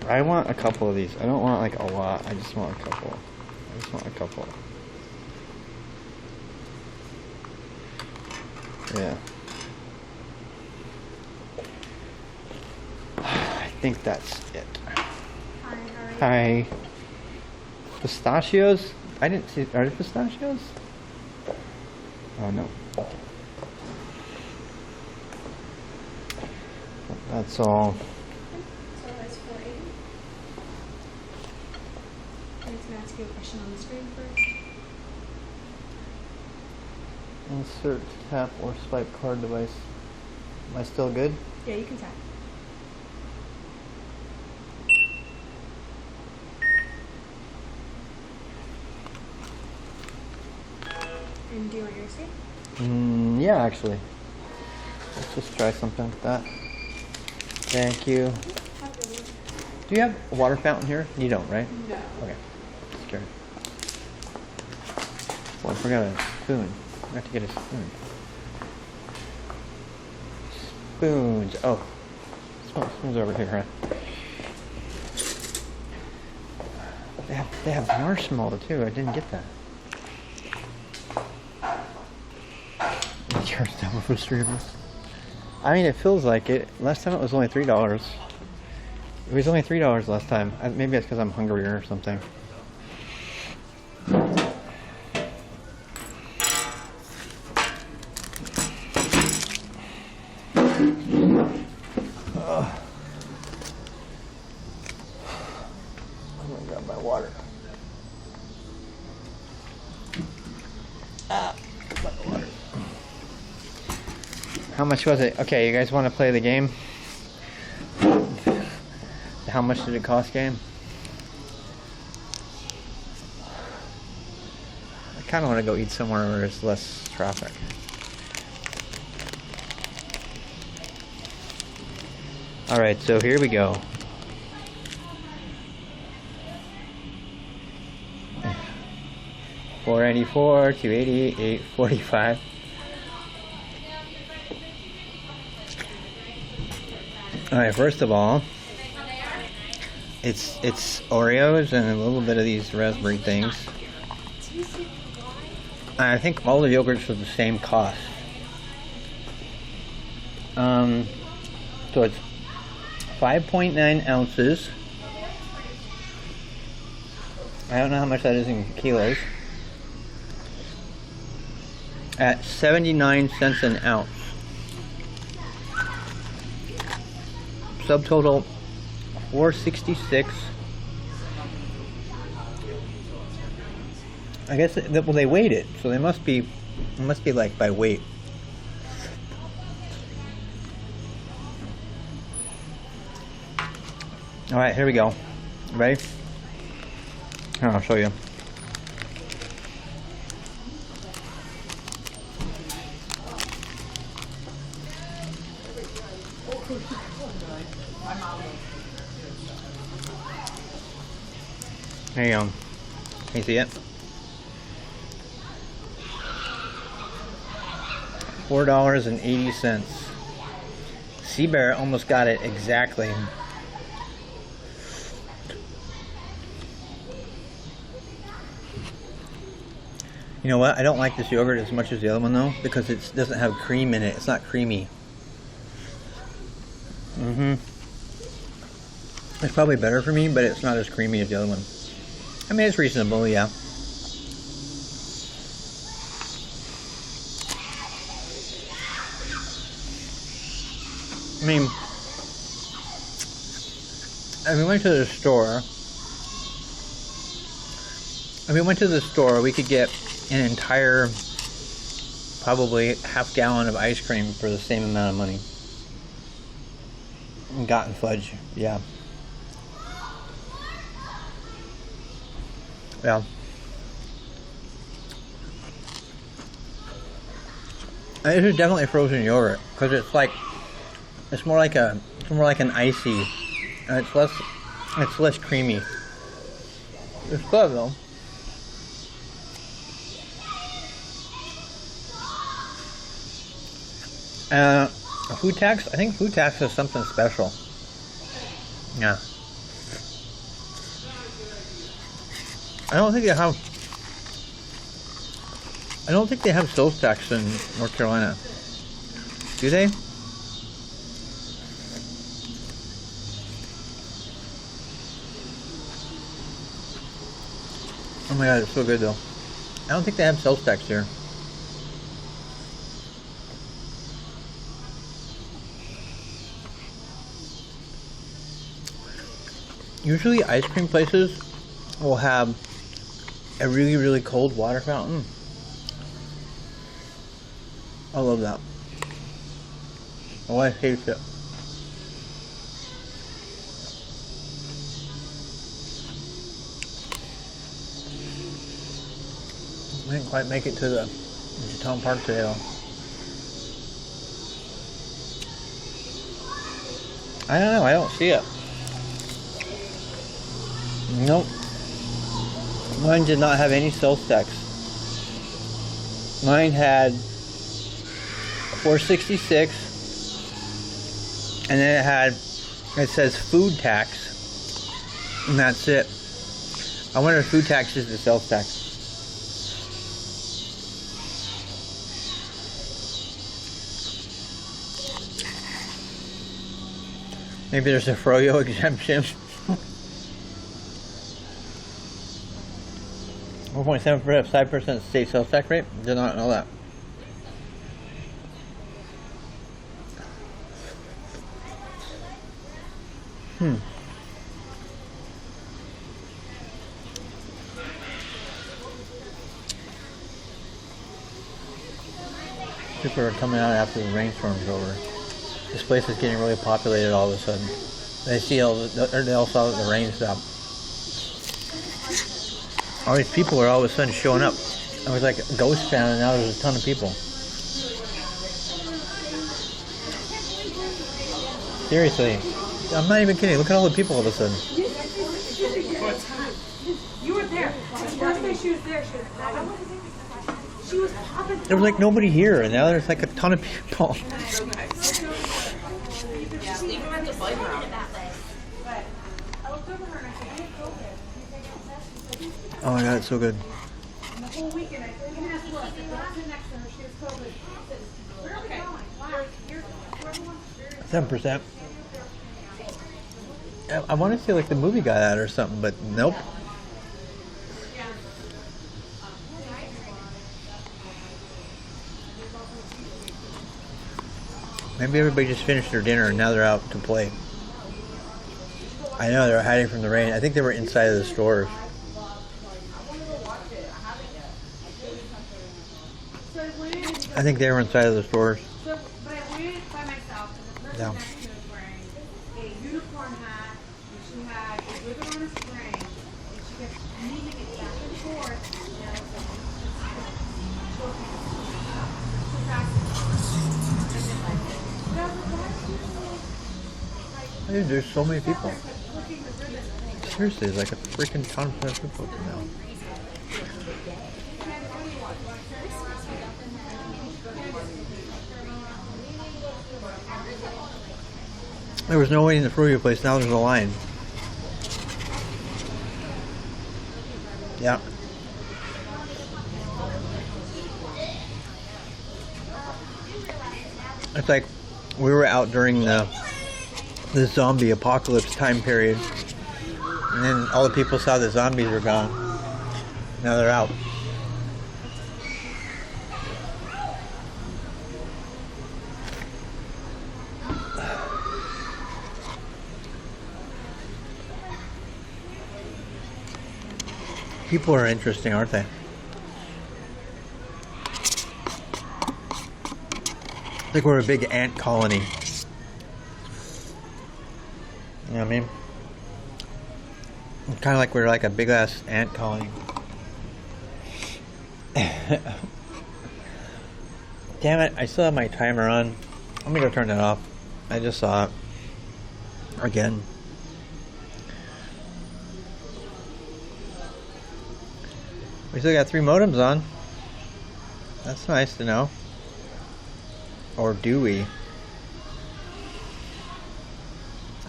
though. I want a couple of these. I don't want like a lot. I just want a couple. I just want a couple. Yeah. I think that's it. Hi, how are you? Hi. Pistachios? I didn't see. Are they pistachios? Oh no. That's all. So that's 480. I need to ask you a question on the screen first. Insert tap or swipe card device. Am I still good? Yeah, you can tap. And do you want your receipt? Yeah, actually. Let's just try something with that. Thank you. Do you have a water fountain here? You don't, right? No. Okay. Scared. Well, I forgot a spoon. I have to get a spoon. Spoons. Oh. Spoons over here, huh? They have marshmallow too. I didn't get that. Charge double for streamers. I mean, it feels like it. Last time it was only $3. It was only $3 last time. Maybe it's because I'm hungrier or something. I'm gonna grab my water. Water. How much was it? Okay, you guys want to play the game? How much did it cost game? I kind of want to go eat somewhere where there's less traffic. Alright, so here we go. $4.94, $2.80, $8.45. Alright, first of all, it's Oreos and a little bit of these raspberry things. I think all the yogurts are the same cost. So it's 5.9 ounces. I don't know how much that is in kilos. At 79 cents an ounce. Subtotal $4.66. I guess well, they weighed it, so it must be like by weight. All right, here we go. Ready? Here, I'll show you. There you go. Can you see it? $4.80. Sea Bear almost got it exactly. You know what? I don't like this yogurt as much as the other one though, because it doesn't have cream in it. It's not creamy. It's probably better for me, but it's not as creamy as the other one. I mean, it's reasonable, yeah. I mean, if we went to the store, we could get an entire, probably half gallon of ice cream for the same amount of money. And gotten fudge, yeah. Yeah. This is definitely frozen yogurt because it's more like an icy. It's less creamy. It's good though. Food tax? I think food tax is something special. Yeah. I don't think they have sales tax in North Carolina. Do they? Oh my god, it's so good though. I don't think they have sales tax here. Usually ice cream places will have a really, really cold water fountain. I love that. Oh, I taste it. I didn't quite make it to the town park today though. I don't know, I don't see it. Nope. Mine did not have any sales tax. Mine had $4.66, and then it says food tax, and that's it. I wonder if food tax is the sales tax. Maybe there's a froyo exemption. 1.75% state sales tax rate? Did not know that. People are coming out after the rainstorm's over. This place is getting really populated all of a sudden. They all saw that the rain stopped. All these people are all of a sudden showing up. I was like a ghost town, and now there's a ton of people. Seriously. I'm not even kidding. Look at all the people all of a sudden. You were there. Last night she was there. She was popping. There was like nobody here, and now there's like a ton of people. Oh my god, it's so good. 7%. I want to say like the movie got out or something, but nope. Maybe everybody just finished their dinner and now they're out to play. I know they're hiding from the rain. I think they were inside of the stores. I think they were inside of the stores. But I went by myself, and the person Yeah. next to me was wearing a unicorn hat, and she had a ribbon on a string, and she kept moving it back and forth. And I was like, Dude, there's so many people. Seriously, there's like a freaking ton of people now. There was no waiting in the Fruity place, now there's a line. Yeah. It's like we were out during the zombie apocalypse time period, and then all the people saw the zombies were gone. Now they're out. People are interesting, aren't they? Like we're a big ant colony. You know what I mean? Kind of like we're like a big ass ant colony. Damn it, I still have my timer on. Let me go turn that off. I just saw it. Again. We still got 3 modems on. That's nice to know. Or do we?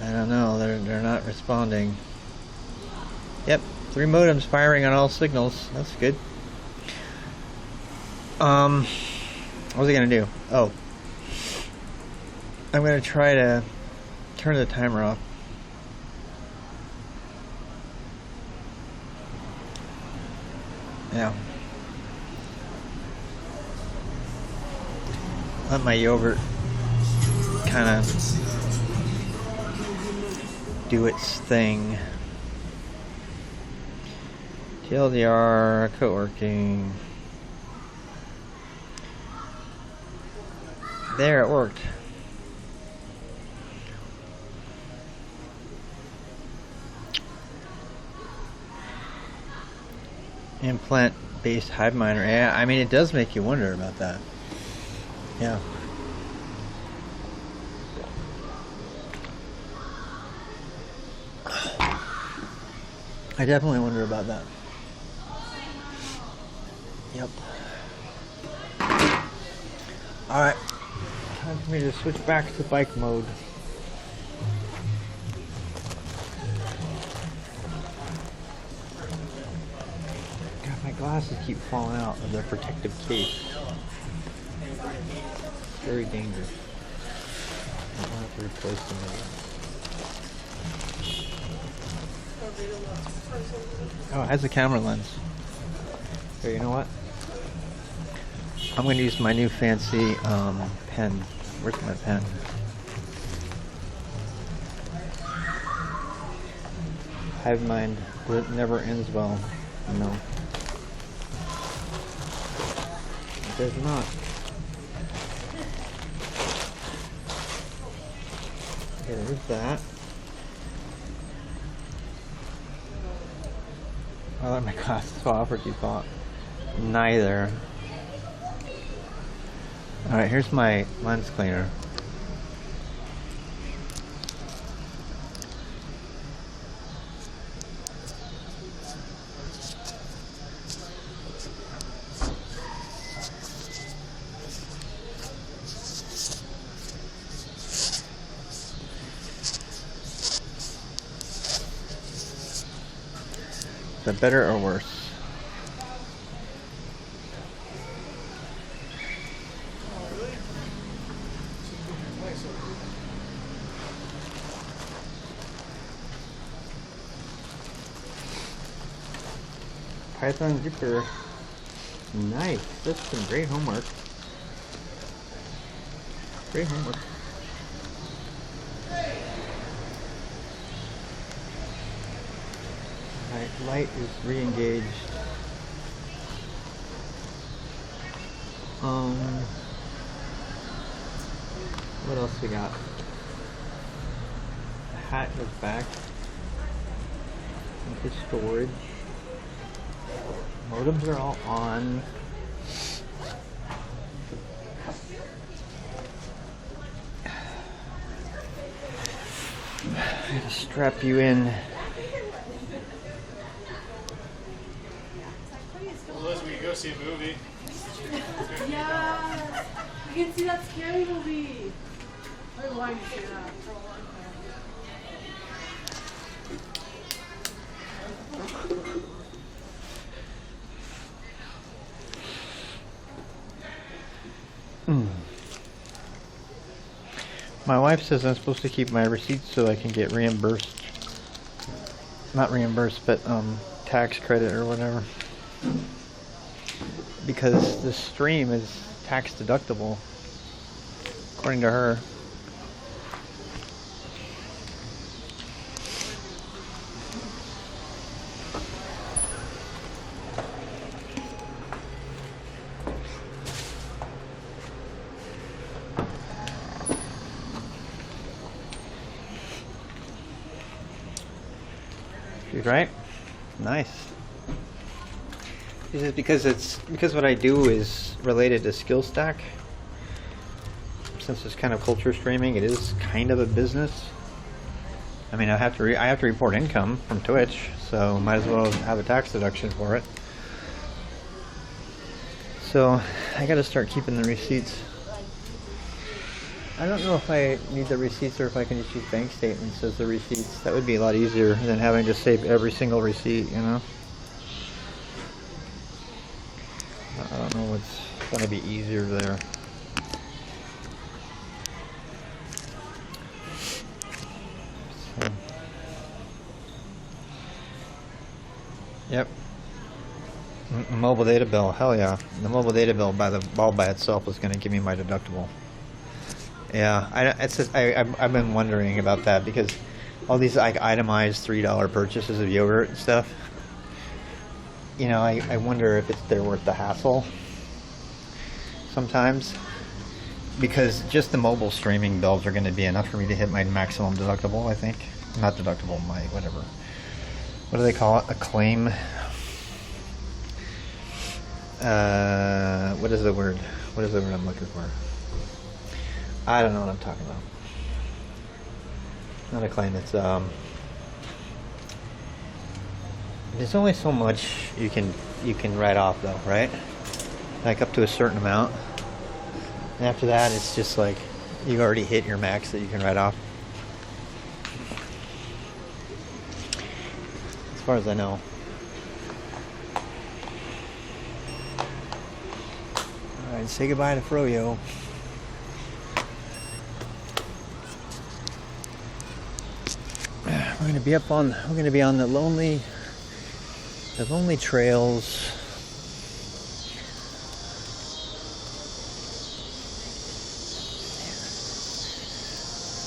I don't know. They're not responding. Yep, 3 modems firing on all signals. That's good. What was I gonna do? Oh, I'm gonna try to turn the timer off. Yeah. Let my yogurt kind of do its thing. TLDR, co-working. There, it worked. Implant-based hive miner. Yeah, I mean, it does make you wonder about that. Yeah. I definitely wonder about that. Yep. Alright. Time for me to switch back to bike mode. God, my glasses keep falling out of their protective case. It's very dangerous. I don't have to replace them again. Oh, it has a camera lens. So you know what? I'm going to use my new fancy pen. Where's my pen? Hive mind that never ends well. No. It does not. Okay, there's that. I let my glasses fall off, or you thought? Neither. Alright, here's my lens cleaner. Is that better or worse? Python zipper. Nice. That's some great homework. Great homework. Alright, light is re-engaged. What else we got? The hat is back into storage. Modems are all on. I'm gonna strap you in. Unless we can go see a movie. Yeah, we can see that scary movie. I want to see that. My wife says I'm supposed to keep my receipts so I can get reimbursed. Not reimbursed, but tax credit or whatever. Because this stream is tax deductible, according to her. She's right. Nice. This is because what I do is related to skill stack. Since it's kind of culture streaming, it is kind of a business. I mean, I have to report income from Twitch, so might as well have a tax deduction for it. So I got to start keeping the receipts. I don't know if I need the receipts or if I can just use bank statements as the receipts. That would be a lot easier than having to save every single receipt, you know? I don't know what's going to be easier there. So. Yep. Mobile data bill, hell yeah. The mobile data bill all by itself is going to give me my deductible. Yeah, I've been wondering about that because all these like itemized $3 purchases of yogurt and stuff. You know, I wonder if they're worth the hassle sometimes, because just the mobile streaming bills are going to be enough for me to hit my maximum deductible, I think. Not deductible, my whatever. What do they call it? A claim? What is the word? What is the word I'm looking for? I don't know what I'm talking about. Not a claim, it's there's only so much you can write off though, right? Like up to a certain amount. And after that it's just like you've already hit your max that you can write off. As far as I know. Alright, say goodbye to Froyo. We're gonna be on the lonely trails.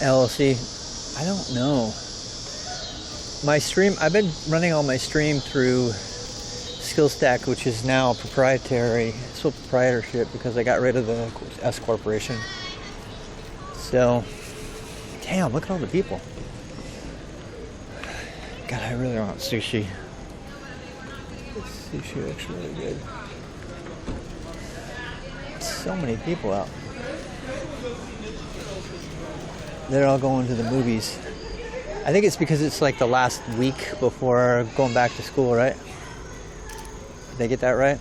LLC, I don't know. My stream, I've been running all my stream through SkillStack, which is now proprietary, sole proprietorship, because I got rid of the S corporation. So, damn, look at all the people. God, I really want sushi. This sushi looks really good. So many people out. They're all going to the movies. I think it's because it's like the last week before going back to school, right? Did they get that right?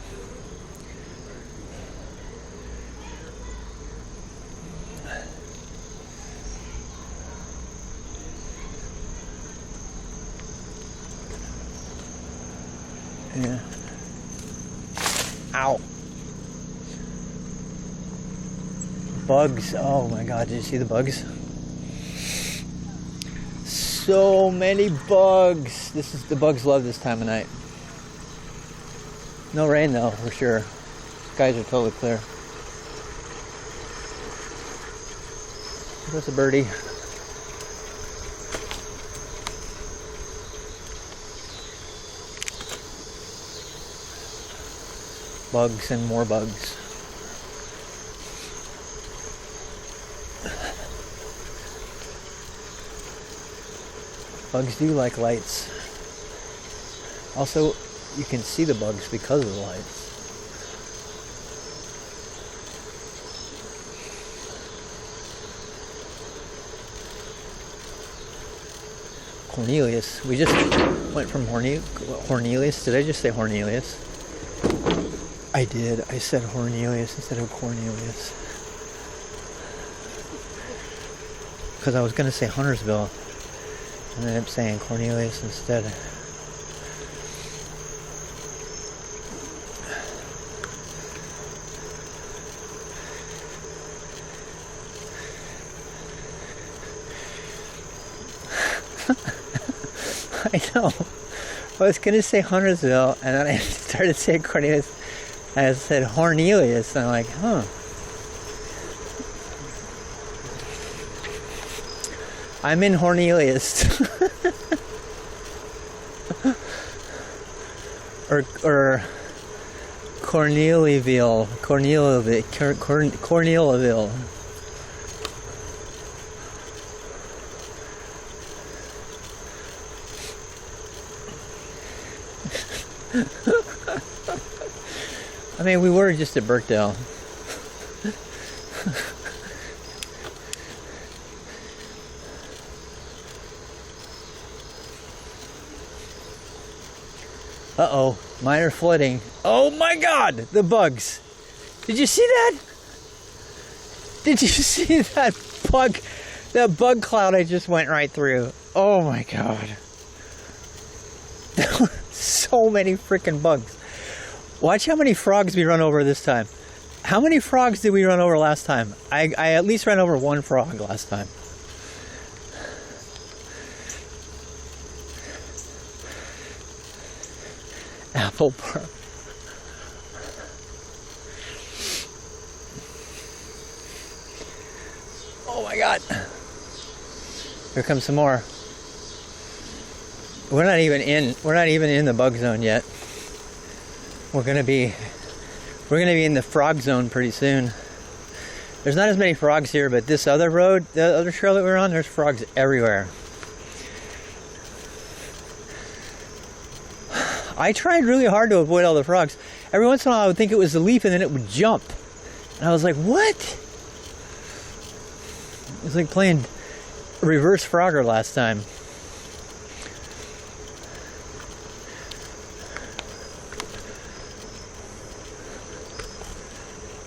Yeah. Ow. Bugs. Oh my god, did you see the bugs? So many bugs. The bugs love this time of night. No rain though, for sure. Skies are totally clear. There's a birdie. Bugs and more bugs. Bugs do like lights. Also, you can see the bugs because of the lights. Cornelius. We just went from Cornelius. Did I just say Cornelius? I did. I said Cornelius instead of Cornelius. Because I was going to say Huntersville. And I ended up saying Cornelius instead. I know. I was going to say Huntersville, and then I started saying Cornelius. I said Cornelius, and I'm like, huh. I'm in Cornelius. or Corneliaville. Corneliaville. I mean, we were just at Burkdale. Uh-oh, minor flooding. Oh my god, the bugs. Did you see that? Did you see that bug cloud I just went right through? Oh my god. There were so many freaking bugs. Watch how many frogs we run over this time. How many frogs did we run over last time? I at least ran over one frog last time. Apple Park. Oh my god. Here comes some more. We're not even in the bug zone yet. We're gonna be in the frog zone pretty soon. There's not as many frogs here, but this other road, the other trail that we're on, there's frogs everywhere. I tried really hard to avoid all the frogs. Every once in a while I would think it was a leaf and then it would jump. And I was like, what? It was like playing reverse Frogger last time.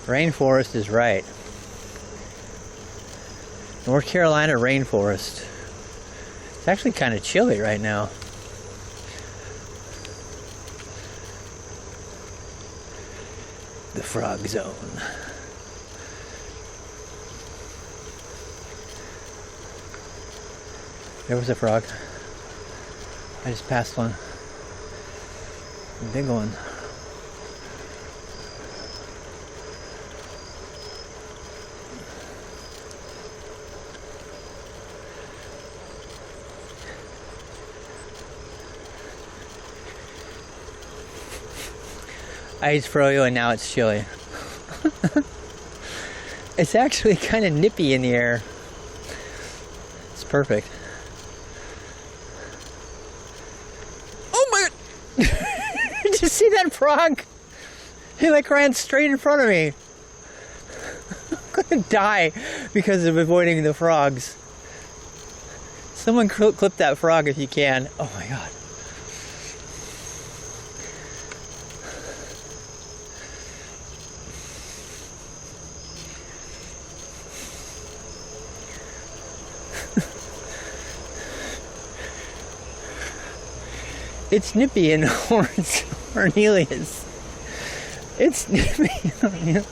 Rainforest is right. North Carolina rainforest. It's actually kind of chilly right now. The frog zone. There was a frog. I just passed one. A big one. Ice froyo and now it's chilly. It's actually kind of nippy in the air. It's perfect. Oh my god! Did you see that frog? He like ran straight in front of me. I'm gonna die because of avoiding the frogs. Someone clip that frog if you can. Oh my god. It's Nippy and Cornelius. It's Nippy and Cornelius.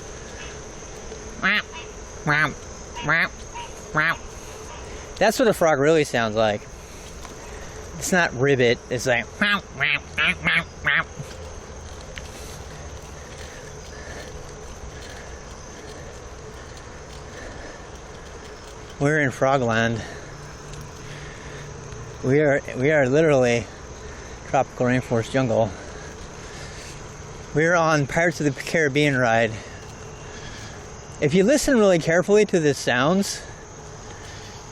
That's what a frog really sounds like. It's not ribbit, it's like we're in Frogland. We are literally tropical rainforest jungle. We're on Pirates of the Caribbean ride. If you listen really carefully to the sounds,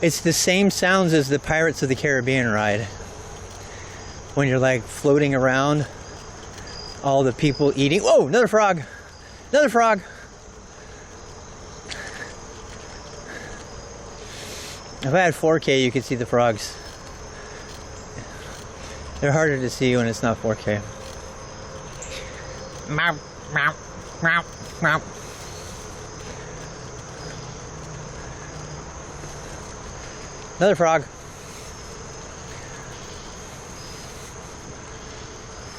it's the same sounds as the Pirates of the Caribbean ride. When you're like floating around, all the people eating. Whoa, another frog! Another frog! If I had 4K, you could see the frogs. They're harder to see when it's not 4K. Meow, meow, meow, meow. Another frog.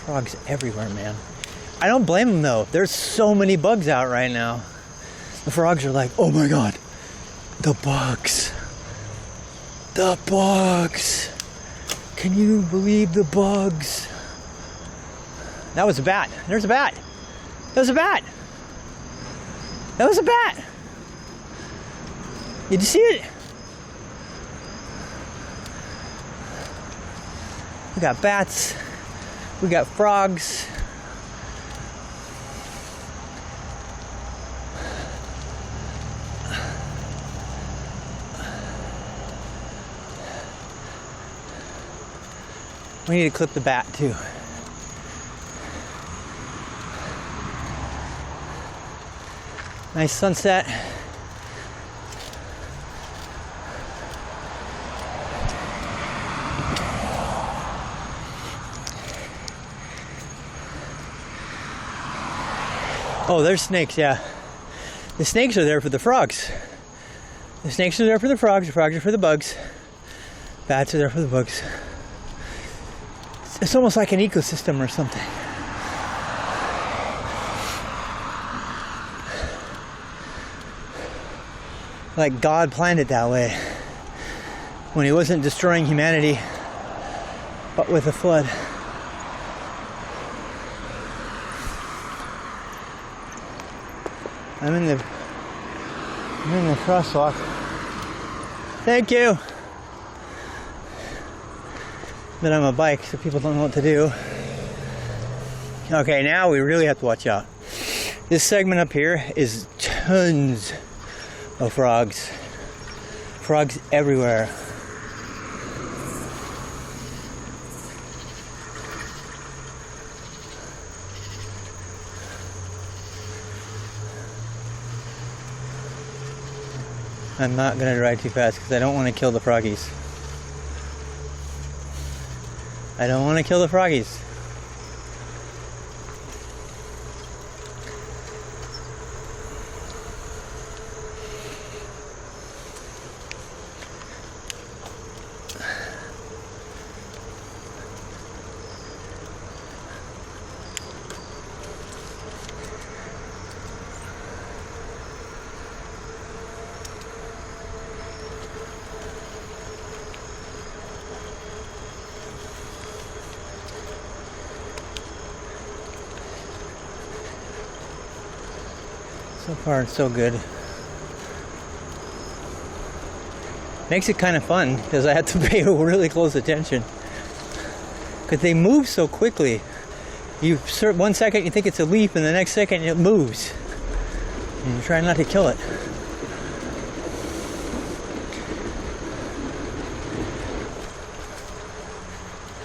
Frogs everywhere, man. I don't blame them though. There's so many bugs out right now. The frogs are like, oh my god, the bugs. The bugs. Can you believe the bugs? That was a bat. There's a bat. That was a bat. That was a bat. Did you see it? We got bats. We got frogs. We need to clip the bat too. Nice sunset. Oh, there's snakes, yeah. The snakes are there for the frogs. The snakes are there for the frogs are for the bugs. Bats are there for the bugs. It's almost like an ecosystem or something. Like God planned it that way. When he wasn't destroying humanity, but with a flood. I'm in the crosswalk. Thank you. But I'm a bike, so people don't know what to do. Okay, now we really have to watch out. This segment up here is tons of frogs. Frogs everywhere. I'm not going to drive too fast because I don't want to kill the froggies. I don't want to kill the froggies. So far it's so good. Makes it kind of fun because I have to pay really close attention because they move so quickly. You 1 second you think it's a leaf and the next second it moves and you try not to kill it.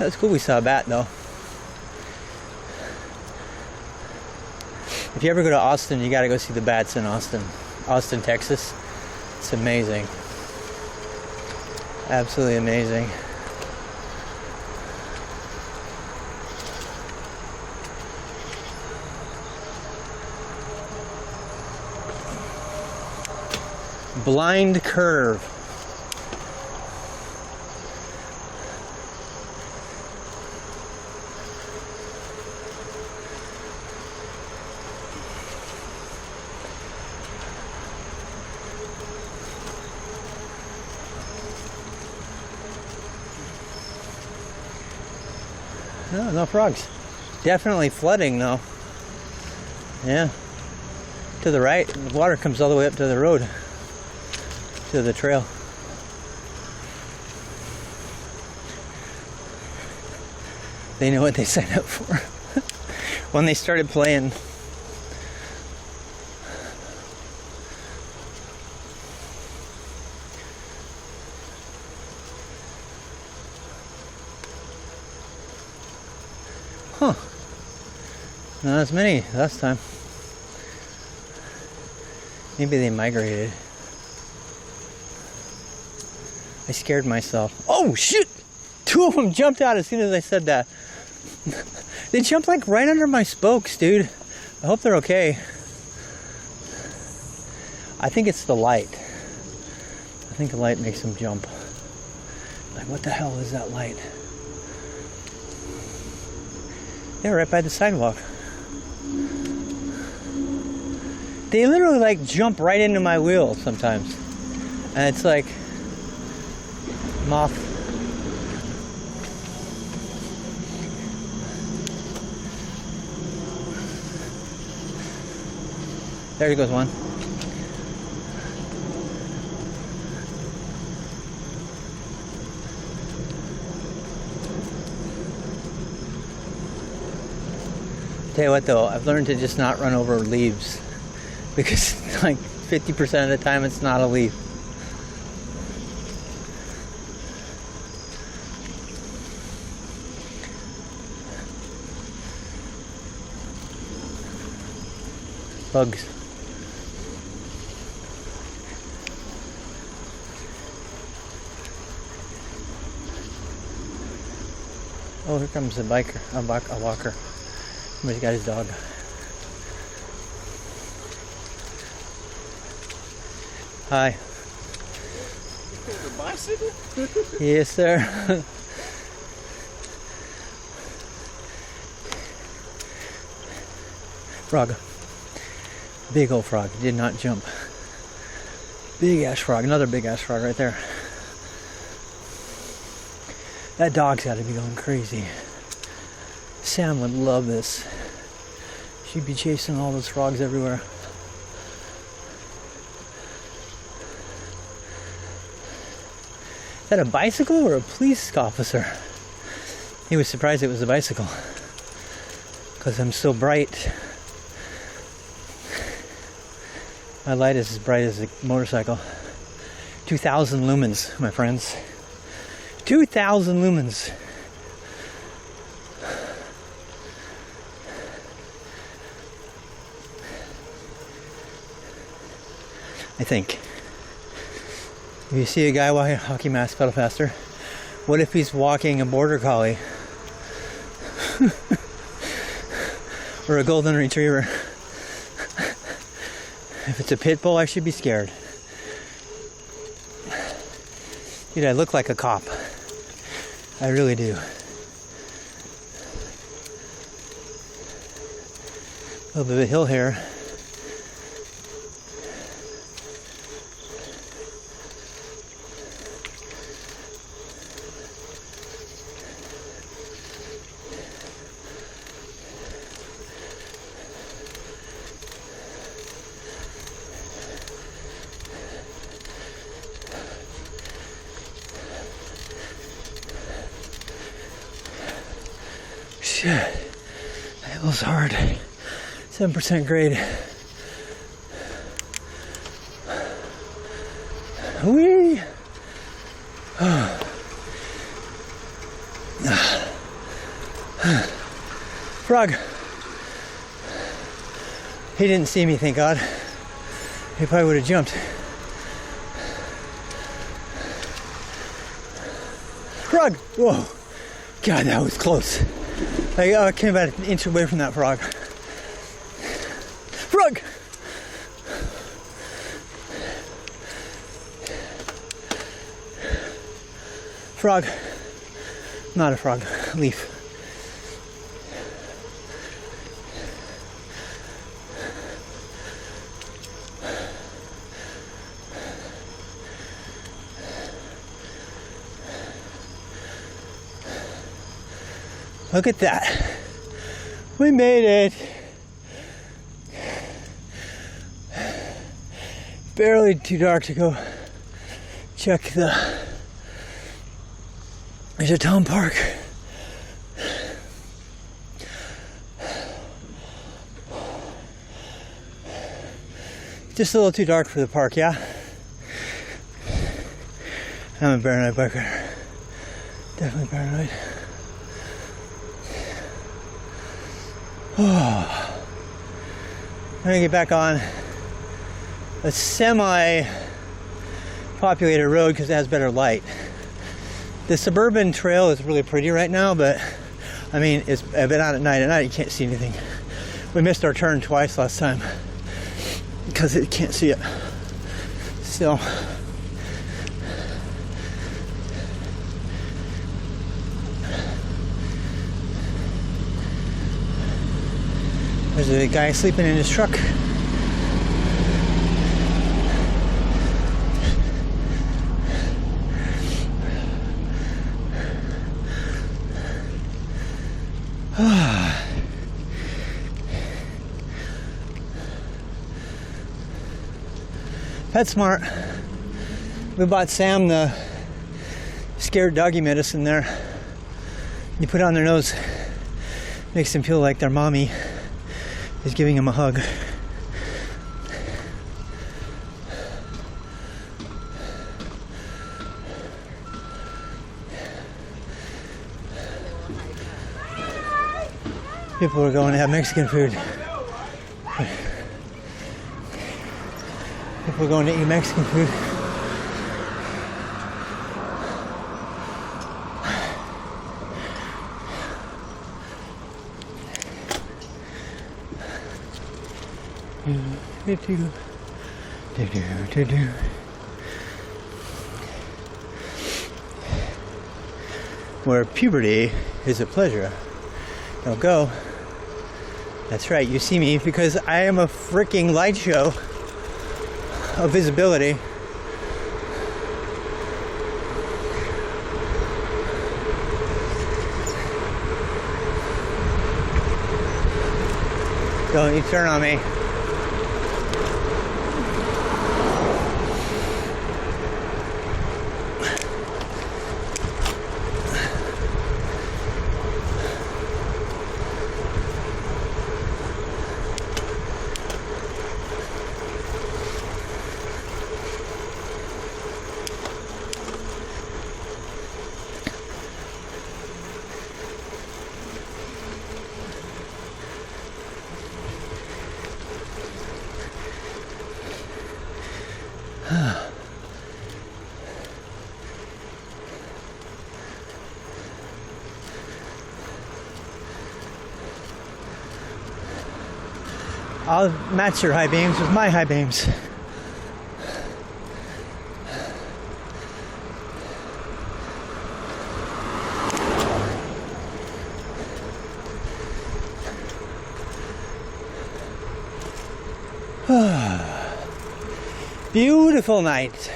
That's cool. We saw a bat though. If you ever go to Austin, you gotta go see the bats in Austin, Texas. It's amazing. Absolutely amazing. Blind curve. No, no frogs. Definitely flooding though. Yeah. To the right, the water comes all the way up to the road, to the trail. They know what they signed up for. When they started playing. Huh. Not as many last time. Maybe they migrated. I scared myself. Oh shit! 2 of them jumped out as soon as I said that. They jumped like right under my spokes, dude. I hope they're okay. I think it's the light. I think the light makes them jump. Like, what the hell is that light? They're right by the sidewalk. They literally like jump right into my wheel sometimes. And it's like moth. There goes one. Tell you what though, I've learned to just not run over leaves because like 50% of the time it's not a leaf. Bugs. Oh, here comes a biker, a walker. Somebody's got his dog. Hi. A bicycle? Yes, sir. Frog. Big old frog. Did not jump. Big ass frog. Another big ass frog right there. That dog's got to be going crazy. Sam would love this. She'd be chasing all those frogs everywhere. Is that a bicycle or a police officer? He was surprised it was a bicycle because I'm so bright. My light is as bright as a motorcycle. 2,000 lumens, my friends. 2,000 lumens. I think. If you see a guy walking a hockey mask, pedal faster. What if he's walking a border collie? Or a golden retriever? If it's a pit bull, I should be scared. Dude, I look like a cop. I really do. A little bit of a hill here. Shit, that was hard. 7% grade. Whee! Frog. He didn't see me, thank God. He probably would have jumped. Frog! Whoa! God, that was close. I came about an inch away from that frog. Frog! Frog. Not a frog. Leaf. Look at that. We made it. Barely too dark to go check there's a town park. Just a little too dark for the park, yeah? I'm a paranoid biker. Definitely paranoid. Oh. I'm gonna get back on a semi-populated road because it has better light. The suburban trail is really pretty right now, but I mean, I've been out at night. At night, you can't see anything. We missed our turn twice last time because it can't see it. So, there's a guy sleeping in his truck. PetSmart. We bought Sam the scared doggy medicine there. You put it on their nose, makes them feel like their mommy is giving him a hug. People are going to have Mexican food. People are going to eat Mexican food. Where puberty is a pleasure. Don't go. That's right, you see me because I am a freaking light show of visibility. Don't you turn on me. I'll match your high beams with my high beams. Beautiful night.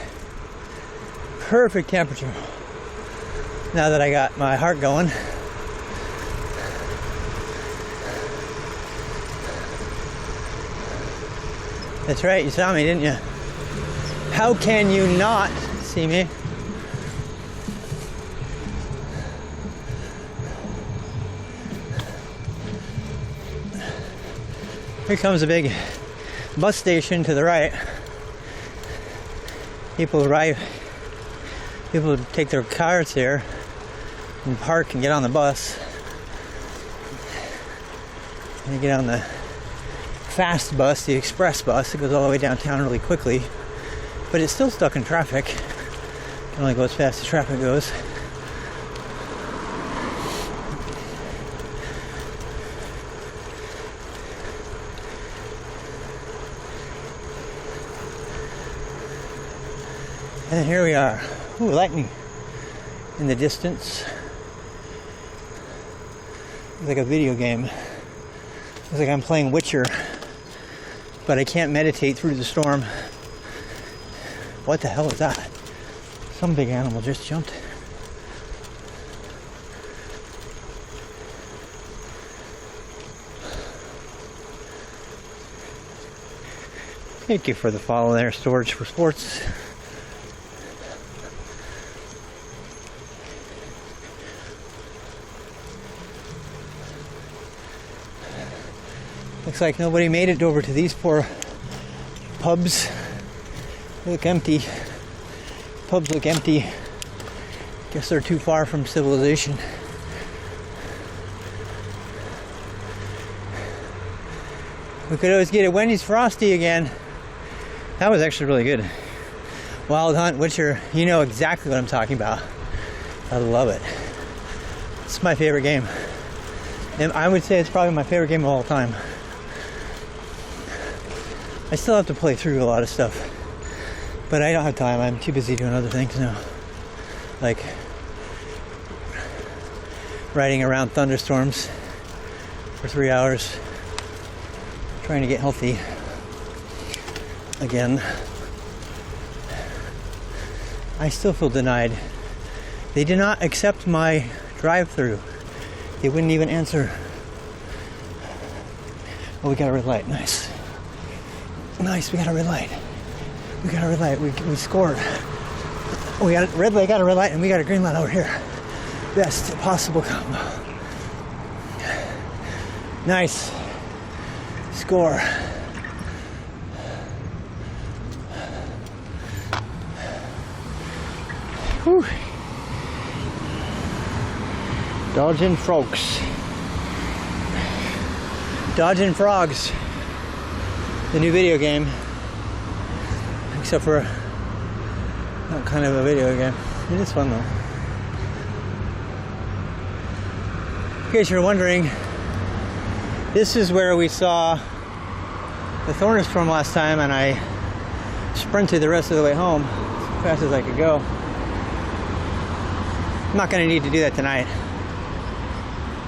Perfect temperature. Now that I got my heart going. That's right, you saw me, didn't you? How can you not see me? Here comes a big bus station to the right. People take their cars here and park and get on the bus. And you get on the fast bus, the express bus. It goes all the way downtown really quickly, but it's still stuck in traffic. It can only go as fast as traffic goes. And here we are. Ooh, lightning in the distance. It's like a video game. It's like I'm playing Witcher, but I can't meditate through the storm. What the hell is that? Some big animal just jumped. Thank you for the follow there, Storage for Sports. Looks like nobody made it over to these four pubs. They look empty. Pubs look empty. Guess they're too far from civilization. We could always get a Wendy's Frosty again. That was actually really good. Wild Hunt, Witcher, you know exactly what I'm talking about. I love it. It's my favorite game. And I would say it's probably my favorite game of all time. I still have to play through a lot of stuff. But I don't have time. I'm too busy doing other things now. Like riding around Thunderstorms for 3 hours. Trying to get healthy again. I still feel denied. They did not accept my drive-through. They wouldn't even answer. Oh, we got a red light. Nice. Nice, we got a red light. We got a red light. We scored. We got a red light, got a red light, and we got a green light over here. Best possible combo. Nice. Score. Whew. Dodging frogs. Dodging frogs. The new video game. Except for not kind of a video game. It is fun though. In case you're wondering, this is where we saw the Thunderstorm last time, and I sprinted the rest of the way home as fast as I could go. I'm not going to need to do that tonight.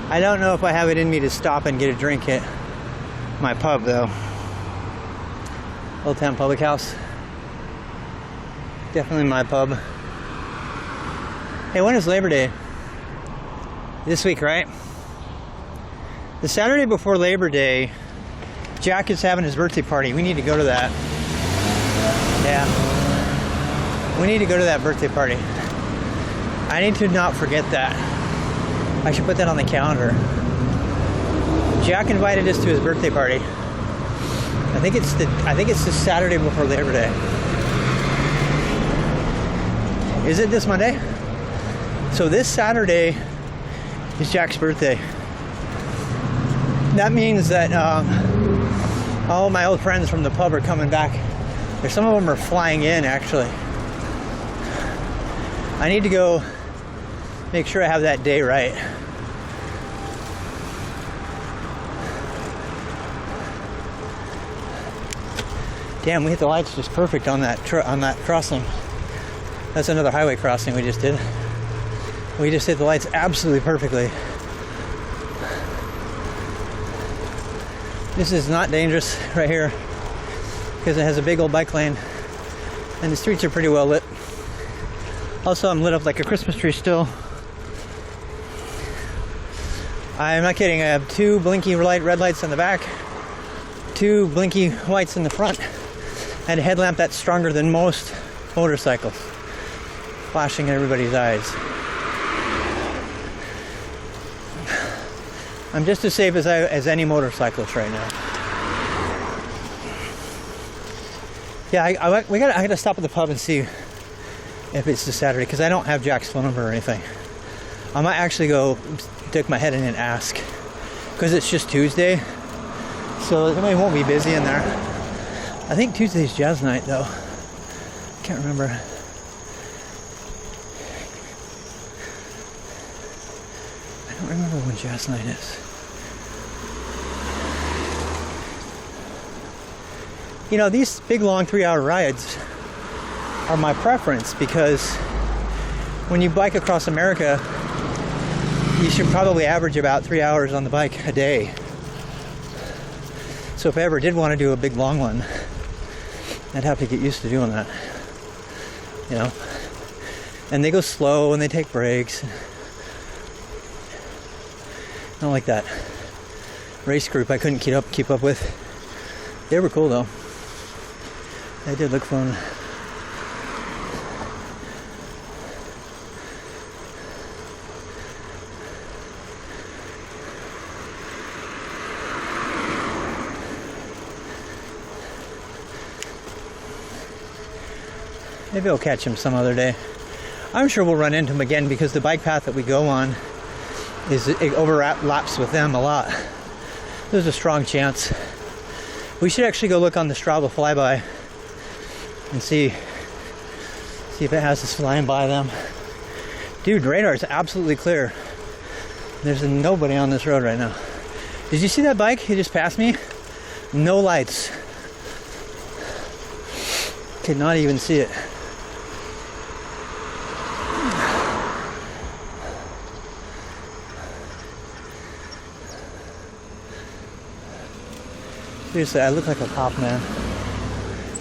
I don't know if I have it in me to stop and get a drink at my pub though. Old Town Public House. Definitely my pub. Hey, when is Labor Day? This week, right? The Saturday before Labor Day, Jack is having his birthday party. We need to go to that. Yeah. We need to go to that birthday party. I need to not forget that. I should put that on the calendar. Jack invited us to his birthday party. I think it's the Saturday before Labor Day. Is it this Monday? So this Saturday is Jack's birthday. That means that all my old friends from the pub are coming back. Some of them are flying in, actually. I need to go make sure I have that day right. Damn, we hit the lights just perfect on that crossing. That's another highway crossing we just did. We just hit the lights absolutely perfectly. This is not dangerous right here because it has a big old bike lane and the streets are pretty well lit. Also, I'm lit up like a Christmas tree still. I'm not kidding. I have 2 blinky red lights on the back, 2 blinky whites in the front, and a headlamp that's stronger than most motorcycles, flashing in everybody's eyes. I'm just as safe as any motorcyclist right now. Yeah, I gotta stop at the pub and see if it's this Saturday, because I don't have Jack's phone number or anything. I might actually go stick my head in and ask, because it's just Tuesday, so it won't be busy in there. I think Tuesday's jazz night though. Can't remember. I don't remember when jazz night is. You know, these big long 3-hour rides are my preference, because when you bike across America, you should probably average about 3 hours on the bike a day. So if I ever did want to do a big long one, I'd have to get used to doing that. You know? And they go slow and they take breaks. I don't like that race group I couldn't keep up with. They were cool though. That did look fun. Maybe I'll catch him some other day. I'm sure we'll run into him again because the bike path that we go on it overlaps with them a lot. There's a strong chance. We should actually go look on the Strava flyby and see if it has us flying by them. Dude, radar is absolutely clear. There's nobody on this road right now. Did you see that bike? He just passed me. No lights. Could not even see it. Seriously, I look like a cop, man.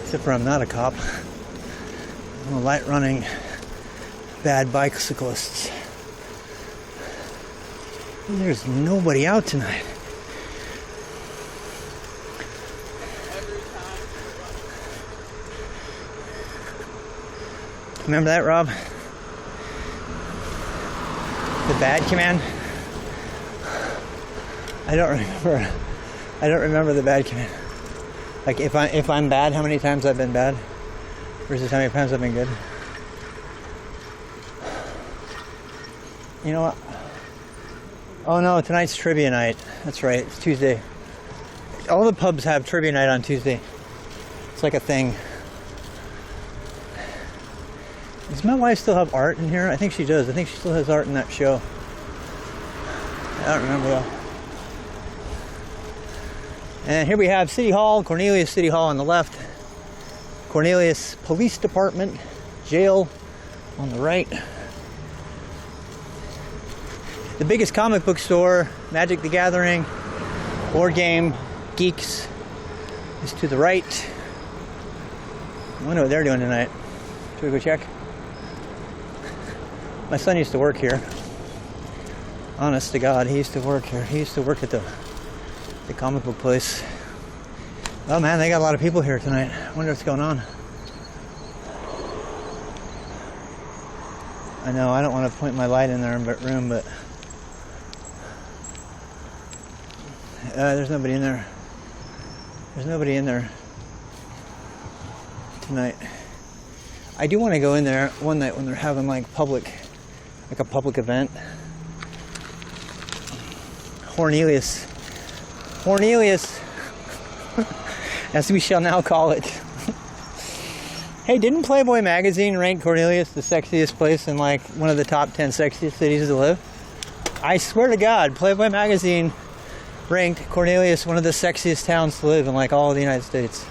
Except for I'm not a cop. I'm a light running bad bicyclist. There's nobody out tonight. Remember that, Rob? The bad command? I don't remember the bad command. Like if I'm bad, how many times I've been bad versus how many times I've been good. You know what? Oh no, tonight's trivia night. That's right, it's Tuesday. All the pubs have trivia night on Tuesday. It's like a thing. Does my wife still have art in here? I think she does. I think she still has art in that show. I don't remember though. And here we have City Hall, Cornelius City Hall on the left, Cornelius Police Department, jail on the right. The biggest comic book store, Magic the Gathering, board game, geeks, is to the right. I wonder what they're doing tonight. Should we go check? My son used to work here. Honest to God, he used to work here. He used to work at the comic book place. Oh man, they got a lot of people here tonight. I wonder what's going on. I know, I don't want to point my light in their room, but there's nobody in there. There's nobody in there tonight. I do want to go in there one night when they're having like a public event. Cornelius, as we shall now call it. Hey, didn't Playboy magazine rank Cornelius the sexiest place in like one of the top 10 sexiest cities to live? I swear to God, Playboy magazine ranked Cornelius one of the sexiest towns to live in like all of the United States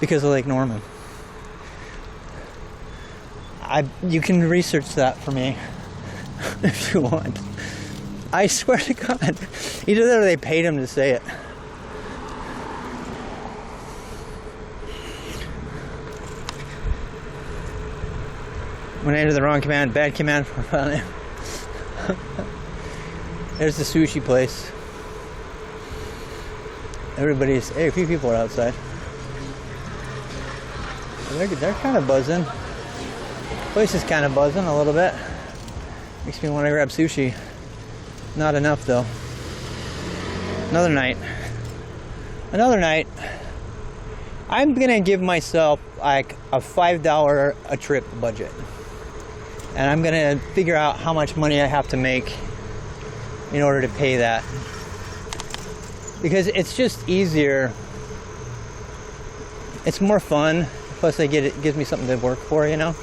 because of Lake Norman. You can research that for me if you want. I swear to God. Either that or they paid him to say it. When I enter the wrong command, bad command. There's the sushi place. Hey, a few people are outside. They're kind of buzzing. The place is kind of buzzing a little bit. Makes me want to grab sushi. Not enough though. Another night. I'm gonna give myself like a $5 a trip budget. And I'm gonna figure out how much money I have to make in order to pay that. Because it's just easier. It's more fun. Plus it gives me something to work for, you know?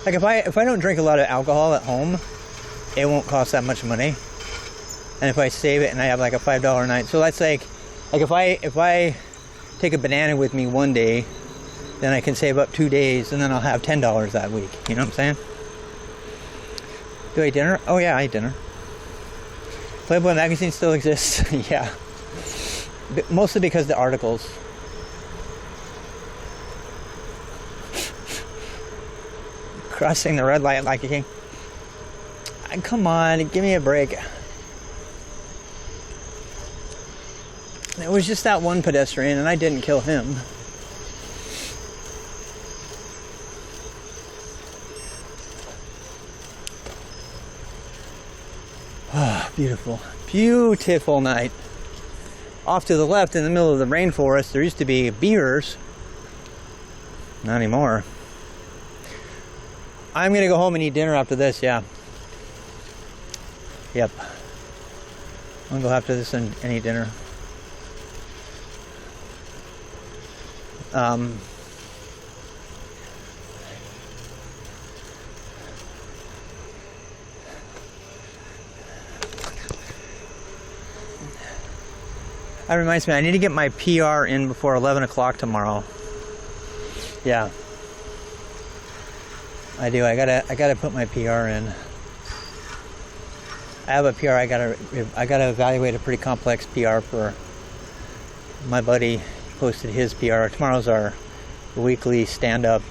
Like if I don't drink a lot of alcohol at home, it won't cost that much money. And if I save it and I have like a $5 a night, so that's like if I take a banana with me one day, then I can save up 2 days, and then I'll have $10 that week. You know what I'm saying? Do I eat dinner? Oh yeah, I eat dinner. Playboy magazine still exists. Yeah, mostly because the articles. Crossing the red light like a king. Come on, give me a break. It was just that one pedestrian, and I didn't kill him. Ah, beautiful. Beautiful night. Off to the left, in the middle of the rainforest, there used to be beavers. Not anymore. I'm gonna go home and eat dinner after this, yeah. Yep. I'm gonna go after this and eat dinner. That reminds me, I need to get my PR in before 11 o'clock tomorrow. Yeah. I do. I gotta put my PR in. I have a PR. I gotta evaluate a pretty complex PR for my buddy. Posted his PR. Tomorrow's our weekly stand-up.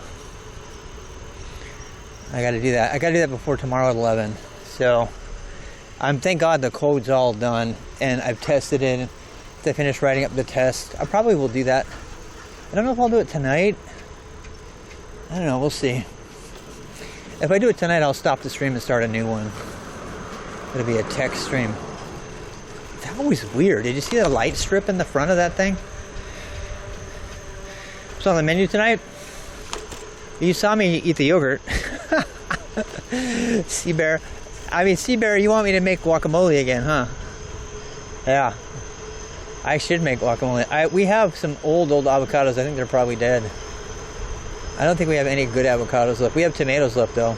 I gotta do that. I gotta do that before tomorrow at 11. So, thank God the code's all done, and I've tested it. To finish writing up the test, I probably will do that. I don't know if I'll do it tonight. I don't know. We'll see. If I do it tonight, I'll stop the stream and start a new one. It'll be a tech stream. That was weird. Did you see the light strip in the front of that thing? What's on the menu tonight? You saw me eat the yogurt. Sea Bear, you want me to make guacamole again, huh? Yeah. I should make guacamole. We have some old avocados. I think they're probably dead. I don't think we have any good avocados left. We have tomatoes left, though.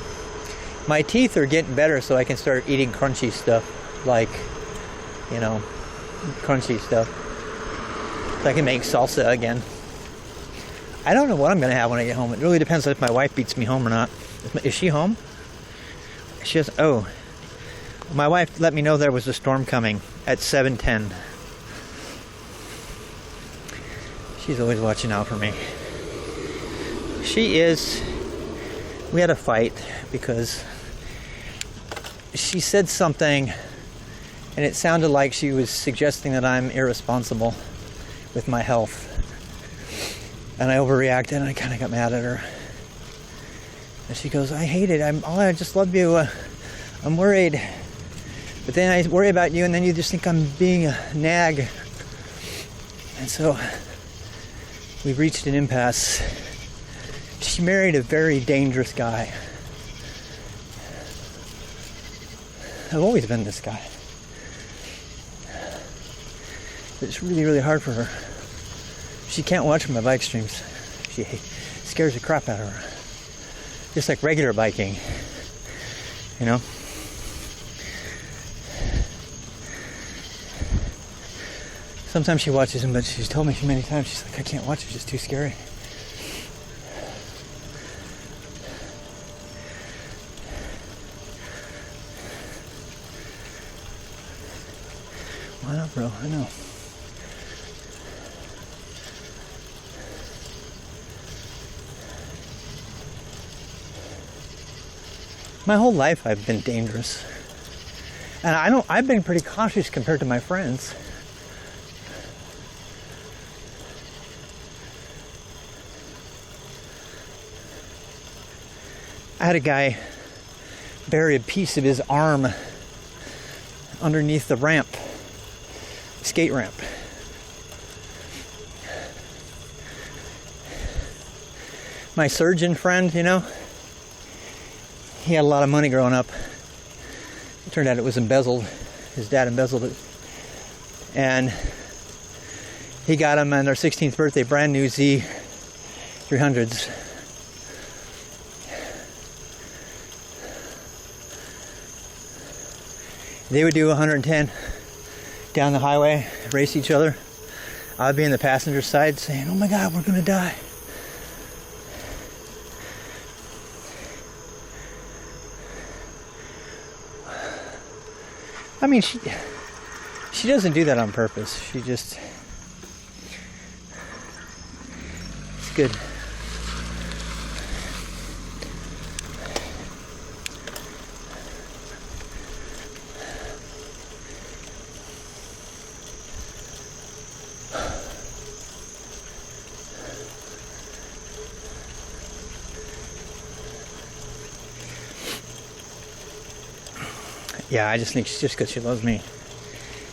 My teeth are getting better, so I can start eating crunchy stuff. Like, you know, crunchy stuff. So I can make salsa again. I don't know what I'm going to have when I get home. It really depends on if my wife beats me home or not. Is she home? She has... Oh. My wife let me know there was a storm coming at 7:10. She's always watching out for me. She is. We had a fight because she said something and it sounded like she was suggesting that I'm irresponsible with my health. And I overreacted and I kind of got mad at her. And she goes, I hate it. I just love you. I'm worried. But then I worry about you and then you just think I'm being a nag. And so we've reached an impasse. She married a very dangerous guy. I've always been this guy. But it's really, really hard for her. She can't watch my bike streams. She scares the crap out of her. Just like regular biking. You know? Sometimes she watches them, but she's told me many times, she's like, I can't watch it, it's just too scary. Why not, bro? I know. My whole life I've been dangerous. And I've been pretty cautious compared to my friends. I had a guy bury a piece of his arm underneath the ramp, skate ramp. My surgeon friend, you know, he had a lot of money growing up. It turned out it was embezzled. His dad embezzled it. And he got him on their 16th birthday brand new Z300s. They would do 110 down the highway, race each other. I'd be in the passenger side saying, oh my God, we're gonna die. I mean, she doesn't do that on purpose. She just, it's good. Yeah, I just think it's just because she loves me.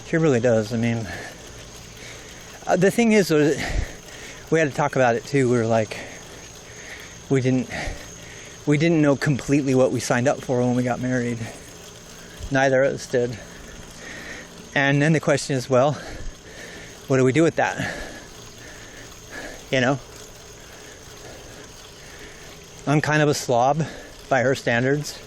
She really does. I mean, the thing is, we had to talk about it too. We were like, we didn't know completely what we signed up for when we got married. Neither of us did. And then the question is, well, what do we do with that? You know? I'm kind of a slob by her standards.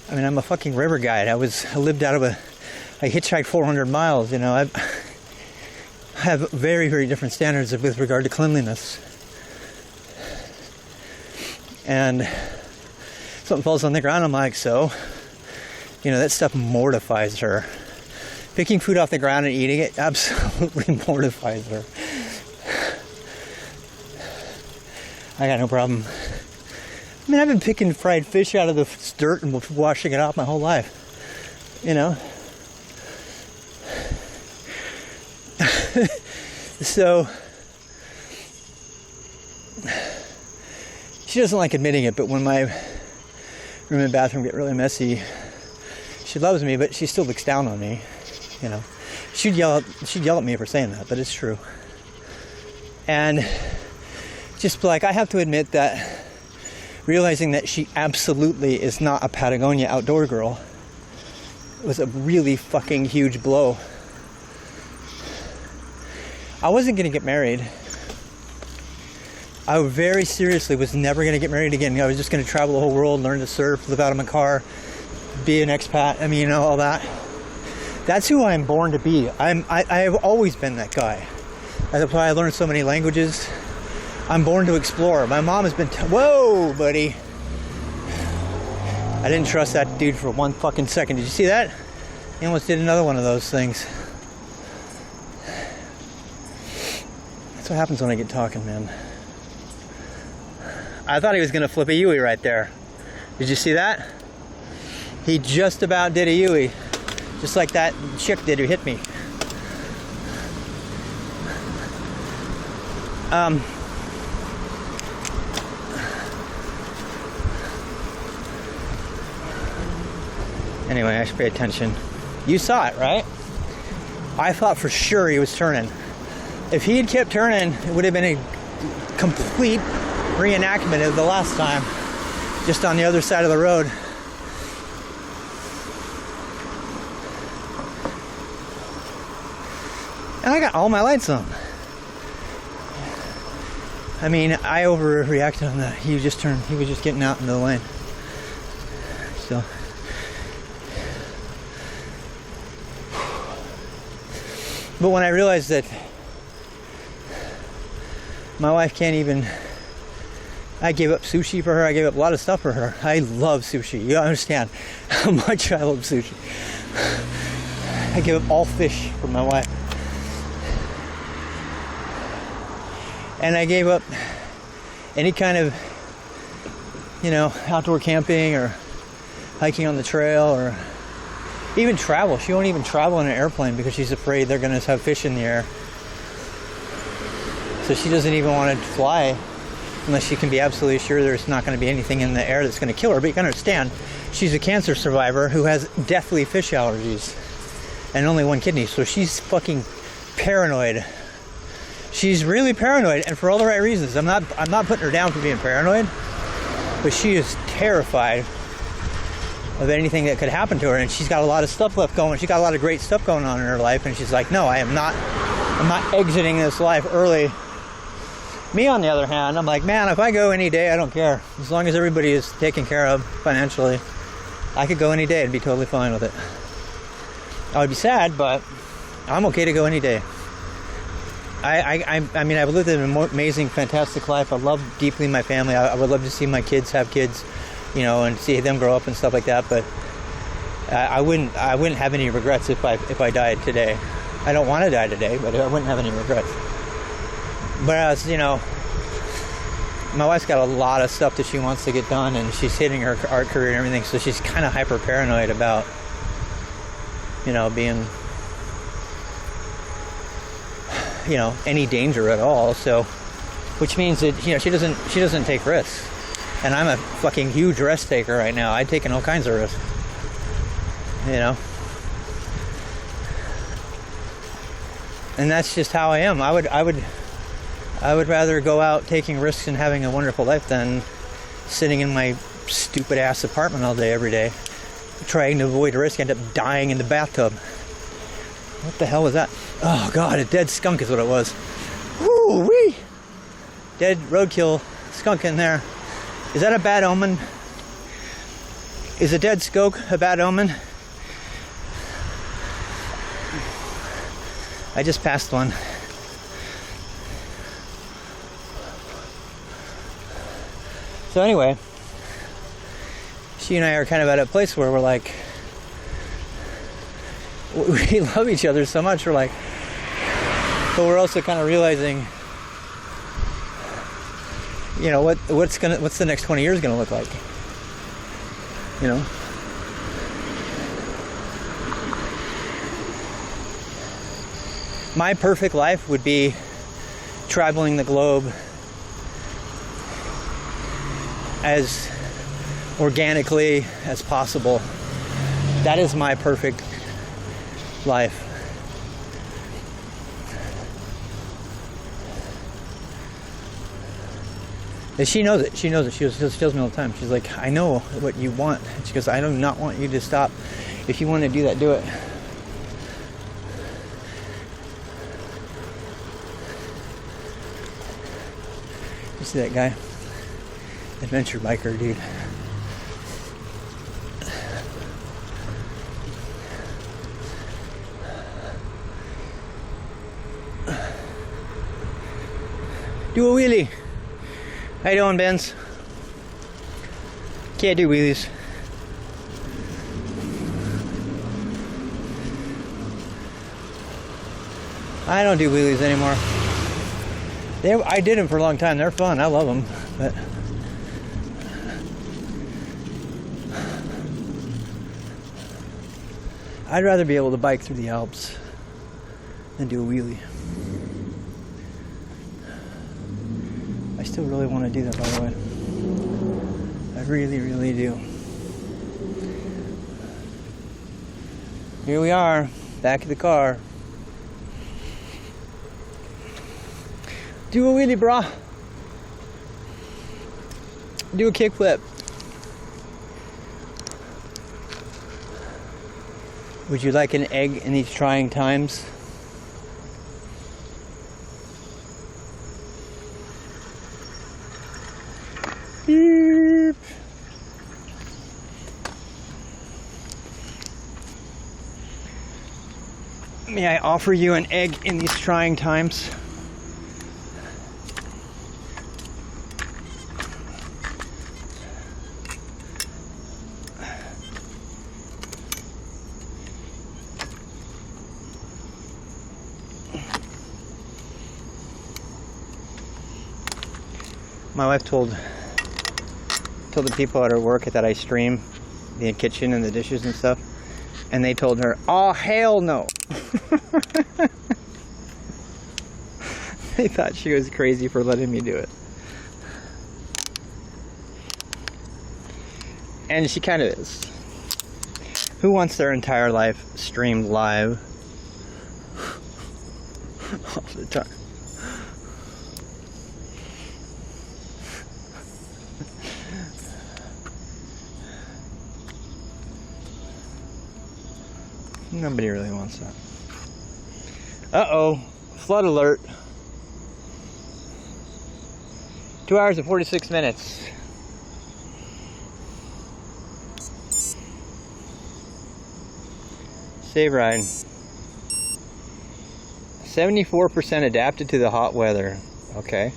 I mean, I'm a fucking river guide. I lived out of I hitchhiked 400 miles, you know. I have very, very different standards with regard to cleanliness. And something falls on the ground, I'm like, so, you know, that stuff mortifies her. Picking food off the ground and eating it absolutely mortifies her. I got no problem. I mean, I've been picking fried fish out of the dirt and washing it off my whole life. You know? So, she doesn't like admitting it, but when my room and bathroom get really messy, she loves me, but she still looks down on me. You know? She'd yell at me for saying that, but it's true. And just like, I have to admit that realizing that she absolutely is not a Patagonia outdoor girl was a really fucking huge blow. I wasn't going to get married. I very seriously was never going to get married again. I was just going to travel the whole world, learn to surf, live out of my car, be an expat. I mean, you know, all that. That's who I'm born to be. I have always been that guy. That's why I learned so many languages. I'm born to explore. My mom has been... Whoa, buddy. I didn't trust that dude for one fucking second. Did you see that? He almost did another one of those things. That's what happens when I get talking, man. I thought he was going to flip a Yui right there. Did you see that? He just about did a Yui. Just like that chick did who hit me. Anyway, I should pay attention. You saw it, right? I thought for sure he was turning. If he had kept turning, it would have been a complete reenactment of the last time, just on the other side of the road. And I got all my lights on. I mean, I overreacted on that. He just turned, he was just getting out into the lane. So. But when I realized that my wife can't even, I gave up sushi for her, I gave up a lot of stuff for her. I love sushi. You don't understand how much I love sushi. I gave up all fish for my wife. And I gave up any kind of, you know, outdoor camping or hiking on the trail or even travel. She won't even travel in an airplane because she's afraid they're going to have fish in the air. So she doesn't even want to fly unless she can be absolutely sure there's not going to be anything in the air that's going to kill her. But you can understand, she's a cancer survivor who has deathly fish allergies and only one kidney. So she's fucking paranoid. She's really paranoid, and for all the right reasons. I'm not putting her down for being paranoid, but she is terrified of anything that could happen to her, and she's got a lot of stuff left going. She's got a lot of great stuff going on in her life, and she's like, no, I'm not exiting this life early. Me, on the other hand, I'm like, man, if I go any day, I don't care. As long as everybody is taken care of financially, I could go any day and be totally fine with it. I would be sad, but I'm okay to go any day. I mean, I've lived an amazing, fantastic life. I love deeply my family. I would love to see my kids have kids, you know, and see them grow up and stuff like that. But I wouldn't have any regrets if I died today. I don't want to die today, but I wouldn't have any regrets. Whereas, you know, my wife's got a lot of stuff that she wants to get done, and she's hitting her art career and everything, so she's kind of hyper paranoid about, you know, being, you know, any danger at all. So, which means that, you know, she doesn't take risks, and I'm a fucking huge risk taker right now. I've taken all kinds of risks, you know. And that's just how I am. I would rather go out taking risks and having a wonderful life than sitting in my stupid ass apartment all day every day trying to avoid risk, end up dying in the bathtub. What the hell was that? Oh god, a dead skunk is what it was. Woo wee! Dead roadkill skunk in there. Is that a bad omen? Is a dead skunk a bad omen? I just passed one. So anyway, she and I are kind of at a place where we're like, we love each other so much, we're like, but we're also kind of realizing, you know, what's the next 20 years gonna look like, you know? My perfect life would be traveling the globe as organically as possible. That is my perfect life. And she knows it. She knows it. She tells me all the time. She's like, I know what you want. She goes, I do not want you to stop. If you want to do that, do it. You see that guy? Adventure biker, dude. Do a wheelie. How you doing, Benz? Can't do wheelies. I don't do wheelies anymore. I did them for a long time. They're fun. I love them. But I'd rather be able to bike through the Alps than do a wheelie. I still really want to do that, by the way. I really, really do. Here we are, back of the car. Do a wheelie, brah. Do a kickflip. Would you like an egg in these trying times? Beep. May I offer you an egg in these trying times? My wife told the people at her work that I stream the kitchen and the dishes and stuff, and they told her, "Oh hell no!" They thought she was crazy for letting me do it, and she kind of is. Who wants their entire life streamed live all the time? Nobody really wants that. Uh-oh. Flood alert. 2 hours and 46 minutes. Save ride. 74% adapted to the hot weather. Okay.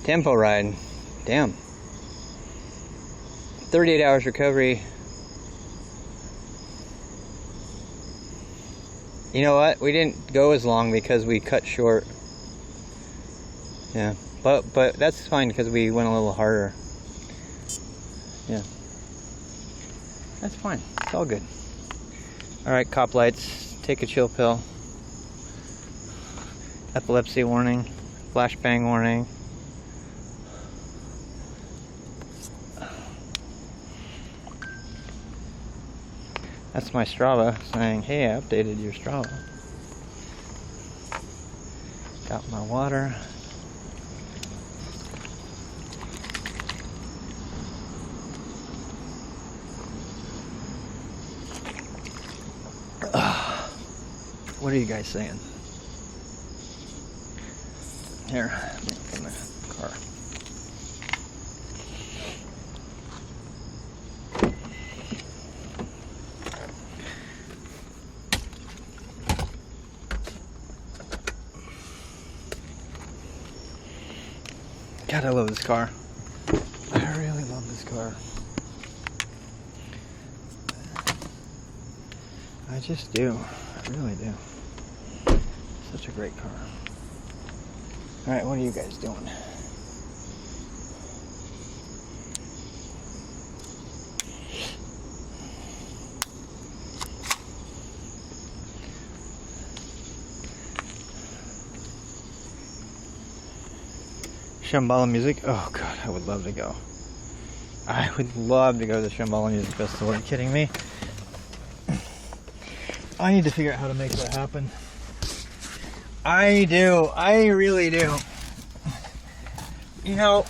Tempo ride. Damn. 38 hours recovery. You know what? We didn't go as long because we cut short. Yeah, but that's fine because we went a little harder. Yeah, that's fine. It's all good. All right, cop lights. Take a chill pill. Epilepsy warning. Flashbang warning. That's my Strava saying, hey, I updated your Strava. Got my water. What are you guys saying? Here, let me open the car. God, I love this car. I really love this car. I just do. I really do. Such a great car. Alright, what are you guys doing? Shambhala Music? Oh god, I would love to go. I would love to go to the Shambhala Music Festival. Are you kidding me? I need to figure out how to make that happen. I do. I really do. You know,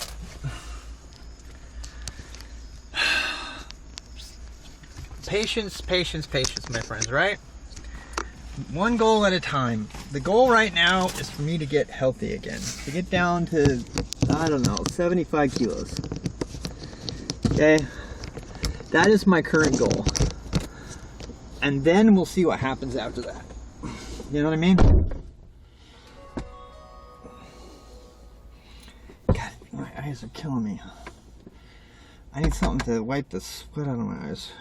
patience, patience, patience, my friends, right? One goal at a time. The goal right now is for me to get healthy again. To get down to, I don't know, 75 kilos. Okay? That is my current goal. And then we'll see what happens after that. You know what I mean? God, my eyes are killing me. I need something to wipe the sweat out of my eyes.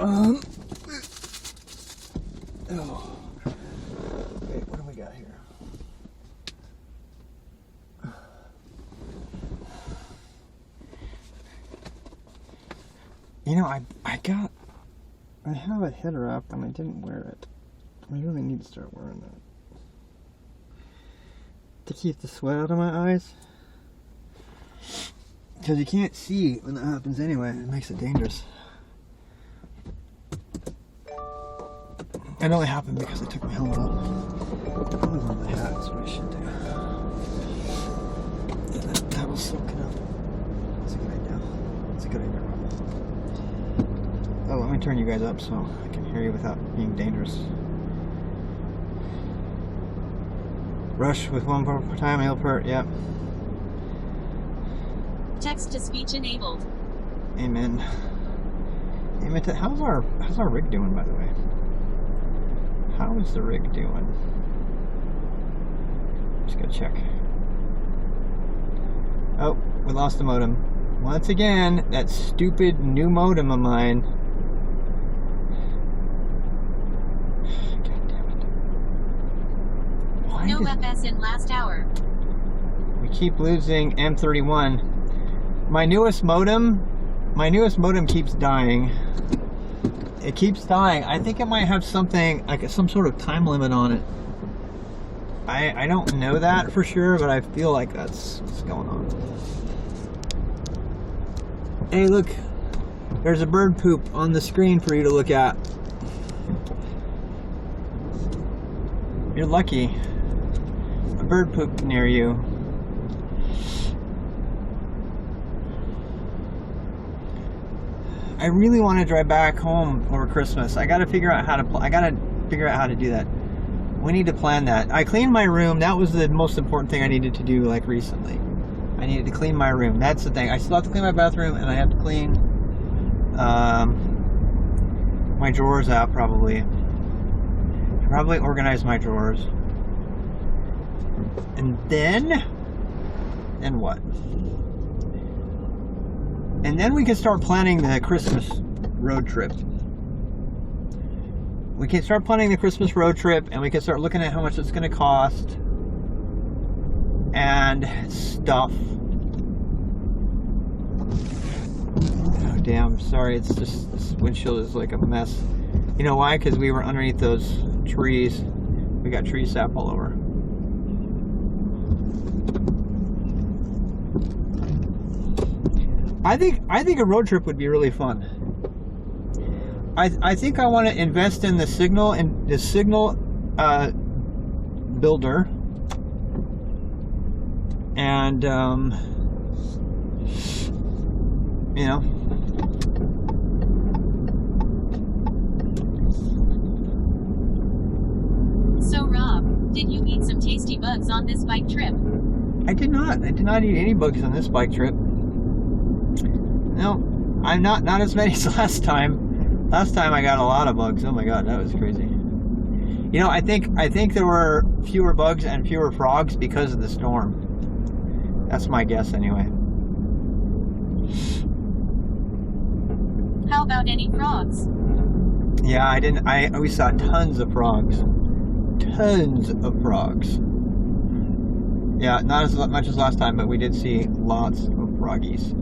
Oh. Wait, what do we got here? You know, I have a head wrap and I didn't wear it. I really need to start wearing that. To keep the sweat out of my eyes. Because you can't see when that happens anyway. It makes it dangerous. It only happened because I took my helmet off. I probably wear my hat, that's what I should do. Yeah, that will soak it up. That's a good idea. That's a good idea, Rob. Oh, let me turn you guys up so I can hear you without being dangerous. Rush with one per time, meal per, yep. Text to speech enabled. Amen. Amen. How's our rig doing, by the way? How is the rig doing? Just gotta check. Oh, we lost the modem. Once again, that stupid new modem of mine. God damn it. Why No FS in last hour. we keep losing M31? My newest modem keeps dying. It keeps dying. I think it might have something, like some sort of time limit on it. I don't know that for sure, but I feel like that's what's going on. Hey, look. There's a bird poop on the screen for you to look at. You're lucky. A bird pooped near you. I really want to drive back home over Christmas. I gotta figure out how to do that. We need to plan that. I cleaned my room. That was the most important thing I needed to do, like, recently. I needed to clean my room. That's the thing. I still have to clean my bathroom, and I have to clean my drawers out, probably. Probably organize my drawers. And then what? And then we can start planning the Christmas road trip. We can start planning the Christmas road trip, and we can start looking at how much it's going to cost and stuff. Oh damn, sorry, it's just, this windshield is like a mess. You know why? Because we were underneath those trees. We got tree sap all over. I think a road trip would be really fun. I think I want to invest in the signal builder, and you know. So Rob, did you eat some tasty bugs on this bike trip? I did not. I did not eat any bugs on this bike trip. No, I'm not as many as last time. Last time I got a lot of bugs. Oh my god, that was crazy. You know, I think there were fewer bugs and fewer frogs because of the storm. That's my guess anyway. How about any frogs? Yeah, we saw tons of frogs. Tons of frogs. Yeah, not as much as last time, but we did see lots of froggies.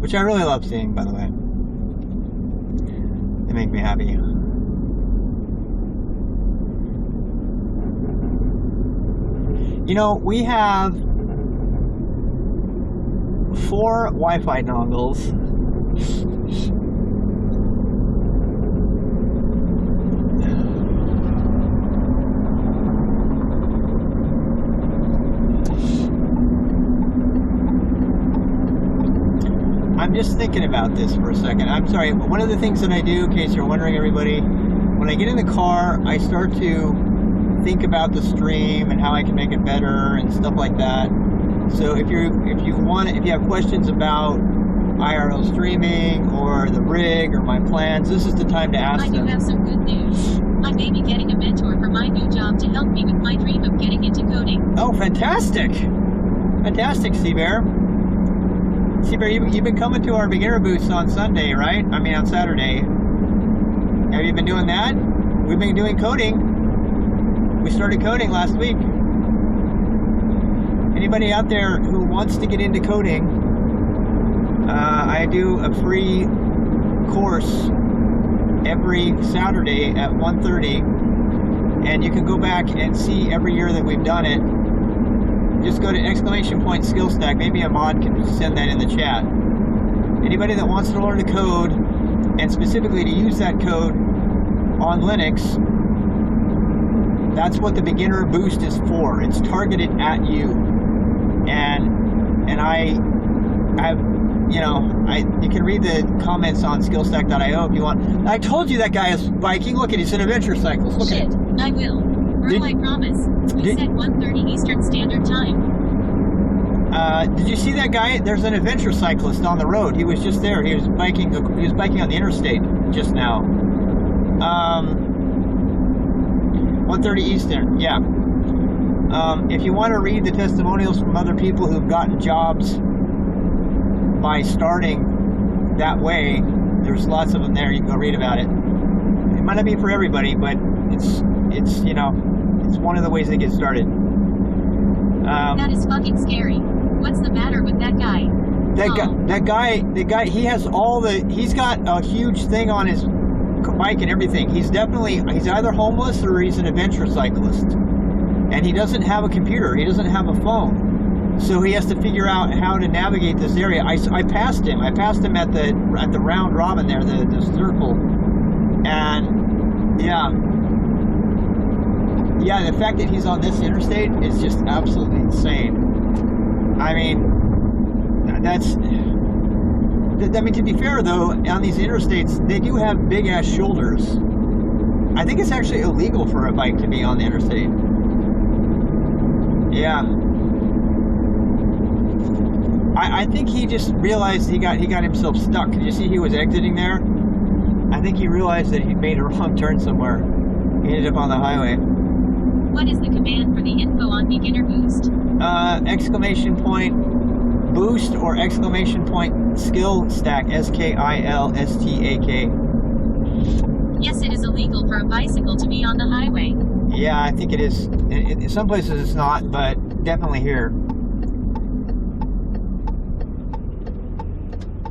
Which I really love seeing, by the way. They make me happy. You know, we have 4 Wi-Fi dongles. I'm just thinking about this for a second. I'm sorry, but one of the things that I do, in case you're wondering, everybody, when I get in the car, I start to think about the stream and how I can make it better and stuff like that. So if you have questions about IRL streaming or the rig or my plans, this is the time to ask them. I do have some good news. I may be getting a mentor for my new job to help me with my dream of getting into coding. Oh, fantastic! Fantastic, Seabear. Seabear, you've been coming to our beginner booths on Sunday, right? I mean, on Saturday. Have you been doing that? We've been doing coding. We started coding last week. Anybody out there who wants to get into coding, I do a free course every Saturday at 1:30, and you can go back and see every year that we've done it. Just go to !skill stack. Maybe a mod can send that in the chat. Anybody that wants to learn to code, and specifically to use that code on Linux, that's what the beginner boost is for. It's targeted at you. And you can read the comments on skillstack.io if you want. I told you that guy is biking. Look at, he's in adventure cycles. Look Shit, at it. I will. Bro, I promise. We said 1:30 Eastern Standard Time. Did you see that guy? There's an adventure cyclist on the road. He was just there. He was biking on the interstate just now. 1:30 Eastern. Yeah. If you want to read the testimonials from other people who've gotten jobs by starting that way, there's lots of them there. You can go read about it. It might not be for everybody, but it's one of the ways they get started. That is fucking scary. What's the matter with that guy? That guy, he's got a huge thing on his bike and everything. He's either homeless or he's an adventure cyclist. And he doesn't have a computer. He doesn't have a phone. So he has to figure out how to navigate this area. I passed him. I passed him at the round robin there, the circle. And yeah, the fact that he's on this interstate is just absolutely insane. I mean, to be fair though, on these interstates, they do have big ass shoulders. I think it's actually illegal for a bike to be on the interstate. Yeah. I think he just realized he got himself stuck. Did you see he was exiting there? I think he realized that he made a wrong turn somewhere. He ended up on the highway. What is the command for the info on beginner boost? !boost or !skill stack, SKILSTAK. Yes, it is illegal for a bicycle to be on the highway. Yeah, I think it is. In some places it's not, but definitely here.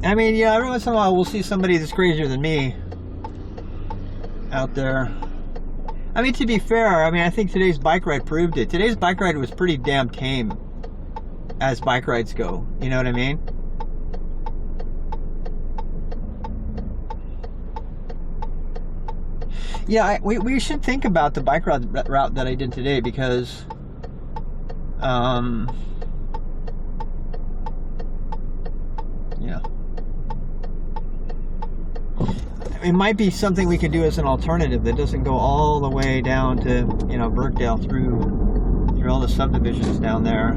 I mean, yeah, every once in a while we'll see somebody that's crazier than me out there. I mean, to be fair, I think today's bike ride proved it. Today's bike ride was pretty damn tame as bike rides go. You know what I mean? Yeah, we should think about the bike route that I did today, because yeah, it might be something we could do as an alternative that doesn't go all the way down to, you know, Birkdale through all the subdivisions down there.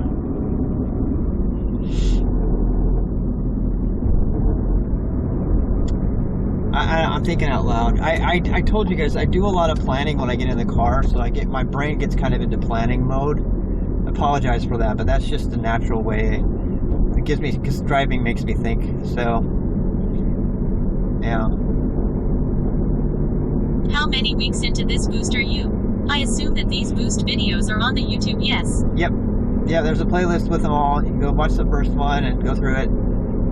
I'm thinking out loud. I told you guys I do a lot of planning when I get in the car, so my brain gets kind of into planning mode. I apologize for that, but that's just the natural way. It gives me, because driving makes me think. So, yeah. How many weeks into this boost are you? I assume that these boost videos are on the YouTube, yes? Yep. Yeah, there's a playlist with them all. You can go watch the first one and go through it.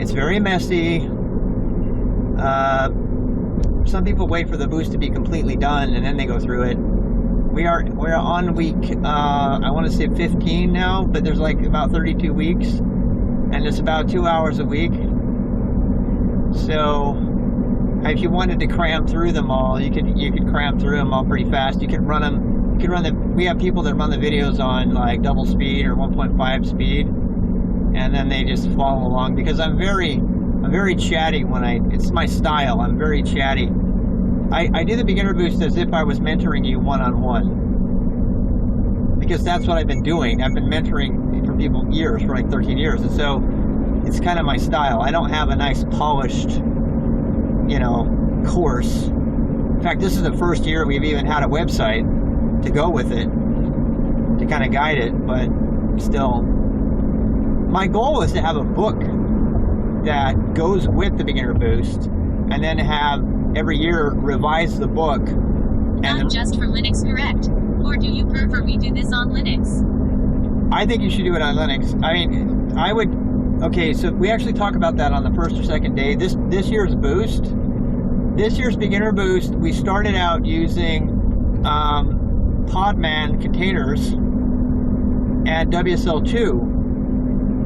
It's very messy. Some people wait for the boost to be completely done and then they go through it. We're on week, I want to say 15 now, but there's like about 32 weeks, and it's about 2 hours a week. So if you wanted to cram through them all, you could cram through them all pretty fast. You could run them. You could run we have people that run the videos on like double speed or 1.5 speed, and then they just follow along, because I'm very chatty it's my style. I'm very chatty. I do the beginner boost as if I was mentoring you one-on-one, because that's what I've been doing. I've been mentoring for people for like 13 years, and so it's kind of my style. I don't have a nice polished, you know, course. In fact, this is the first year we've even had a website to go with it, to kind of guide it, but still. My goal is to have a book that goes with the beginner boost, and then have every year revise the book. Not just for Linux, correct? Or do you prefer we do this on Linux? I think you should do it on Linux. I mean, I would. Okay, so we actually talk about that on the first or second day. This year's boost, this year's beginner boost, we started out using Podman containers and WSL2,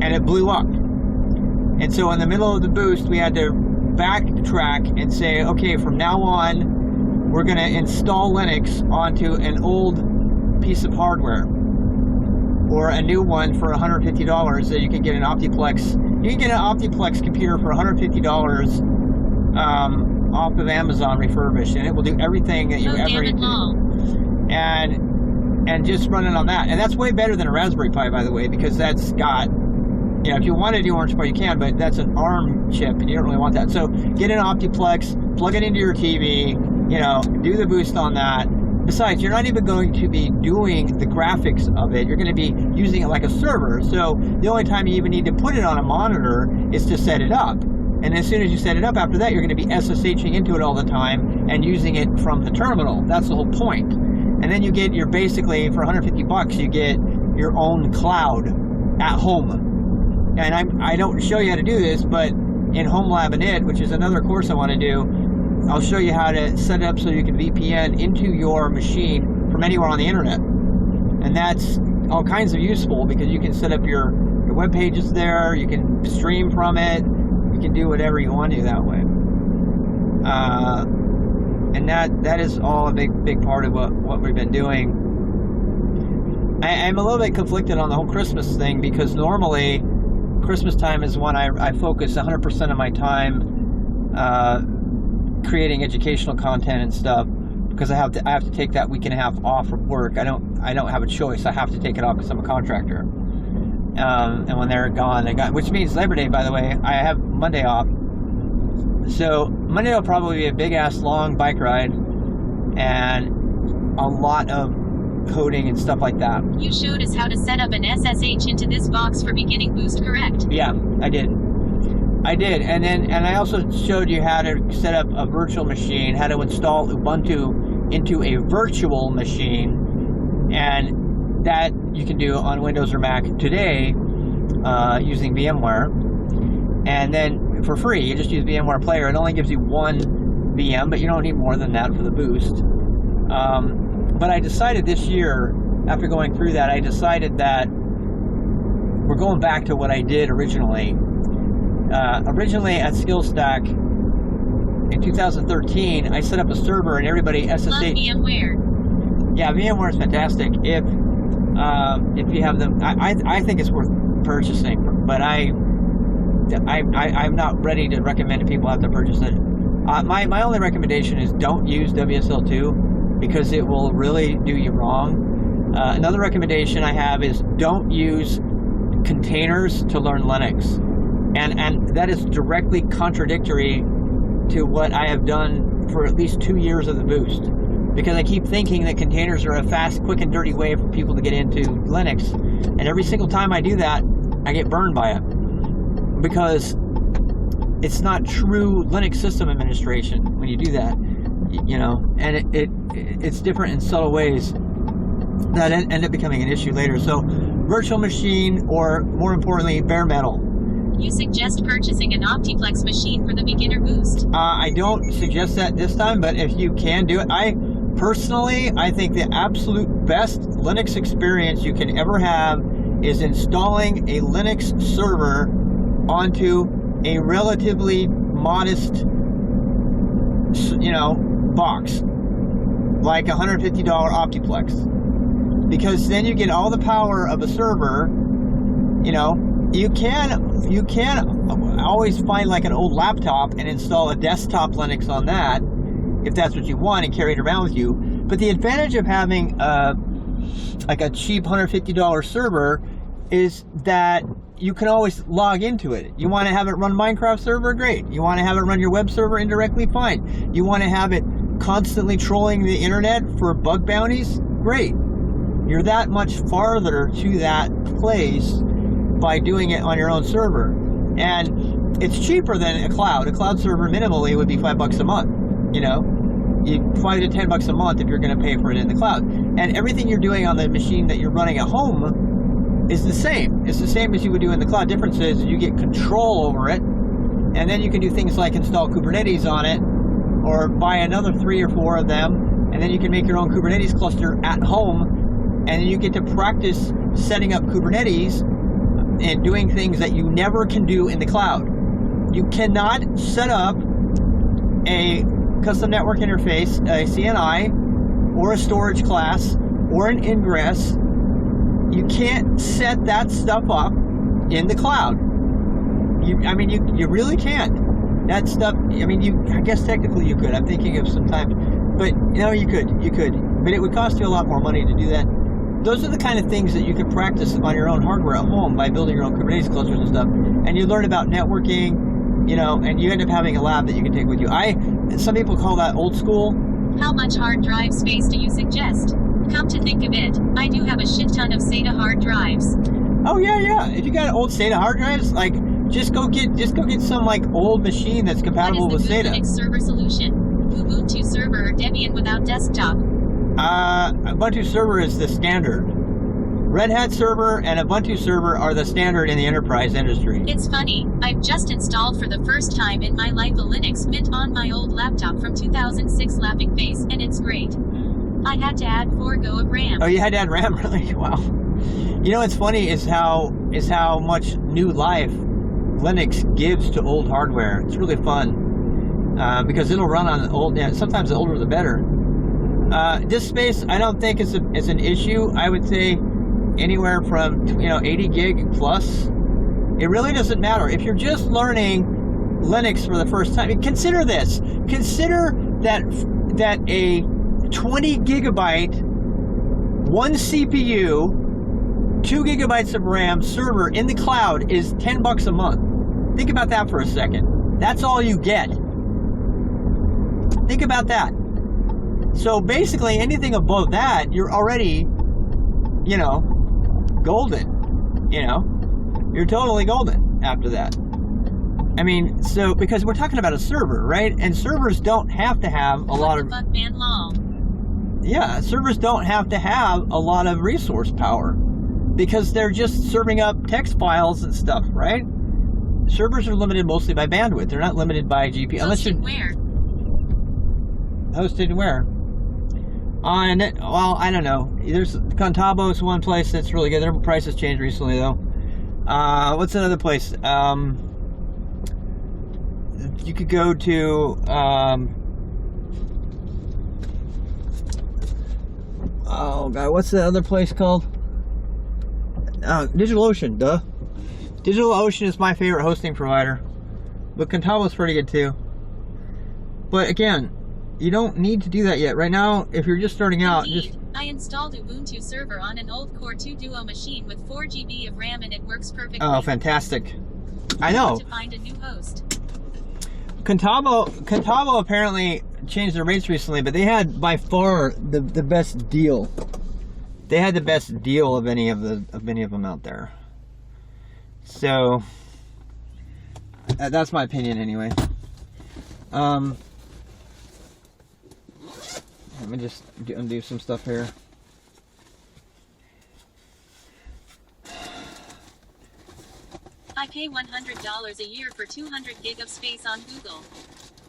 and it blew up. And so in the middle of the boost, we had to backtrack and say, okay, from now on, we're going to install Linux onto an old piece of hardware, or a new one for $150 that you can get an Optiplex. You can get an Optiplex computer for $150 off of Amazon refurbished, and it will do everything that you ever need to. And just run it on that. And that's way better than a Raspberry Pi, by the way, because that's got, you know, if you want to do Orange Pi, you can, but that's an ARM chip, and you don't really want that. So get an Optiplex, plug it into your TV, you know, do the boost on that. Besides, you're not even going to be doing the graphics of it. You're going to be using it like a server. So the only time you even need to put it on a monitor is to set it up. And as soon as you set it up, after that, you're going to be SSHing into it all the time and using it from the terminal. That's the whole point. And then you get your, basically, for $150, you get your own cloud at home. And I don't show you how to do this, but in Home Lab and It, which is another course I want to do, I'll show you how to set it up so you can VPN into your machine from anywhere on the internet. And that's all kinds of useful, because you can set up your web pages there, you can stream from it, you can do whatever you want to do that way. And that is all a big part of what we've been doing. I'm a little bit conflicted on the whole Christmas thing, because normally Christmas time is when I focus 100% of my time creating educational content and stuff, because I have to take that week and a half off from work. I don't have a choice. I have to take it off because I'm a contractor. And when they're gone, which means Labor Day, by the way, I have Monday off. So Monday will probably be a big ass long bike ride and a lot of coding and stuff like that. You showed us how to set up an SSH into this box for beginning boost, correct? Yeah, I did. And I also showed you how to set up a virtual machine, how to install Ubuntu into a virtual machine, and that you can do on Windows or Mac today using VMware. And then for free, you just use VMware Player. It only gives you one VM, but you don't need more than that for the boost. But I decided this year, after going through that, I decided that we're going back to what I did originally. Originally at SkillStack, in 2013, I set up a server and everybody Love SSH. VMware. Yeah, VMware is fantastic. If you have them, I think it's worth purchasing, but I'm not ready to recommend that people have to purchase it. My only recommendation is don't use WSL2 because it will really do you wrong. Another recommendation I have is don't use containers to learn Linux, and that is directly contradictory to what I have done for at least 2 years of the boost, because I keep thinking that containers are a fast, quick, and dirty way for people to get into Linux, and every single time I do that, I get burned by it, because it's not true Linux system administration when you do that, you know, and it's different in subtle ways that end up becoming an issue later. So virtual machine, or more importantly, bare metal. You suggest purchasing an Optiplex machine for the beginner boost. I don't suggest that this time, but if you can do it, I think the absolute best Linux experience you can ever have is installing a Linux server onto a relatively modest, you know, box, like $150 Optiplex, because then you get all the power of a server. You know, you can always find like an old laptop and install a desktop Linux on that if that's what you want and carry it around with you. But the advantage of having like a cheap $150 server is that you can always log into it. You want to have it run Minecraft server? Great. You want to have it run your web server indirectly? Fine. You want to have it constantly trolling the internet for bug bounties? Great. You're that much farther to that place by doing it on your own server. And it's cheaper than a cloud. A cloud server minimally would be $5 a month, you know, $5 to $10 a month if you're going to pay for it in the cloud. And everything you're doing on the machine that you're running at home is the same. It's the same as you would do in the cloud. Difference is you get control over it, and then you can do things like install Kubernetes on it, or buy another 3 or 4 of them, and then you can make your own Kubernetes cluster at home, and then you get to practice setting up Kubernetes and doing things that you never can do in the cloud. You cannot set up a custom network interface, a CNI, or a storage class, or an ingress. You can't set that stuff up in the cloud. You really can't. That stuff, I guess technically you could. I'm thinking of some time, but you could. But it would cost you a lot more money to do that. Those are the kind of things that you can practice on your own hardware at home by building your own Kubernetes clusters and stuff. And you learn about networking, and you end up having a lab that you can take with you. Some people call that old school. How much hard drive space do you suggest? Come to think of it, I do have a shit ton of SATA hard drives. Oh yeah. If you got old SATA hard drives, like just go get some like old machine that's compatible with SATA. What is the Linux server solution? Ubuntu server or Debian without desktop? Ubuntu server is the standard. Red Hat server and Ubuntu server are the standard in the enterprise industry. It's funny, I've just installed for the first time in my life a Linux Mint on my old laptop from 2006 Laughing Face, and it's great. I had to add 4 Go of RAM. Oh, you had to add RAM? Really? Wow. What's funny is how much new life Linux gives to old hardware. It's really fun because it'll run on old. Sometimes the older the better. Disk space, I don't think is an issue. I would say anywhere from 80 gig plus. It really doesn't matter if you're just learning Linux for the first time. Consider this. Consider that a 20 gigabyte, 1 CPU, 2 gigabytes of RAM server in the cloud is $10 a month. Think about that for a second. That's all you get. Think about that. So basically anything above that, you're already, golden. You're totally golden after that. Because we're talking about a server, right? And servers don't have to have a lot of... Fuck man lol. Yeah, servers don't have to have a lot of resource power because they're just serving up text files and stuff, right? Servers are limited mostly by bandwidth. They're not limited by GPU. Hosted where? Hosted where? I don't know. There's Contabo is one place that's really good. Their prices changed recently though. What's another place? you could go to oh god, what's the other place called? DigitalOcean, duh. DigitalOcean is my favorite hosting provider, but Contabo's pretty good too. But again, you don't need to do that yet. Right now, if you're just starting out, Indeed. I installed Ubuntu server on an old Core 2 Duo machine with 4 GB of RAM and it works perfectly. Oh, fantastic. I know. To find a new host. Contabo apparently changed their rates recently, but they had by far the best deal. They had the best deal of any of them out there. So that's my opinion anyway. Let me just undo some stuff here. I pay $100 a year for 200 gig of space on Google.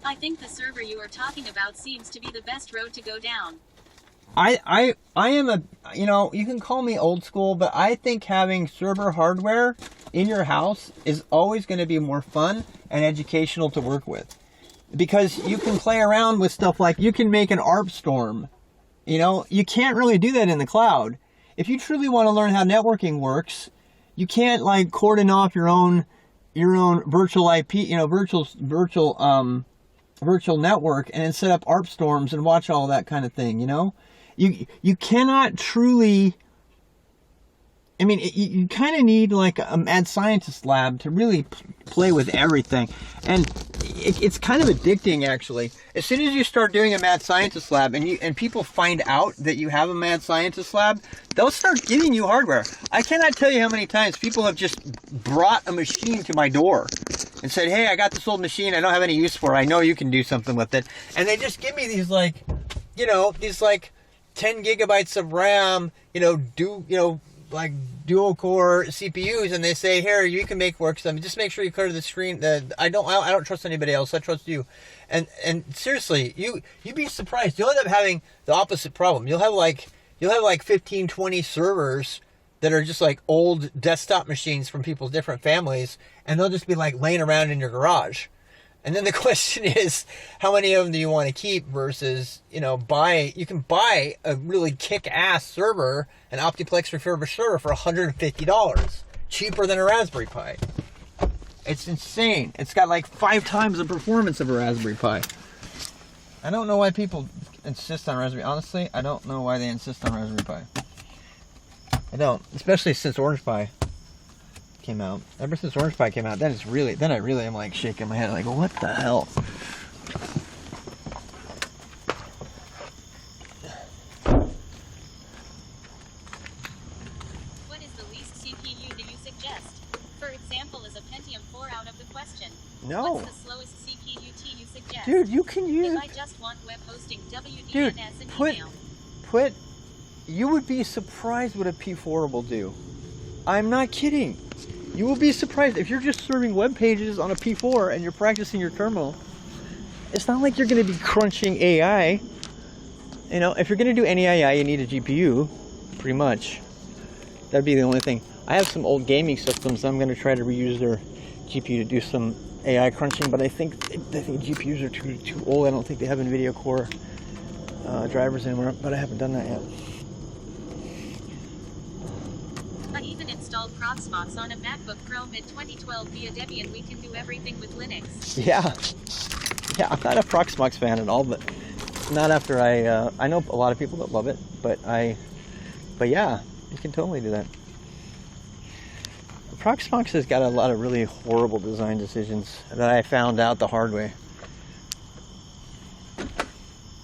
I think the server you are talking about seems to be the best road to go down. I am a, you know, you can call me old school, but I think having server hardware in your house is always going to be more fun and educational to work with. Because you can play around with stuff like, you can make an ARP storm. You know, you can't really do that in the cloud. If you truly want to learn how networking works, you can't like cordon off your own virtual IP, you know, virtual network and then set up ARP storms and watch all that kind of thing, you know? You cannot truly, I mean, you kind of need like a mad scientist lab to really play with everything. And it's kind of addicting, actually. As soon as you start doing a mad scientist lab and people find out that you have a mad scientist lab, they'll start giving you hardware. I cannot tell you how many times people have just brought a machine to my door and said, hey, I got this old machine I don't have any use for. I know you can do something with it. And they just give me these like, you know, these like 10 gigabytes of RAM, you know, like dual core CPUs, and they say, here, you can make work stuff. Just make sure you clear the screen. I don't trust anybody else. I trust you. And seriously, you'd be surprised. You'll end up having the opposite problem. You'll have like 15, 20 servers that are just like old desktop machines from people's different families, and they'll just be like laying around in your garage. And then the question is, how many of them do you want to keep versus, you know, you can buy a really kick-ass server, an Optiplex refurbished server for $150, cheaper than a Raspberry Pi. It's insane. It's got like 5 times the performance of a Raspberry Pi. I don't know why people insist on Raspberry. Honestly, I don't know why they insist on Raspberry Pi. I don't, especially since Orange Pi came out. Ever since Orange Pi came out, then I really am like shaking my head like, what the hell? What is the least CPU that you suggest? For example, is a Pentium 4 out of the question? No. What's the slowest CPU you suggest? Dude, you can use... If I just want web hosting, WDNS and email. You would be surprised what a P4 will do. I'm not kidding. You will be surprised if you're just serving web pages on a P4 and you're practicing your terminal. It's not like you're going to be crunching AI. You know, if you're going to do any AI, you need a GPU, pretty much. That'd be the only thing. I have some old gaming systems. I'm going to try to reuse their GPU to do some AI crunching, but I think GPUs are too old. I don't think they have NVIDIA Core drivers anymore, but I haven't done that yet. I even installed Proxmox on a MacBook Pro mid-2012 via Debian. We can do everything with Linux. Yeah, I'm not a Proxmox fan at all, but not after I know a lot of people that love it, but yeah, you can totally do that. Proxmox has got a lot of really horrible design decisions that I found out the hard way.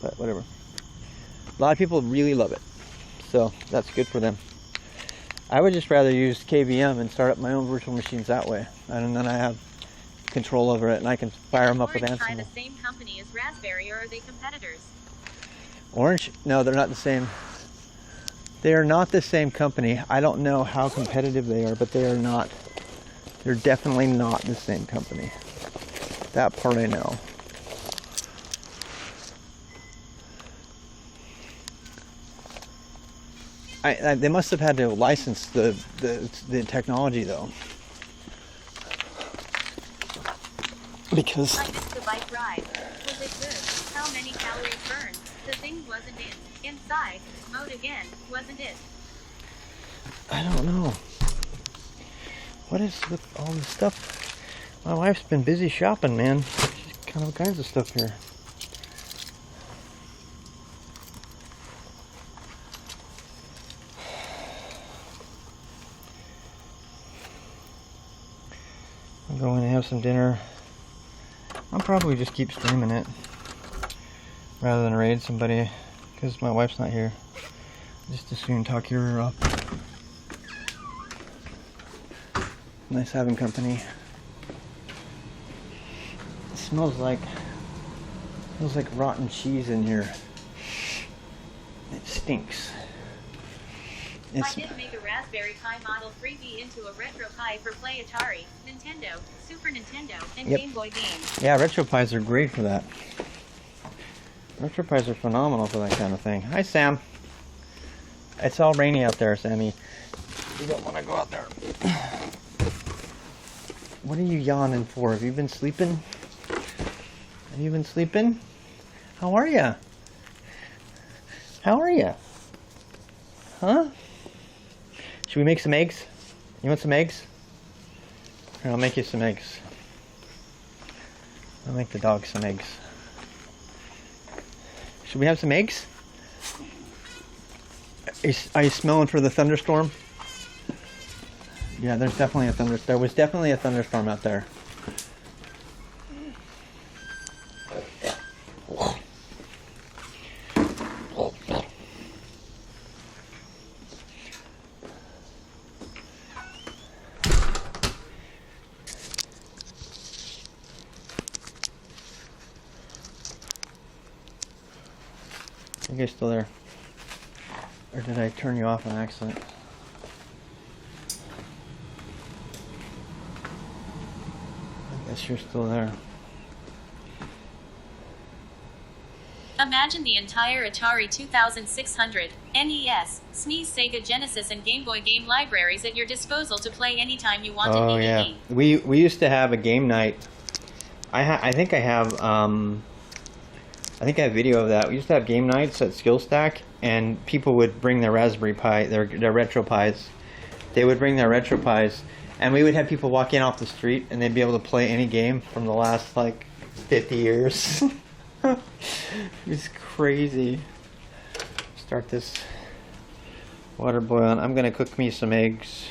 But whatever. A lot of people really love it, so that's good for them. I would just rather use KVM and start up my own virtual machines that way, and then I have control over it, and I can fire them up with Ansible. Orange the same company as Raspberry, or are they competitors? Orange? No, they're not the same. They are not the same company. I don't know how competitive they are, but they are not. They're definitely not the same company. That part I know. They must have had to license the technology though. because I missed the bike ride. Was it good? How many calories burned? The thing wasn't inside mode again, wasn't it? I don't know. What is with all this stuff? My wife's been busy shopping, man. She's got all kinds of stuff here. I'm going to have some dinner. I'll probably just keep streaming it rather than raid somebody because my wife's not here. Just as soon talk her up. Nice having company. It smells like rotten cheese in here. It stinks. I did make a Raspberry Pi Model 3B into a Retro Pi for Play Atari, Nintendo, Super Nintendo, and Yep. Game Boy games. Yeah, Retro Pies are great for that. Retro Pies are phenomenal for that kind of thing. Hi, Sam. It's all rainy out there, Sammy. You don't want to go out there. What are you yawning for? Have you been sleeping? Have you been sleeping? How are ya? How are ya? Huh? Should we make some eggs? You want some eggs? Here, I'll make you some eggs. I'll make the dog some eggs. Should we have some eggs? Are you smelling for the thunderstorm? Yeah, there's definitely a thunderstorm. There was definitely a thunderstorm out there. You guys still there? Or did I turn you off on accident? I guess you're still there. Imagine the entire Atari 2600, NES, SNES, Sega Genesis, and Game Boy game libraries at your disposal to play anytime you wanted. Oh yeah, we used to have a game night. I think I have video of that. We used to have game nights at SkillStack, and people would bring their Raspberry Pi, their Retro Pis. They would bring their Retro Pis, and we would have people walk in off the street, and they'd be able to play any game from the last like 50 years. It's crazy. Start this water boiling. I'm gonna cook me some eggs.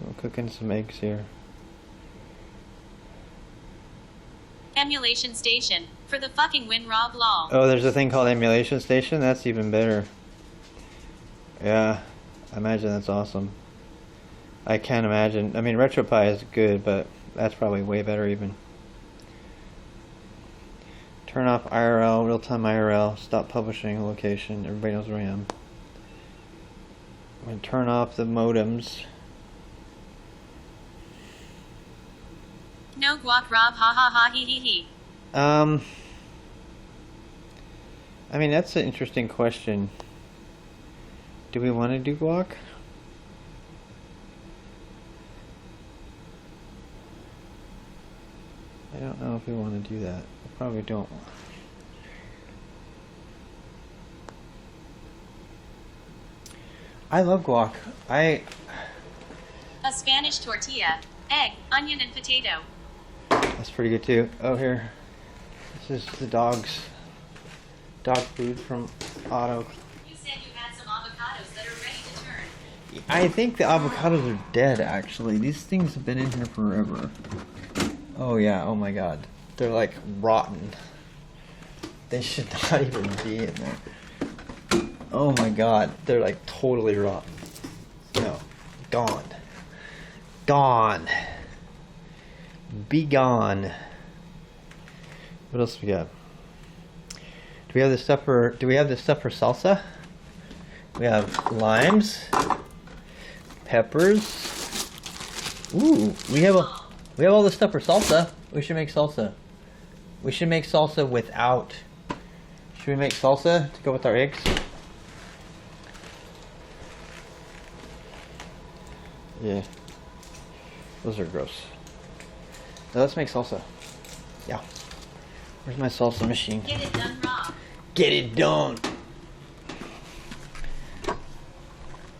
I'm cooking some eggs here. Emulation station. For the fucking win, Rob Law. Oh, there's a thing called emulation station? That's even better. Yeah, I imagine that's awesome. I can't imagine. I mean, RetroPie is good, but that's probably way better even. Turn off IRL, real-time IRL, stop publishing location. Everybody knows where I am. I'm going to turn off the modems. No guac, Rob, ha ha ha he he he. I mean, that's an interesting question. Do we want to do guac? I don't know if we want to do that. We probably don't. I love guac. A Spanish tortilla, egg, onion, and potato. That's pretty good too. Oh, here. This is the dog food from Otto. You said you had some avocados that are ready to turn. I think the avocados are dead, actually. These things have been in here forever. Oh yeah, oh my god. They're like rotten. They should not even be in there. Oh my god, they're like totally rotten. No, gone. Gone. Be gone. What else we got? Do we have the stuff for salsa? We have limes, peppers. Ooh, we have all the stuff for salsa. We should make salsa. We should make salsa without. Should we make salsa to go with our eggs? Yeah. Those are gross. Now let's make salsa. Yeah. Where's my salsa machine? Get it done raw. Get it done!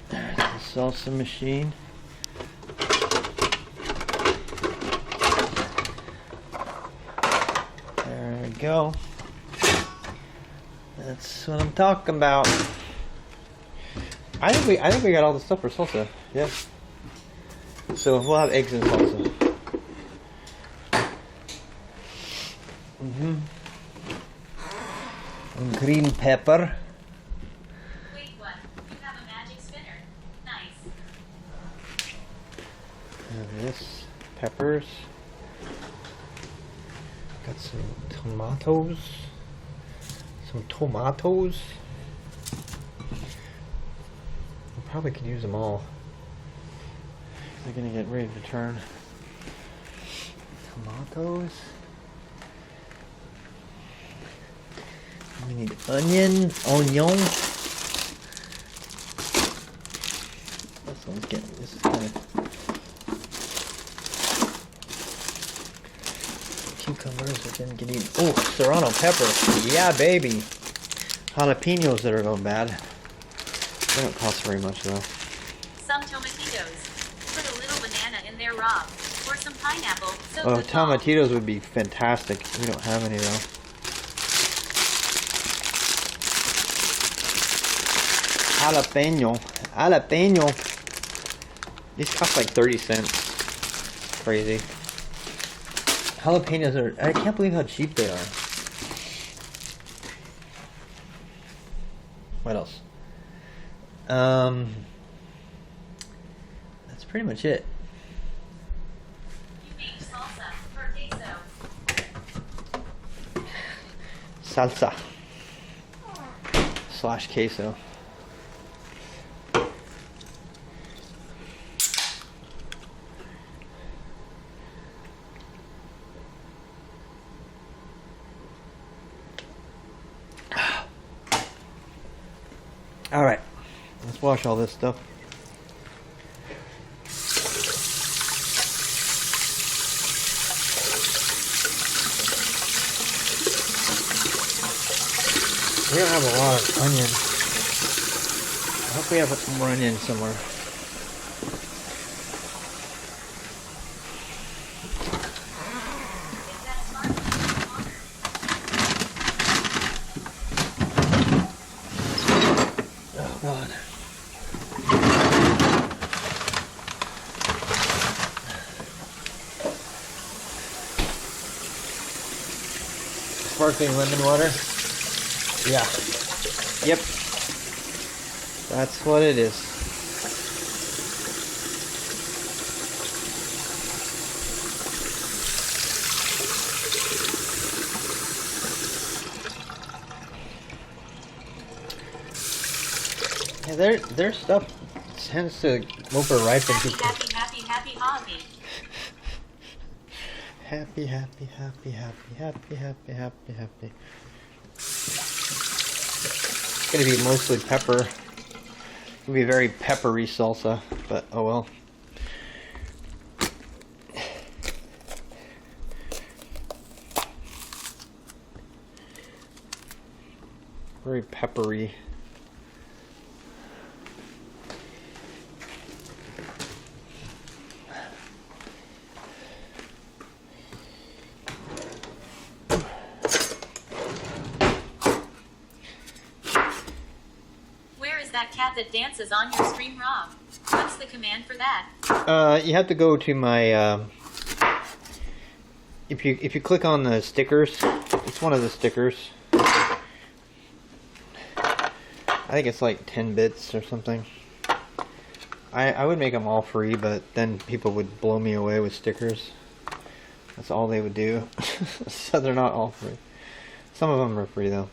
There's the salsa machine. There we go. That's what I'm talking about. I think we got all the stuff for salsa. Yeah. So we'll have eggs and salsa. And green pepper. Wait, what? You have a magic spinner. Nice. And this peppers. Got some tomatoes. Some tomatoes. I probably could use them all. They're gonna get ready to turn. Tomatoes. We need onion. This one's getting. This is kind of. Cucumbers are gonna get eaten. Oh, serrano pepper. Yeah, baby. Jalapenos that are going bad. They don't cost very much though. Some tomatitos. Put a little banana in there raw. Or some pineapple. So Oh, tomatitos would be fantastic. We don't have any though. Jalapeno. These cost like 30 cents. Crazy. Jalapenos are, I can't believe how cheap they are. What else? That's pretty much it. You make salsa or queso. Salsa. / queso. All right, let's wash all this stuff. We don't have a lot of onion. I hope we have some more onion somewhere. Oh God. Sparkling lemon water. Yeah. Yep. That's what it is. Yeah, their stuff tends to over-ripen. Happy hobby. Happy. It's gonna be mostly pepper. It's gonna be very peppery salsa, but oh well. Very peppery. That cat that dances on your stream, Rob. What's the command for that? You have to go to my. If you click on the stickers, it's one of the stickers. I think it's like 10 bits or something. I would make them all free, but then people would blow me away with stickers. That's all they would do. So they're not all free. Some of them are free though.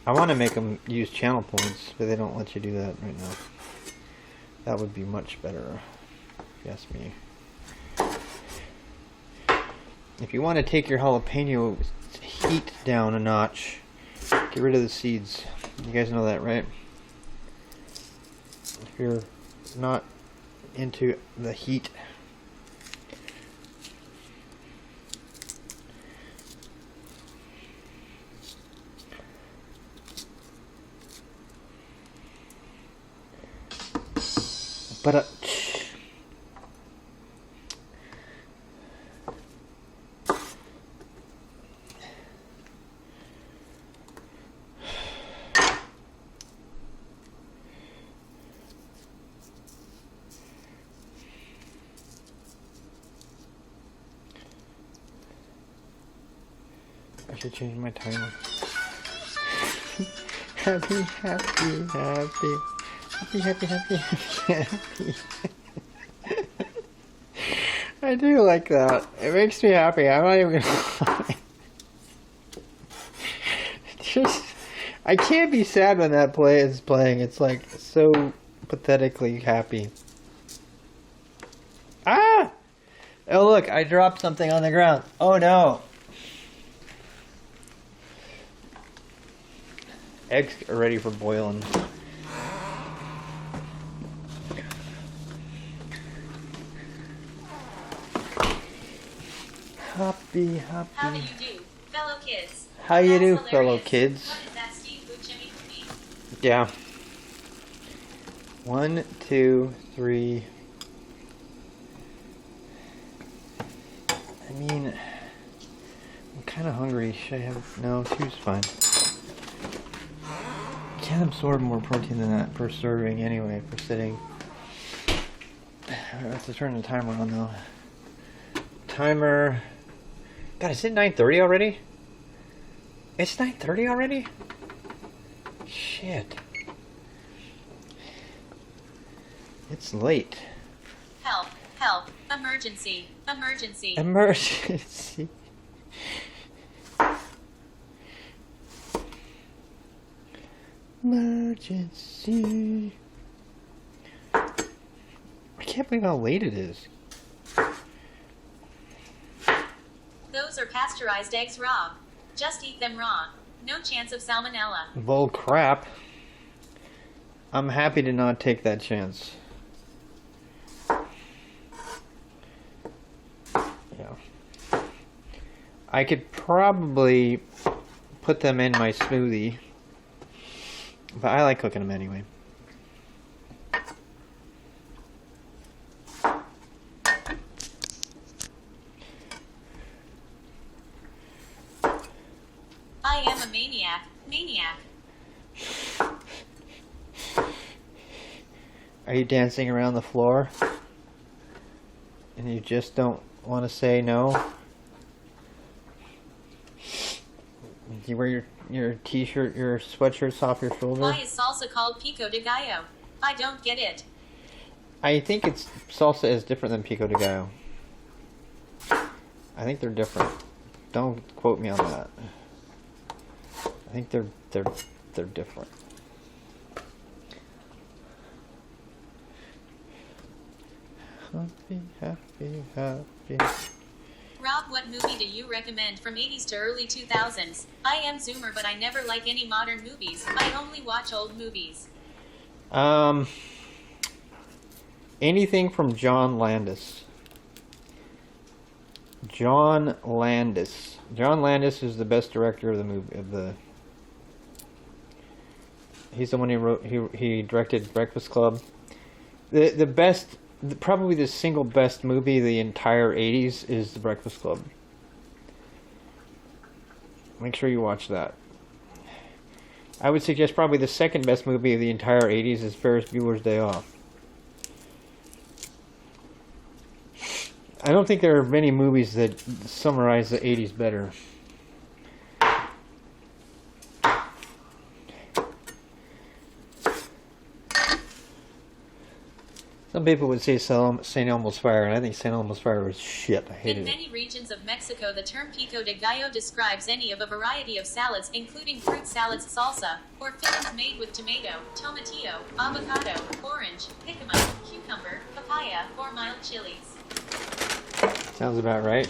I want to make them use channel points, but they don't let you do that right now. That would be much better, if you ask me. If you want to take your jalapeno heat down a notch, get rid of the seeds. You guys know that, right? if you're not into the heat. But I should change my timer. Happy, happy, happy. Happy, happy, happy, happy, happy. I do like that. It makes me happy. I'm not even gonna lie. Just, I can't be sad when that play is playing. It's like so pathetically happy. Ah! Oh look, I dropped something on the ground. Oh no. Eggs are ready for boiling. Happy, happy. How do you do, fellow kids? How you That's do, hilarious. fellow kids? What is that Steve Buscemi movie? Yeah. 1, 2, 3. I mean, I'm kind of hungry. Should I have? No, 2's fine. Can't absorb more protein than that per serving anyway, for sitting. I have to turn the timer on though. Timer. God, is it 9:30 already? It's 9:30 already? Shit. It's late. Help, help, emergency, emergency. Emergency. Emergency. I can't believe how late it is. Those are pasteurized eggs raw. Just eat them raw. No chance of salmonella. Bull crap. I'm happy to not take that chance. Yeah. I could probably put them in my smoothie, but I like cooking them anyway. I am a maniac, maniac. Are you dancing around the floor? And you just don't want to say no? Do you wear your t-shirt, your sweatshirts off your shoulder? Why is salsa called pico de gallo? I don't get it. I think salsa is different than pico de gallo. I think they're different. Don't quote me on that. I think they're different. Happy, happy, happy. Rob, what movie do you recommend from 80s to early 2000s? I am Zoomer, but I never like any modern movies. I only watch old movies. Anything from John Landis. John Landis. John Landis is the best director of the movie. He's the one who wrote. He directed Breakfast Club. The best, probably the single best movie of the entire 80s is The Breakfast Club. Make sure you watch that. I would suggest probably the second best movie of the entire 80s is Ferris Bueller's Day Off. I don't think there are many movies that summarize the 80s better. Some people would say St. Elmo's Fire, and I think St. Elmo's Fire was shit. I hated it. In many regions of Mexico, the term pico de gallo describes any of a variety of salads, including fruit salads, salsa, or fillings made with tomato, tomatillo, avocado, orange, jicama, cucumber, papaya, or mild chilies. Sounds about right.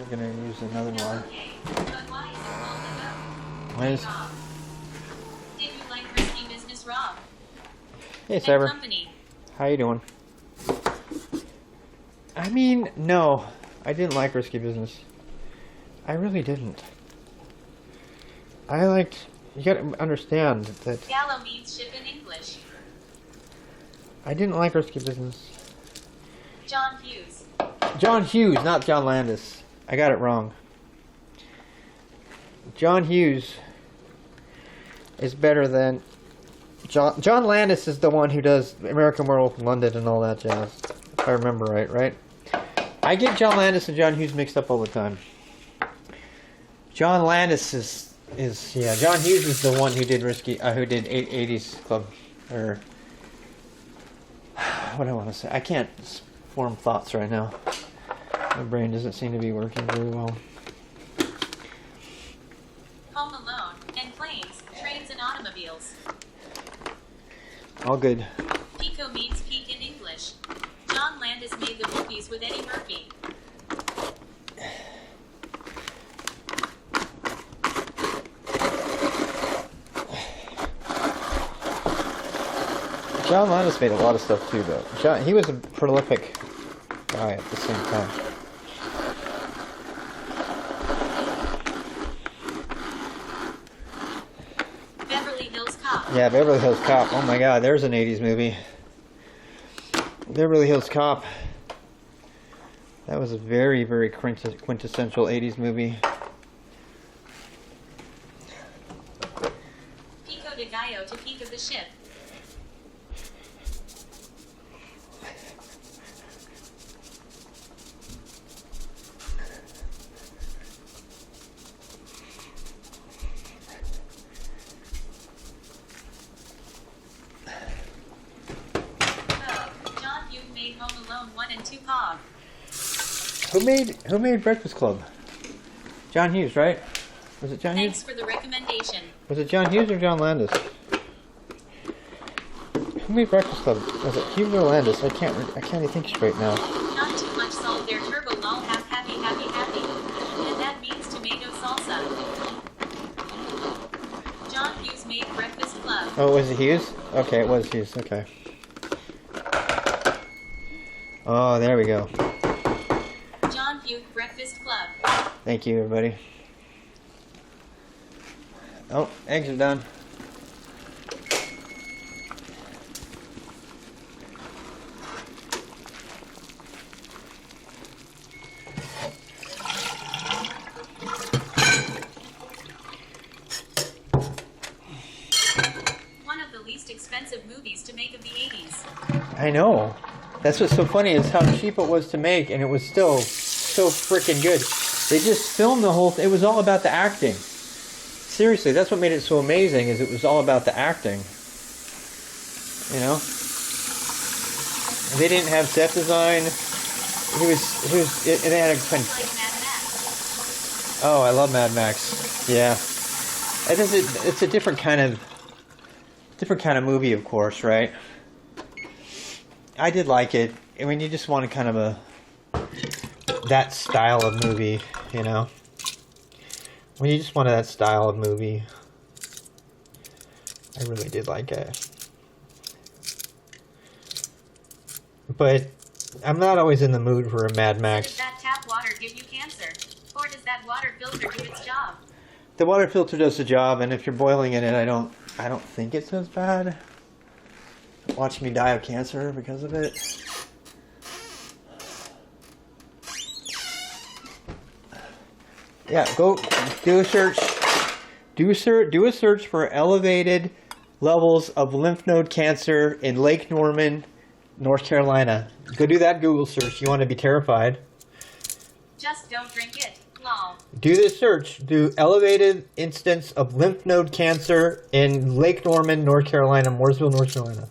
We're gonna use another one. Okay, but why is it called the goat? Why is- Hey, Rob. Did you like Risky Business, Rob? Hey, And Cyber. company. How you doing? I mean, no. I didn't like Risky Business. I really didn't. I liked... You gotta understand that Gallo means ship in English. I didn't like Risky Business. John Hughes. John Hughes, not John Landis. I got it wrong. John Hughes is better than... John Landis is the one who does American Werewolf in London and all that jazz. If I remember right? I get John Landis and John Hughes mixed up all the time. John Landis is John Hughes is the one who did who did 80s Club, or what do I want to say? I can't form thoughts right now. My brain doesn't seem to be working very well. Home Alone. And planes, trains, and automobiles. All good. Pico means peak in English. John Landis made the movies with Eddie Murphy. John Landis made a lot of stuff too, though. He was a prolific guy at the same time. Beverly Hills Cop. Yeah, Beverly Hills Cop. Oh my God, there's an 80s movie. Beverly Hills Cop. That was a very, very quintessential 80s movie. Pico de Gallo to peak of the ship. John Hughes made Home Alone 1 and 2 Pog. Who made Breakfast Club? John Hughes, right? Was it John Thanks Hughes? for the recommendation. Was it John Hughes or John Landis? Who made Breakfast Club? Was it Hughes or Landis? I can't even think straight now. Not too much salt there, turbo lol, happy. And that means tomato salsa. John Hughes made Breakfast Club. Oh, was it Hughes? Okay, it was Hughes. Okay. Oh, there we go. John Hughes Breakfast Club. Thank you, everybody. Oh, eggs are done. One of the least expensive movies to make of the 80s. I know. That's what's so funny is how cheap it was to make, and it was still so freaking good. They just filmed the whole thing. It was all about the acting. Seriously, that's what made it so amazing, is it was all about the acting. You know? They didn't have set design. They had a... Like Mad Max. Oh, I love Mad Max. Yeah. It's a different kind of movie, of course, right? I did like it. I mean, you just wanted kind of that style of movie, you know? When you just wanted that style of movie, I really did like it. But I'm not always in the mood for a Mad Max. Does that tap water give you cancer? Or does that water filter do its job? The water filter does the job, and if you're boiling in it, I don't think it's as bad. Watch me die of cancer because of it. Yeah, go do a search. Do a search for elevated levels of lymph node cancer in Lake Norman, North Carolina. Go do that Google search. You want to be terrified. Just don't drink it. Lol. Do this search. Do elevated instance of lymph node cancer in Lake Norman, North Carolina, Mooresville, North Carolina.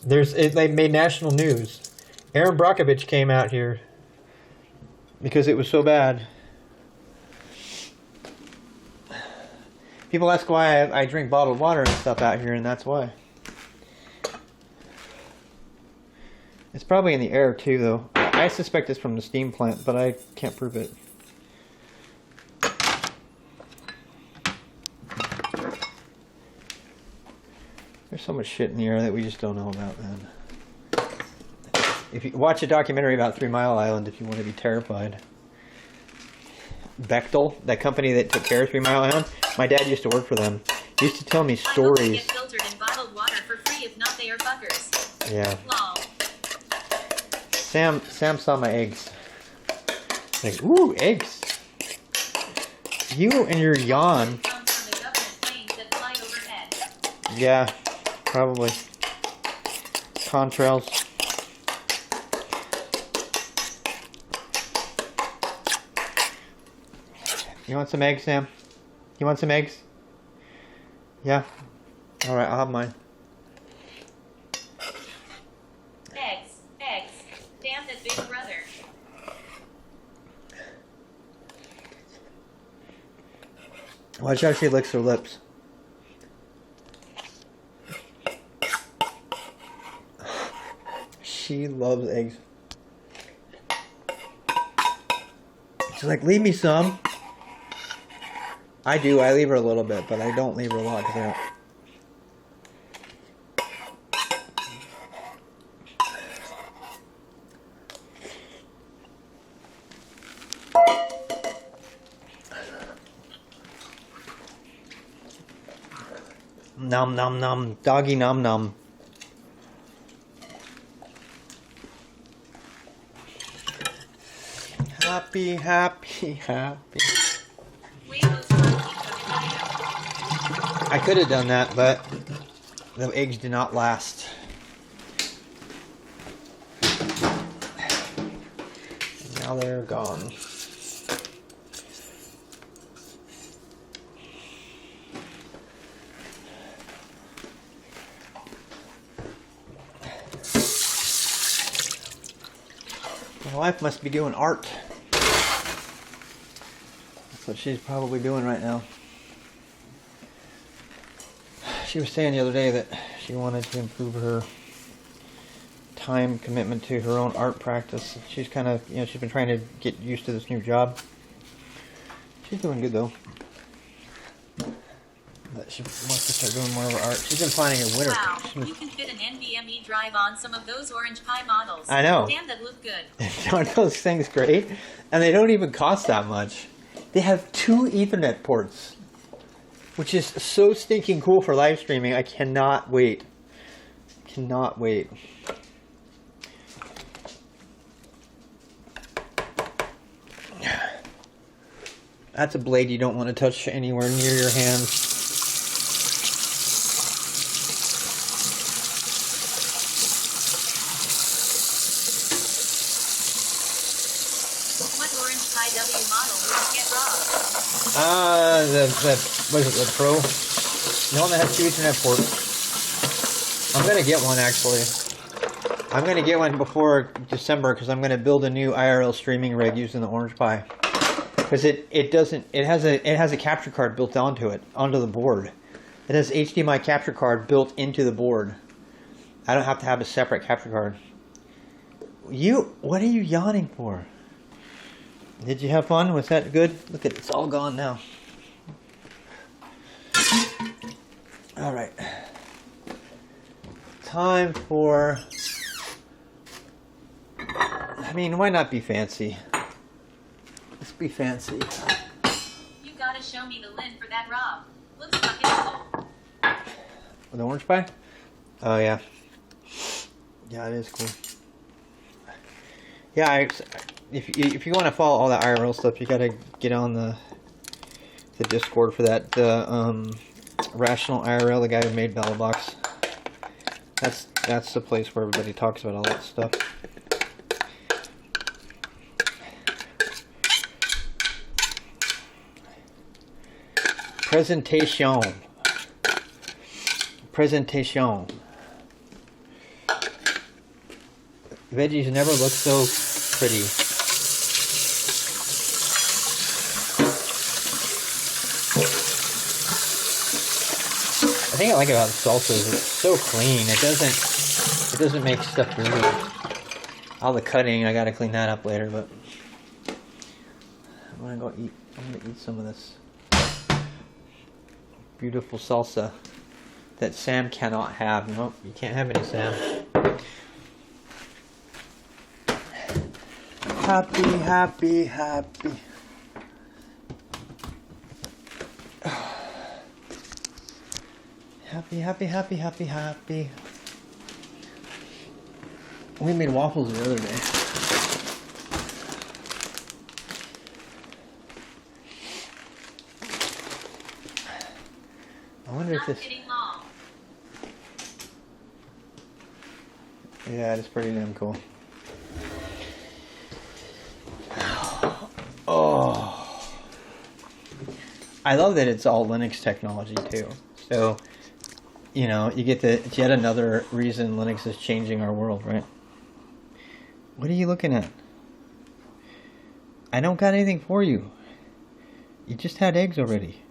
They made national news. Aaron Brockovich came out here because it was so bad. People ask why I drink bottled water and stuff out here, and that's why. It's probably in the air too, though. I suspect it's from the steam plant, but I can't prove it. There's so much shit in the air that we just don't know about, man. If you watch a documentary about 3 Mile Island, if you want to be terrified. Bechtel, that company that took care of 3 Mile Island, my dad used to work for them. He used to tell me stories. Get filtered in bottled water for free. If not, they are fuckers. Yeah. Lol. Sam saw my eggs. Like, ooh, eggs. You and your yawn. Yeah, probably. Contrails. You want some eggs, Sam? You want some eggs? Yeah? Alright, I'll have mine. Eggs. Damn that big brother. Watch how she licks her lips. She loves eggs. She's like, leave me some. I do. I leave her a little bit, but I don't leave her a lot because I don't. Nom nom nom. Doggy nom nom. Happy, happy, happy. I could have done that, but the eggs did not last. Now they're gone. My wife must be doing art. That's what she's probably doing right now. She was saying the other day that she wanted to improve her time commitment to her own art practice. She's kind of, she's been trying to get used to this new job. She's doing good though. But she wants to start doing more of her art. She's been finding her winter. Wow, you can fit an NVMe drive on some of those orange pie models. I know. Damn, that look good. Aren't those things great? And they don't even cost that much. They have 2 Ethernet ports, which is so stinking cool for live streaming. I cannot wait. Cannot wait. That's a blade you don't want to touch anywhere near your hands. What orange pie W model will you get robbed? What is it, the Pro? The one that has 2 Ethernet ports. I'm going to get one, actually. I'm going to get one before December, because I'm going to build a new IRL streaming rig using the orange pie. Because it has a capture card built onto the board. It has HDMI capture card built into the board. I don't have to have a separate capture card. What are you yawning for? Did you have fun? Was that good? Look at it, it's all gone now. All right. Time for... I mean, why not be fancy? Let's be fancy. You gotta show me the lid for that Rob. Looks fucking cool. The orange pie? Oh, yeah. Yeah, it is cool. Yeah, if you want to follow all the IRL stuff, you gotta get on the Discord for that. Rational IRL, the guy who made BattleBox. That's the place where everybody talks about all that stuff. Presentation. Veggies never look so pretty. I think I like about salsa is it's so clean. It doesn't make stuff dirty. All the cutting, I gotta clean that up later, but I'm gonna eat some of this beautiful salsa. that Sam cannot have. Nope, you can't have any, Sam. Happy, happy, happy. Happy, happy, happy, happy, happy. We made waffles the other day. I wonder if this... Yeah, it's pretty damn cool. Oh. I love that it's all Linux technology too. So, you know, you get it's yet another reason Linux is changing our world, right? What are you looking at? I don't got anything for you. You just had eggs already.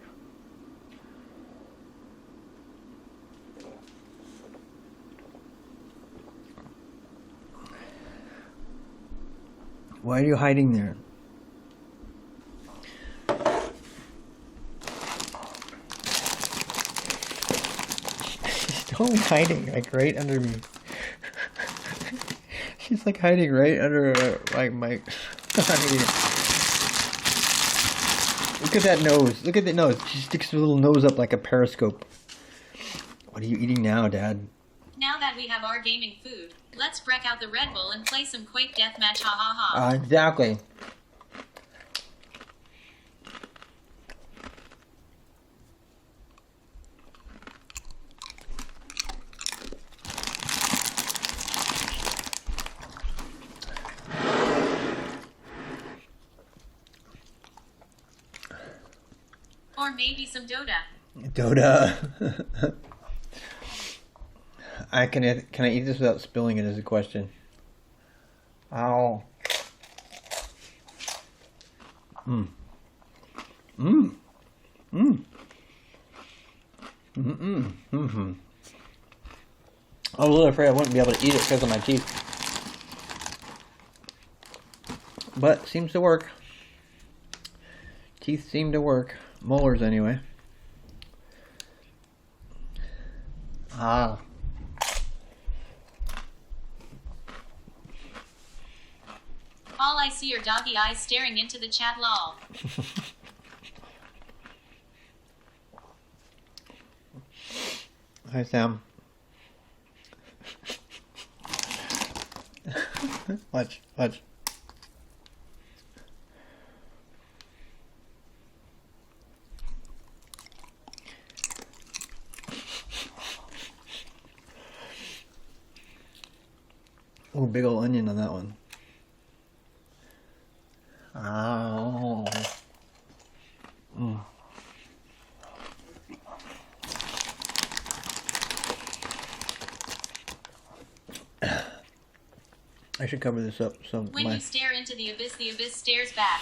Why are you hiding there? She's totally hiding, like right under me. She's like hiding right under like my. Look at that nose. Look at the nose. She sticks her little nose up like a periscope. What are you eating now, Dad? Now that we have our gaming food, let's break out the Red Bull and play some Quake Deathmatch, ha ha ha. Exactly. Or maybe some Dota. Dota. Can I eat this without spilling it is a question. Ow. Mmm. Mmm. Mmm. Mmm. Mmm. I was a little afraid I wouldn't be able to eat it because of my teeth. But seems to work. Teeth seem to work. Molars anyway. Ah. All I see are doggy eyes staring into the chat, lol. Hi, Sam. Watch. Oh, big old onion on that one. Oh. Mm. I should cover this up. When you stare into the abyss stares back.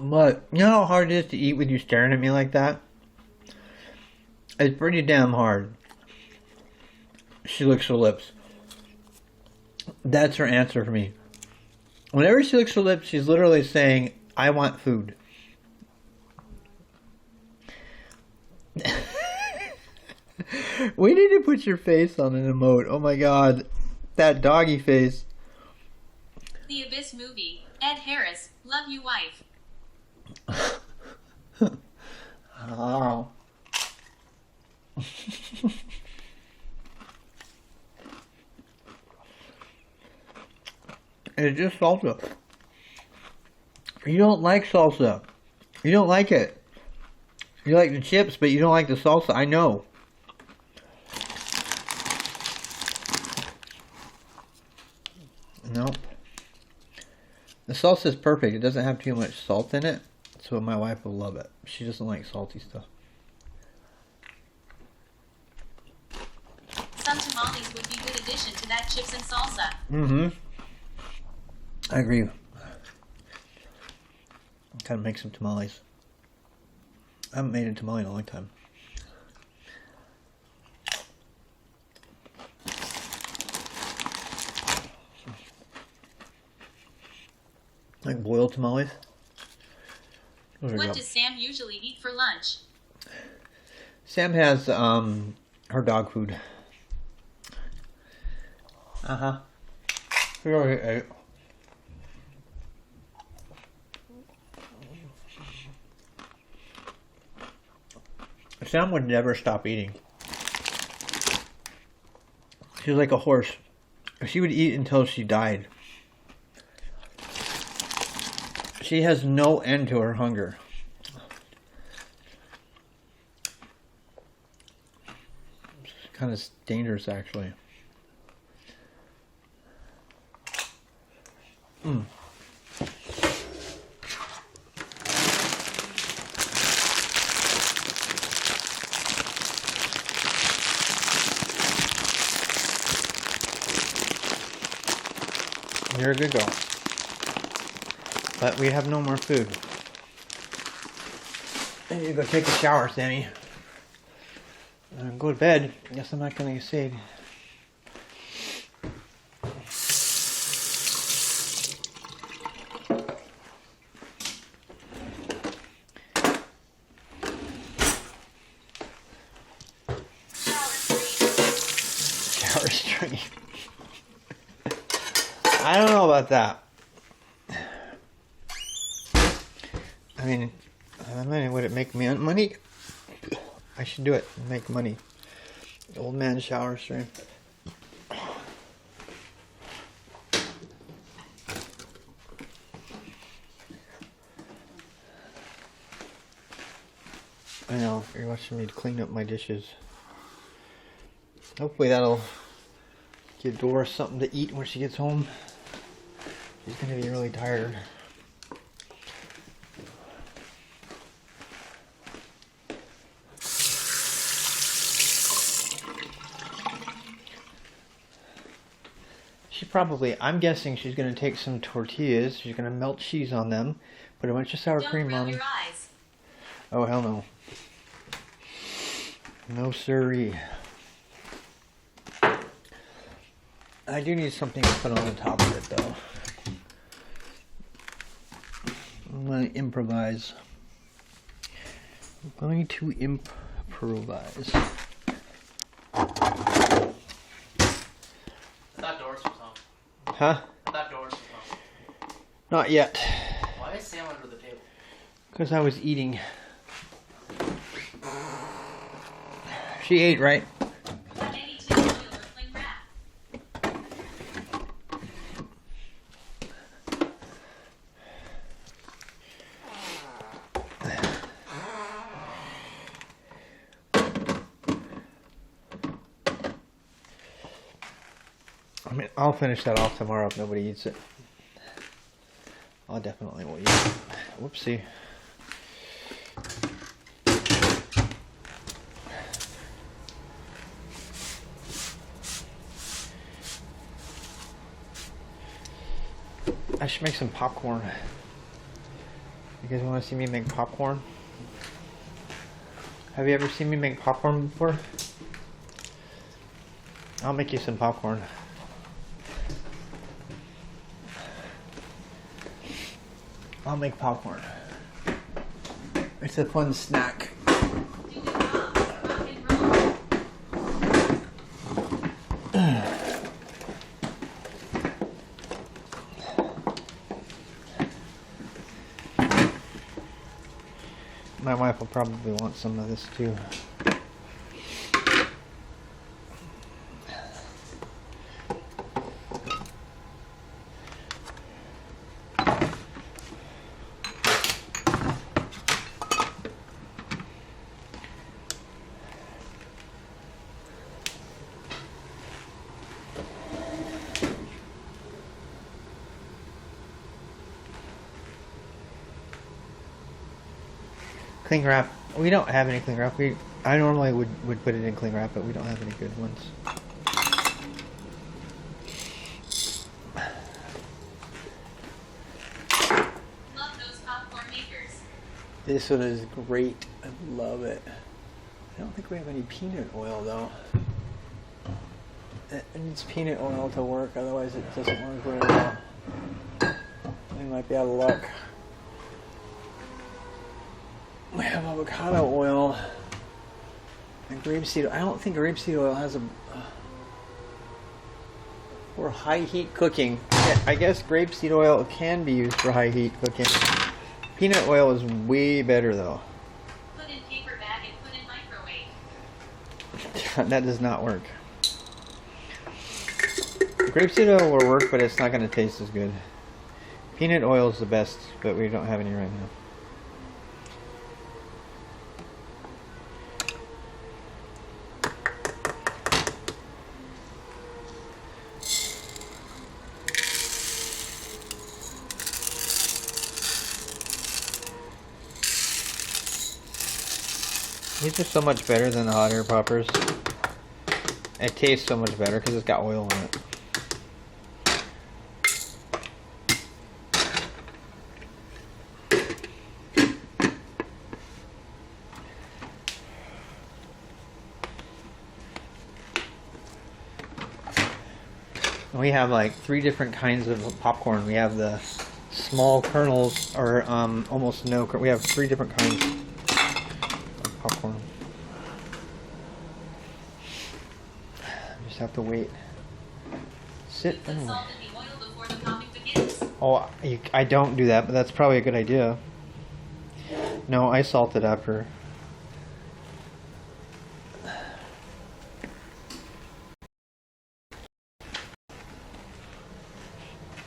But you know how hard it is to eat with you staring at me like that? It's pretty damn hard. She licks her lips. That's her answer for me. Whenever she licks her lips, she's literally saying, I want food. We need to put your face on an emote. Oh my god. That doggy face. The Abyss movie. Ed Harris. Love you, wife. Oh. It's just salsa. You don't like salsa. You don't like it. You like the chips, but you don't like the salsa. I know. Nope. The salsa is perfect. It doesn't have too much salt in it, so my wife will love it. She doesn't like salty stuff. Some tamales would be good addition to that chips and salsa. Mm-hmm. I agree. Kind of make some tamales. I haven't made a tamale in a long time. Like boiled tamales. Those are What good. does Sam usually eat for lunch? Sam has her dog food. She already ate. Sam would never stop eating. She was like a horse. She would eat until she died. She has no end to her hunger. It's kind of dangerous, actually. You're a good girl. But we have no more food. I need to go take a shower, Sammy. Go to bed. Guess I'm not going to get saved. Shower stream. I don't know about that. I mean, would it make me money? I should do it and make money. Old man shower stream. I know, you're watching me clean up my dishes. Hopefully that'll give Doris something to eat when she gets home. She's gonna be really tired. She probably, I'm guessing she's gonna take some tortillas, she's gonna melt cheese on them, put a bunch of sour Don't cream rub on them. your eyes. Oh, hell no. No siree. I do need something to put on the top of it, though. I'm going to improvise. I'm going to improvise. That Doris was home. Huh? That Doris was home. Not yet. Why is Sam under the table? Because I was eating. She ate, right? 182 kilo of cling wrap. I mean, I'll finish that off tomorrow if nobody eats it. I definitely will eat it. Whoopsie. I should make some popcorn. You guys want to see me make popcorn? Have you ever seen me make popcorn before? I'll make you some popcorn. I'll make popcorn. It's a fun snack. Do the job. Rock and roll. My wife will probably want some of this too. Cling wrap. We don't have any cling wrap. I normally would put it in cling wrap, but we don't have any good ones. Love those popcorn makers. This one is great. I love it. I don't think we have any peanut oil though. It needs peanut oil to work, otherwise it doesn't work very well. might be out of luck. We have avocado oil and grapeseed. I don't think grapeseed oil has a for high heat cooking. I guess grapeseed oil can be used for high heat cooking. Peanut oil is way better though. Put in paper bag and put in microwave. That does not work. Grapeseed oil will work, but it's not going to taste as good. Peanut oil is the best, but we don't have any right now. These are so much better than the hot air poppers. It tastes so much better because it's got oil in it. We have like 3 different kinds of popcorn. We have the small kernels, or almost no. We have 3 different kinds of popcorn. Just have to wait. Sit and wait. Salt in the oil before the popping begins. Oh, I don't do that, but that's probably a good idea. No, I salt it after.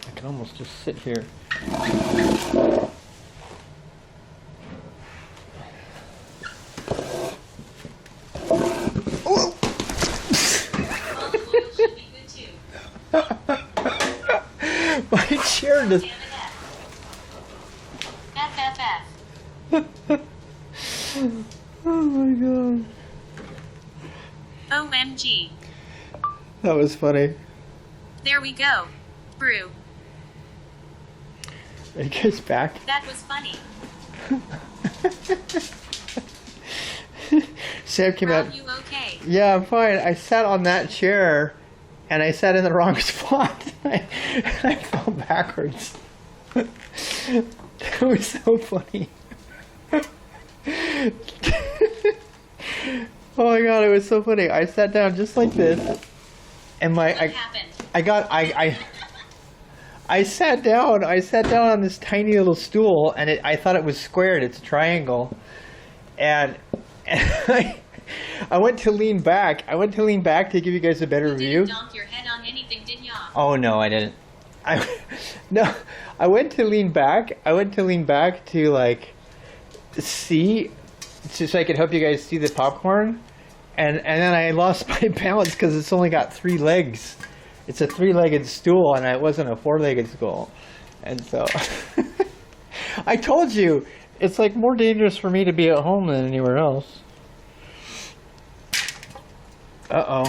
I can almost just sit here. My chair just. Oh my god. OMG. That was funny. There we go. Brew. Are you guys back? That was funny. Sam came out. Are you okay? Yeah, I'm fine. I sat on that chair and I sat in the wrong spot. I fell backwards. That was so funny. Oh my god, it was so funny. I sat down just like this, and What happened? I sat down on this tiny little stool, and I thought it was squared. It's a triangle, and I went to lean back. I went to lean back to give you guys a better view. Didn't donk your head on anything, did ya? Oh no, I didn't. I went to lean back. I went to lean back to like see, so I could help you guys see the popcorn, and then I lost my balance because it's only got 3 legs. It's a 3-legged stool, and it wasn't a 4-legged stool, and so I told you it's like more dangerous for me to be at home than anywhere else. Uh-oh.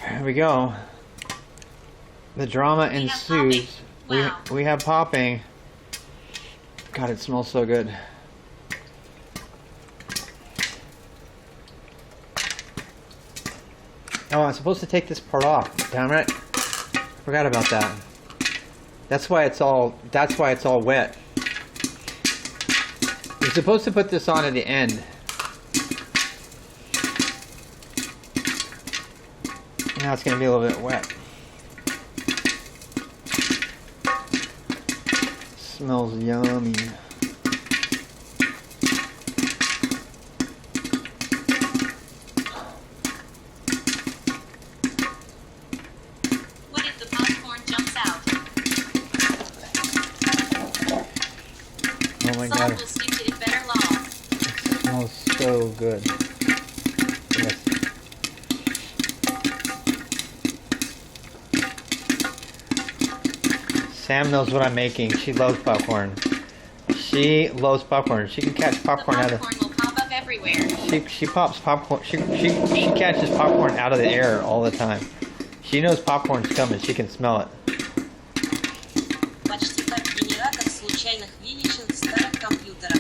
Here we go. The drama ensues. Wow. We have popping. God, it smells so good. Oh, I'm supposed to take this part off. Damn it. Forgot about that. That's why it's all wet. You're supposed to put this on at the end. Now it's going to be a little bit wet. Smells yummy. What if the popcorn jumps out? Oh my Salt god. will stick to it better long. It smells so good. Yes. Sam knows what I'm making. She loves popcorn. She loves popcorn. She can catch popcorn out of. The popcorn will pop up everywhere. She pops popcorn. She catches popcorn out of the air all the time. She knows popcorn's coming. She can smell it. Почти как генератор случайных величин старых компьютеров.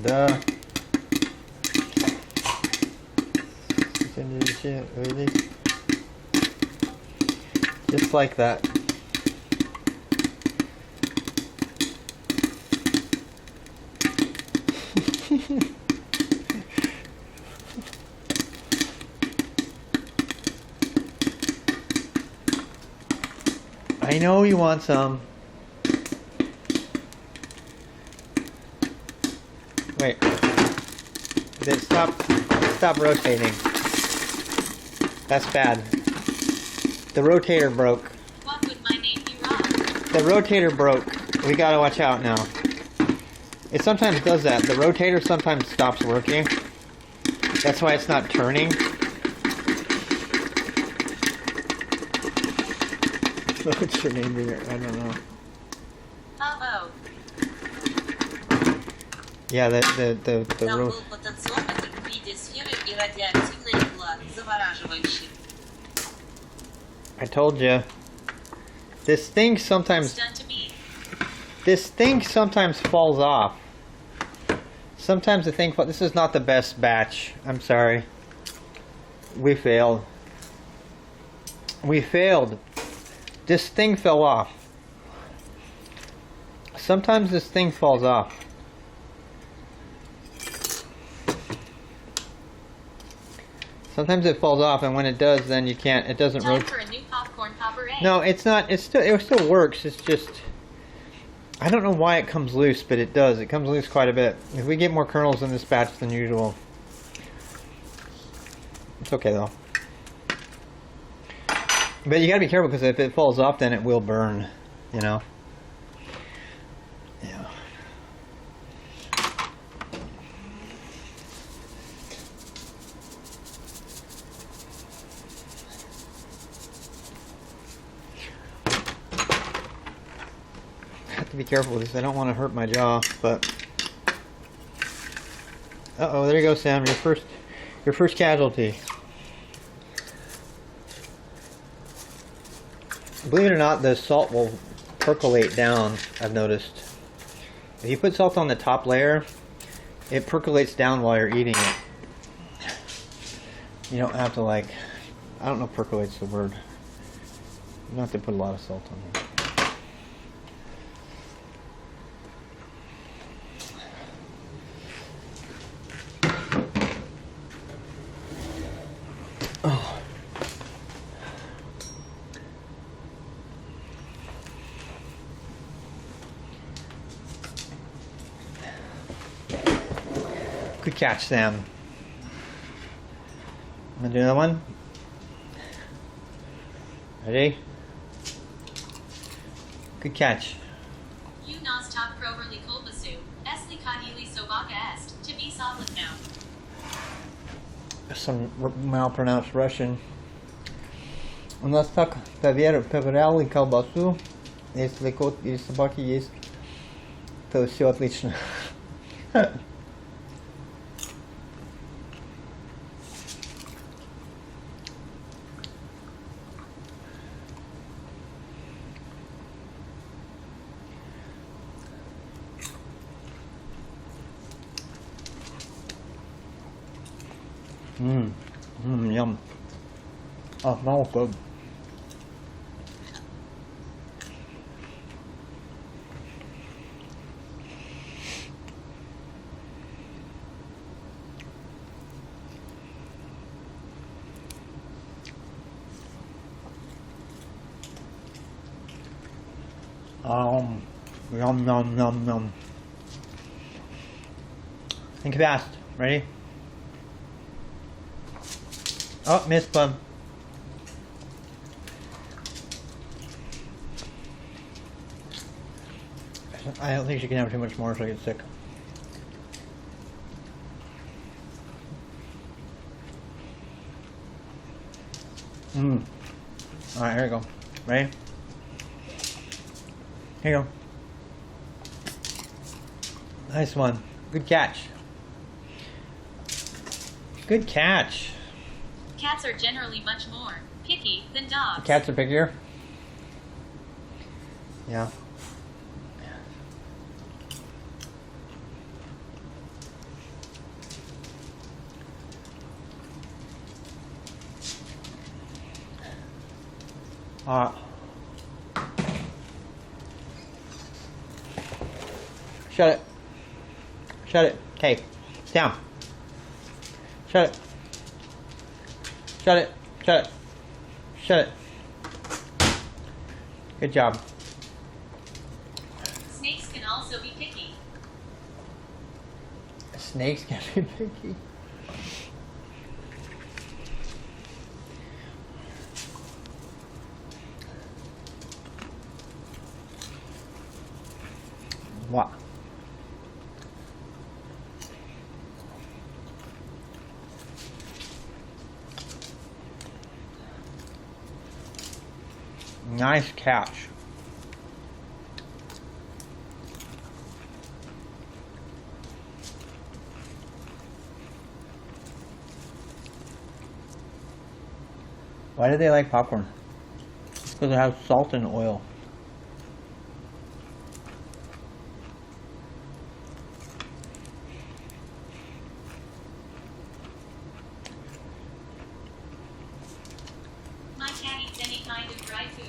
Duh. Shit, really? Just like that. I know you want some. Wait. Stop rotating. That's bad. The rotator broke. What would my name be wrong? The rotator broke. We gotta watch out now. It sometimes does that. The rotator sometimes stops working. That's why it's not turning. What's your name here? I don't know. Oh. Yeah, the Там был потенциометр в виде сферы и радиоактивная игла, завораживающий. I told you. This thing sometimes. It's done to me. This thing sometimes falls off. Sometimes the thing. This is not the best batch. I'm sorry. We failed. We failed. This thing fell off. Sometimes this thing falls off. Sometimes it falls off, and when it does, then you can't. It doesn't Time rotate. for a new popcorn popper egg. No, it's not. It still works. It's just. I don't know why it comes loose, but it does. It comes loose quite a bit. If we get more kernels in this batch than usual, it's okay though. But you gotta be careful because if it falls off, then it will burn. You know. Yeah. I have to be careful with this. I don't want to hurt my jaw, but. Uh-oh, there you go, Sam. Your first casualty. Believe it or not, the salt will percolate down, I've noticed. If you put salt on the top layer, it percolates down while you're eating it. You don't have to I don't know if percolate's the word. You don't have to put a lot of salt on here. Good catch, Sam. I'm gonna do another one. Ready? Good catch. You nas top proverly kolbasu, esli kadili sobaka est, to be solid now. Some malpronounced Russian. У нас так проверяли колбасу. Если кот или собаки есть, то все отлично. Yum. Oh, smells good. Yum, yum, yum, yum. Think fast. Ready? Oh, missed one. I don't think she can have too much more so I get sick. Alright, here we go. Ready? Here you go. Nice one. Good catch. Good catch. Cats are generally much more picky than dogs. Cats are pickier? Yeah. Shut it. Shut it. Okay. Down. Shut it. Shut it. Shut it. Shut it. Good job. Snakes can also be picky. Snakes can be picky. What? Nice catch. Why do they like popcorn? Because it has salt and oil. My cat eats any kind of dry food.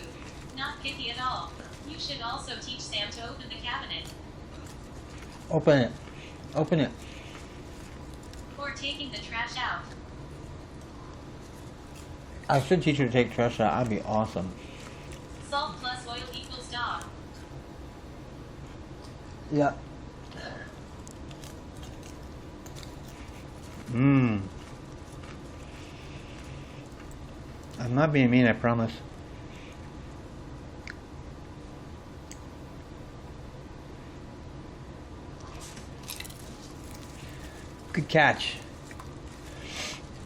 Not picky at all. You should also teach Sam to open the cabinet. Open it. Open it. Or taking the trash out. I should teach you to take trash out. That'd be awesome. Salt plus oil equals dog. Yeah. Mmm. I'm not being mean, I promise. Good catch.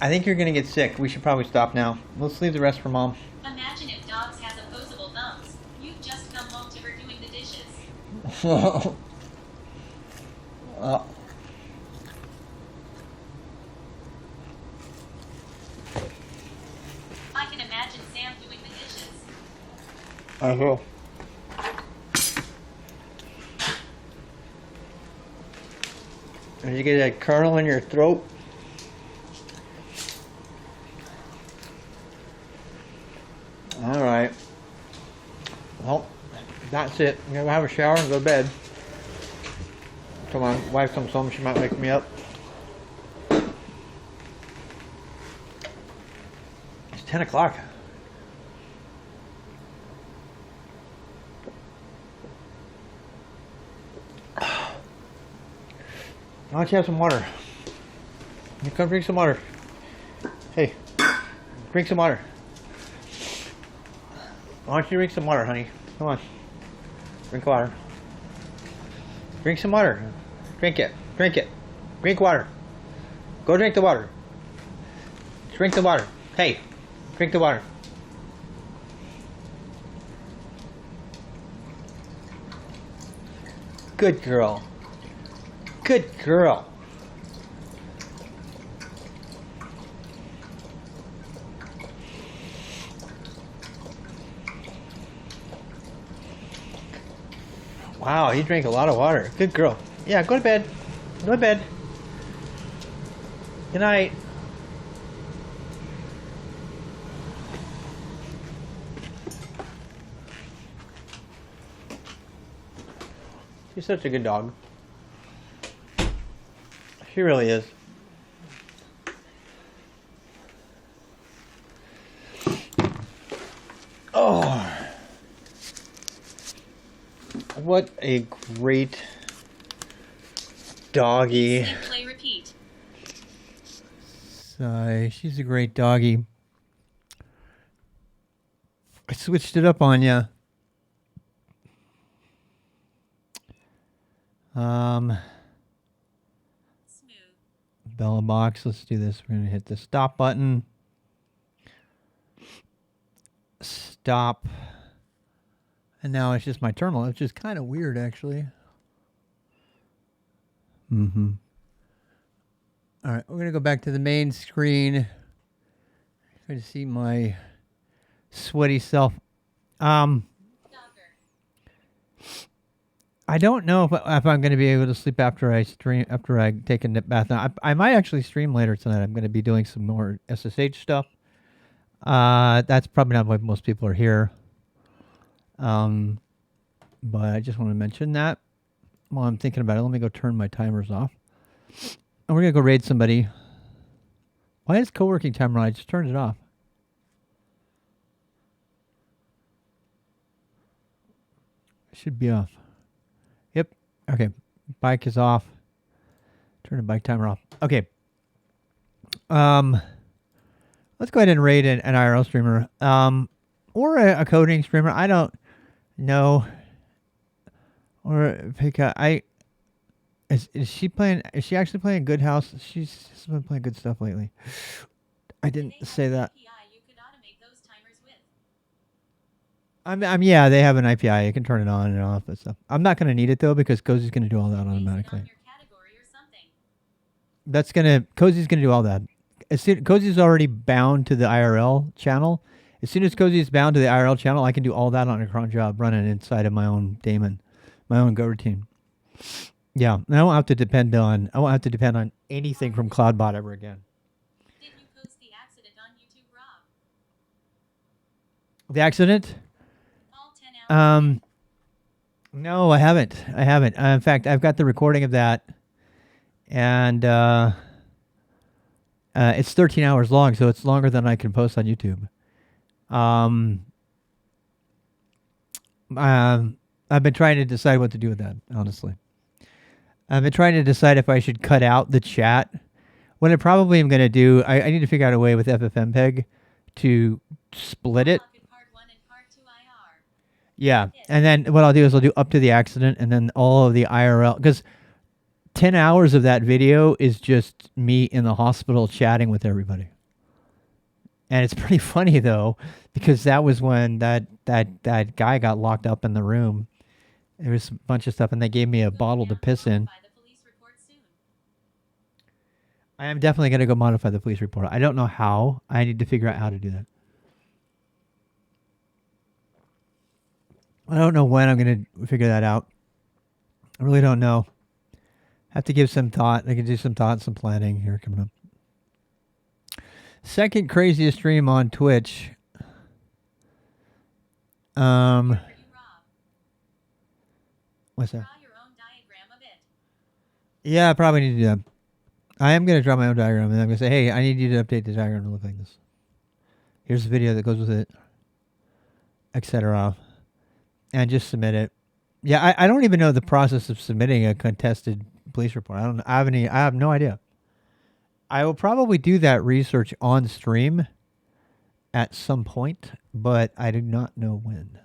I think you're gonna get sick. We should probably stop now. Let's leave the rest for Mom. Imagine if dogs had opposable thumbs. You'd just come home to her doing the dishes. I can imagine Sam doing the dishes. I will. Did you get that kernel in your throat? All right. Well, that's it. I'm gonna have a shower and go to bed. Come on, wife comes home. She might wake me up. It's 10 o'clock. Why don't you have some water? You come drink some water. Hey, drink some water. Why don't you drink some water, honey? Come on. Drink water. Drink some water. Drink it. Drink it. Drink water. Go drink the water. Drink the water. Hey, drink the water. Good girl. Good girl. Wow, you drank a lot of water. Good girl. Yeah, go to bed. Go to bed. Good night. She's such a good dog. She really is. Oh. What a great doggy. Sleep, play, repeat. So, she's a great doggy. I switched it up on you. Smooth. Bella box. Let's do this. We're going to hit the stop button. Stop. And now it's just my terminal, which is kind of weird, actually. All right, we're going to go back to the main screen. Try to see my sweaty self. I don't know if I'm going to be able to sleep after I stream, after I take a bath. I might actually stream later tonight. I'm going to be doing some more SSH stuff. That's probably not why most people are here. But I just want to mention that while I'm thinking about it. Let me go turn my timers off. And we're gonna go raid somebody. Why is co-working timer on? I just turned it off. It should be off. Yep. Okay. Bike is off. Turn the bike timer off. Okay. Let's go ahead and raid an IRL streamer. Or a coding streamer. I don't know. Or pick a is she playing? Is she actually playing Good House? She's been playing good stuff lately. I didn't say that. You could automate those timers with. Yeah, they have an IPI. You can turn it on and off and stuff. I'm not gonna need it though because Cozy's gonna do all that automatically. Cozy's gonna do all that. Cozy's already bound to the IRL channel. As soon as Cozy's bound to the IRL channel, I can do all that on a cron job running inside of my own daemon, my own go routine. Yeah, and I won't have to depend on anything from CloudBot ever again. Did you post the accident on YouTube, Rob? The accident? All 10 hours. No, I haven't. In fact, I've got the recording of that, and it's 13 hours long, so it's longer than I can post on YouTube. I've been trying to decide what to do with that, honestly. I've been trying to decide if I should cut out the chat. What I probably am going to do, I need to figure out a way with FFmpeg to split it. Yeah, and then what I'll do is I'll do up to the accident and then all of the IRL. Because 10 hours of that video is just me in the hospital chatting with everybody. And it's pretty funny, though, because that was when that guy got locked up in the room. There was a bunch of stuff, and they gave me a bottle to piss in. I am definitely going to go modify the police report. I don't know how. I need to figure out how to do that. I don't know when I'm going to figure that out. I really don't know. Have to give some thought. I can do some thought and some planning here coming up. Second craziest stream on Twitch. What's that? Yeah, I probably need to do that. I am going to draw my own diagram, and I'm going to say, hey, I need you to update the diagram to look like this. Here's the video that goes with it, etc. And just submit it. Yeah, I don't even know the process of submitting a contested police report. I have no idea. I will probably do that research on stream at some point, but I do not know when.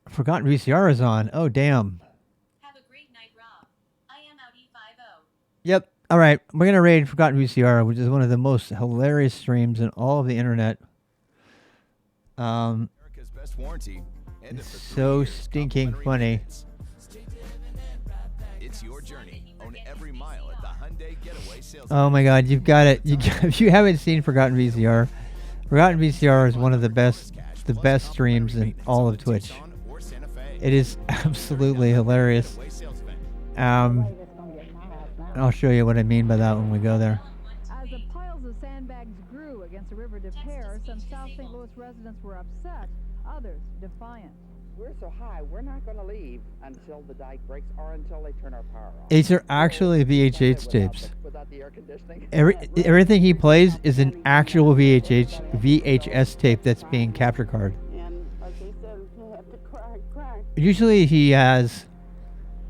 Forgotten VCR is on. Oh, damn. Have a great night, Rob. I am out E50. Yep. All right. We're going to raid Forgotten VCR, which is one of the most hilarious streams in all of the internet. America's best warranty. It's so stinking funny. It's your journey. Own every mile at the Hyundai Getaway sales. Oh my God, you've got it. If you haven't seen Forgotten VCR, Forgotten VCR is one of the best streams in all of Twitch. It is absolutely hilarious. I'll show you what I mean by that when we go there. As the piles of sandbags grew against the river De Pere, some South St. Louis residents were upset, others defiant. We're so high, we're not going to leave until the dike breaks or until they turn our power off. These are actually VHH tapes. Without the air conditioning. Everything he plays is an actual VHS tape that's being capture card. And like they said, you have to cry. Usually he has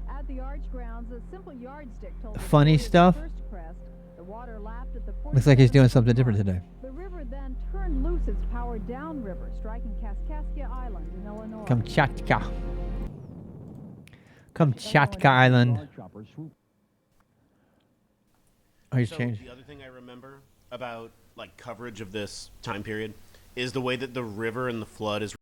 At the arch grounds, a simple yardstick told funny stuff. the water lapped at the Looks like he's doing something different today. The river then turned loose its power downriver, striking Kaskaskia Island in Illinois. Kamchatka Island. Oh, he's changed. The other thing I remember about like coverage of this time period is the way that the river and the flood is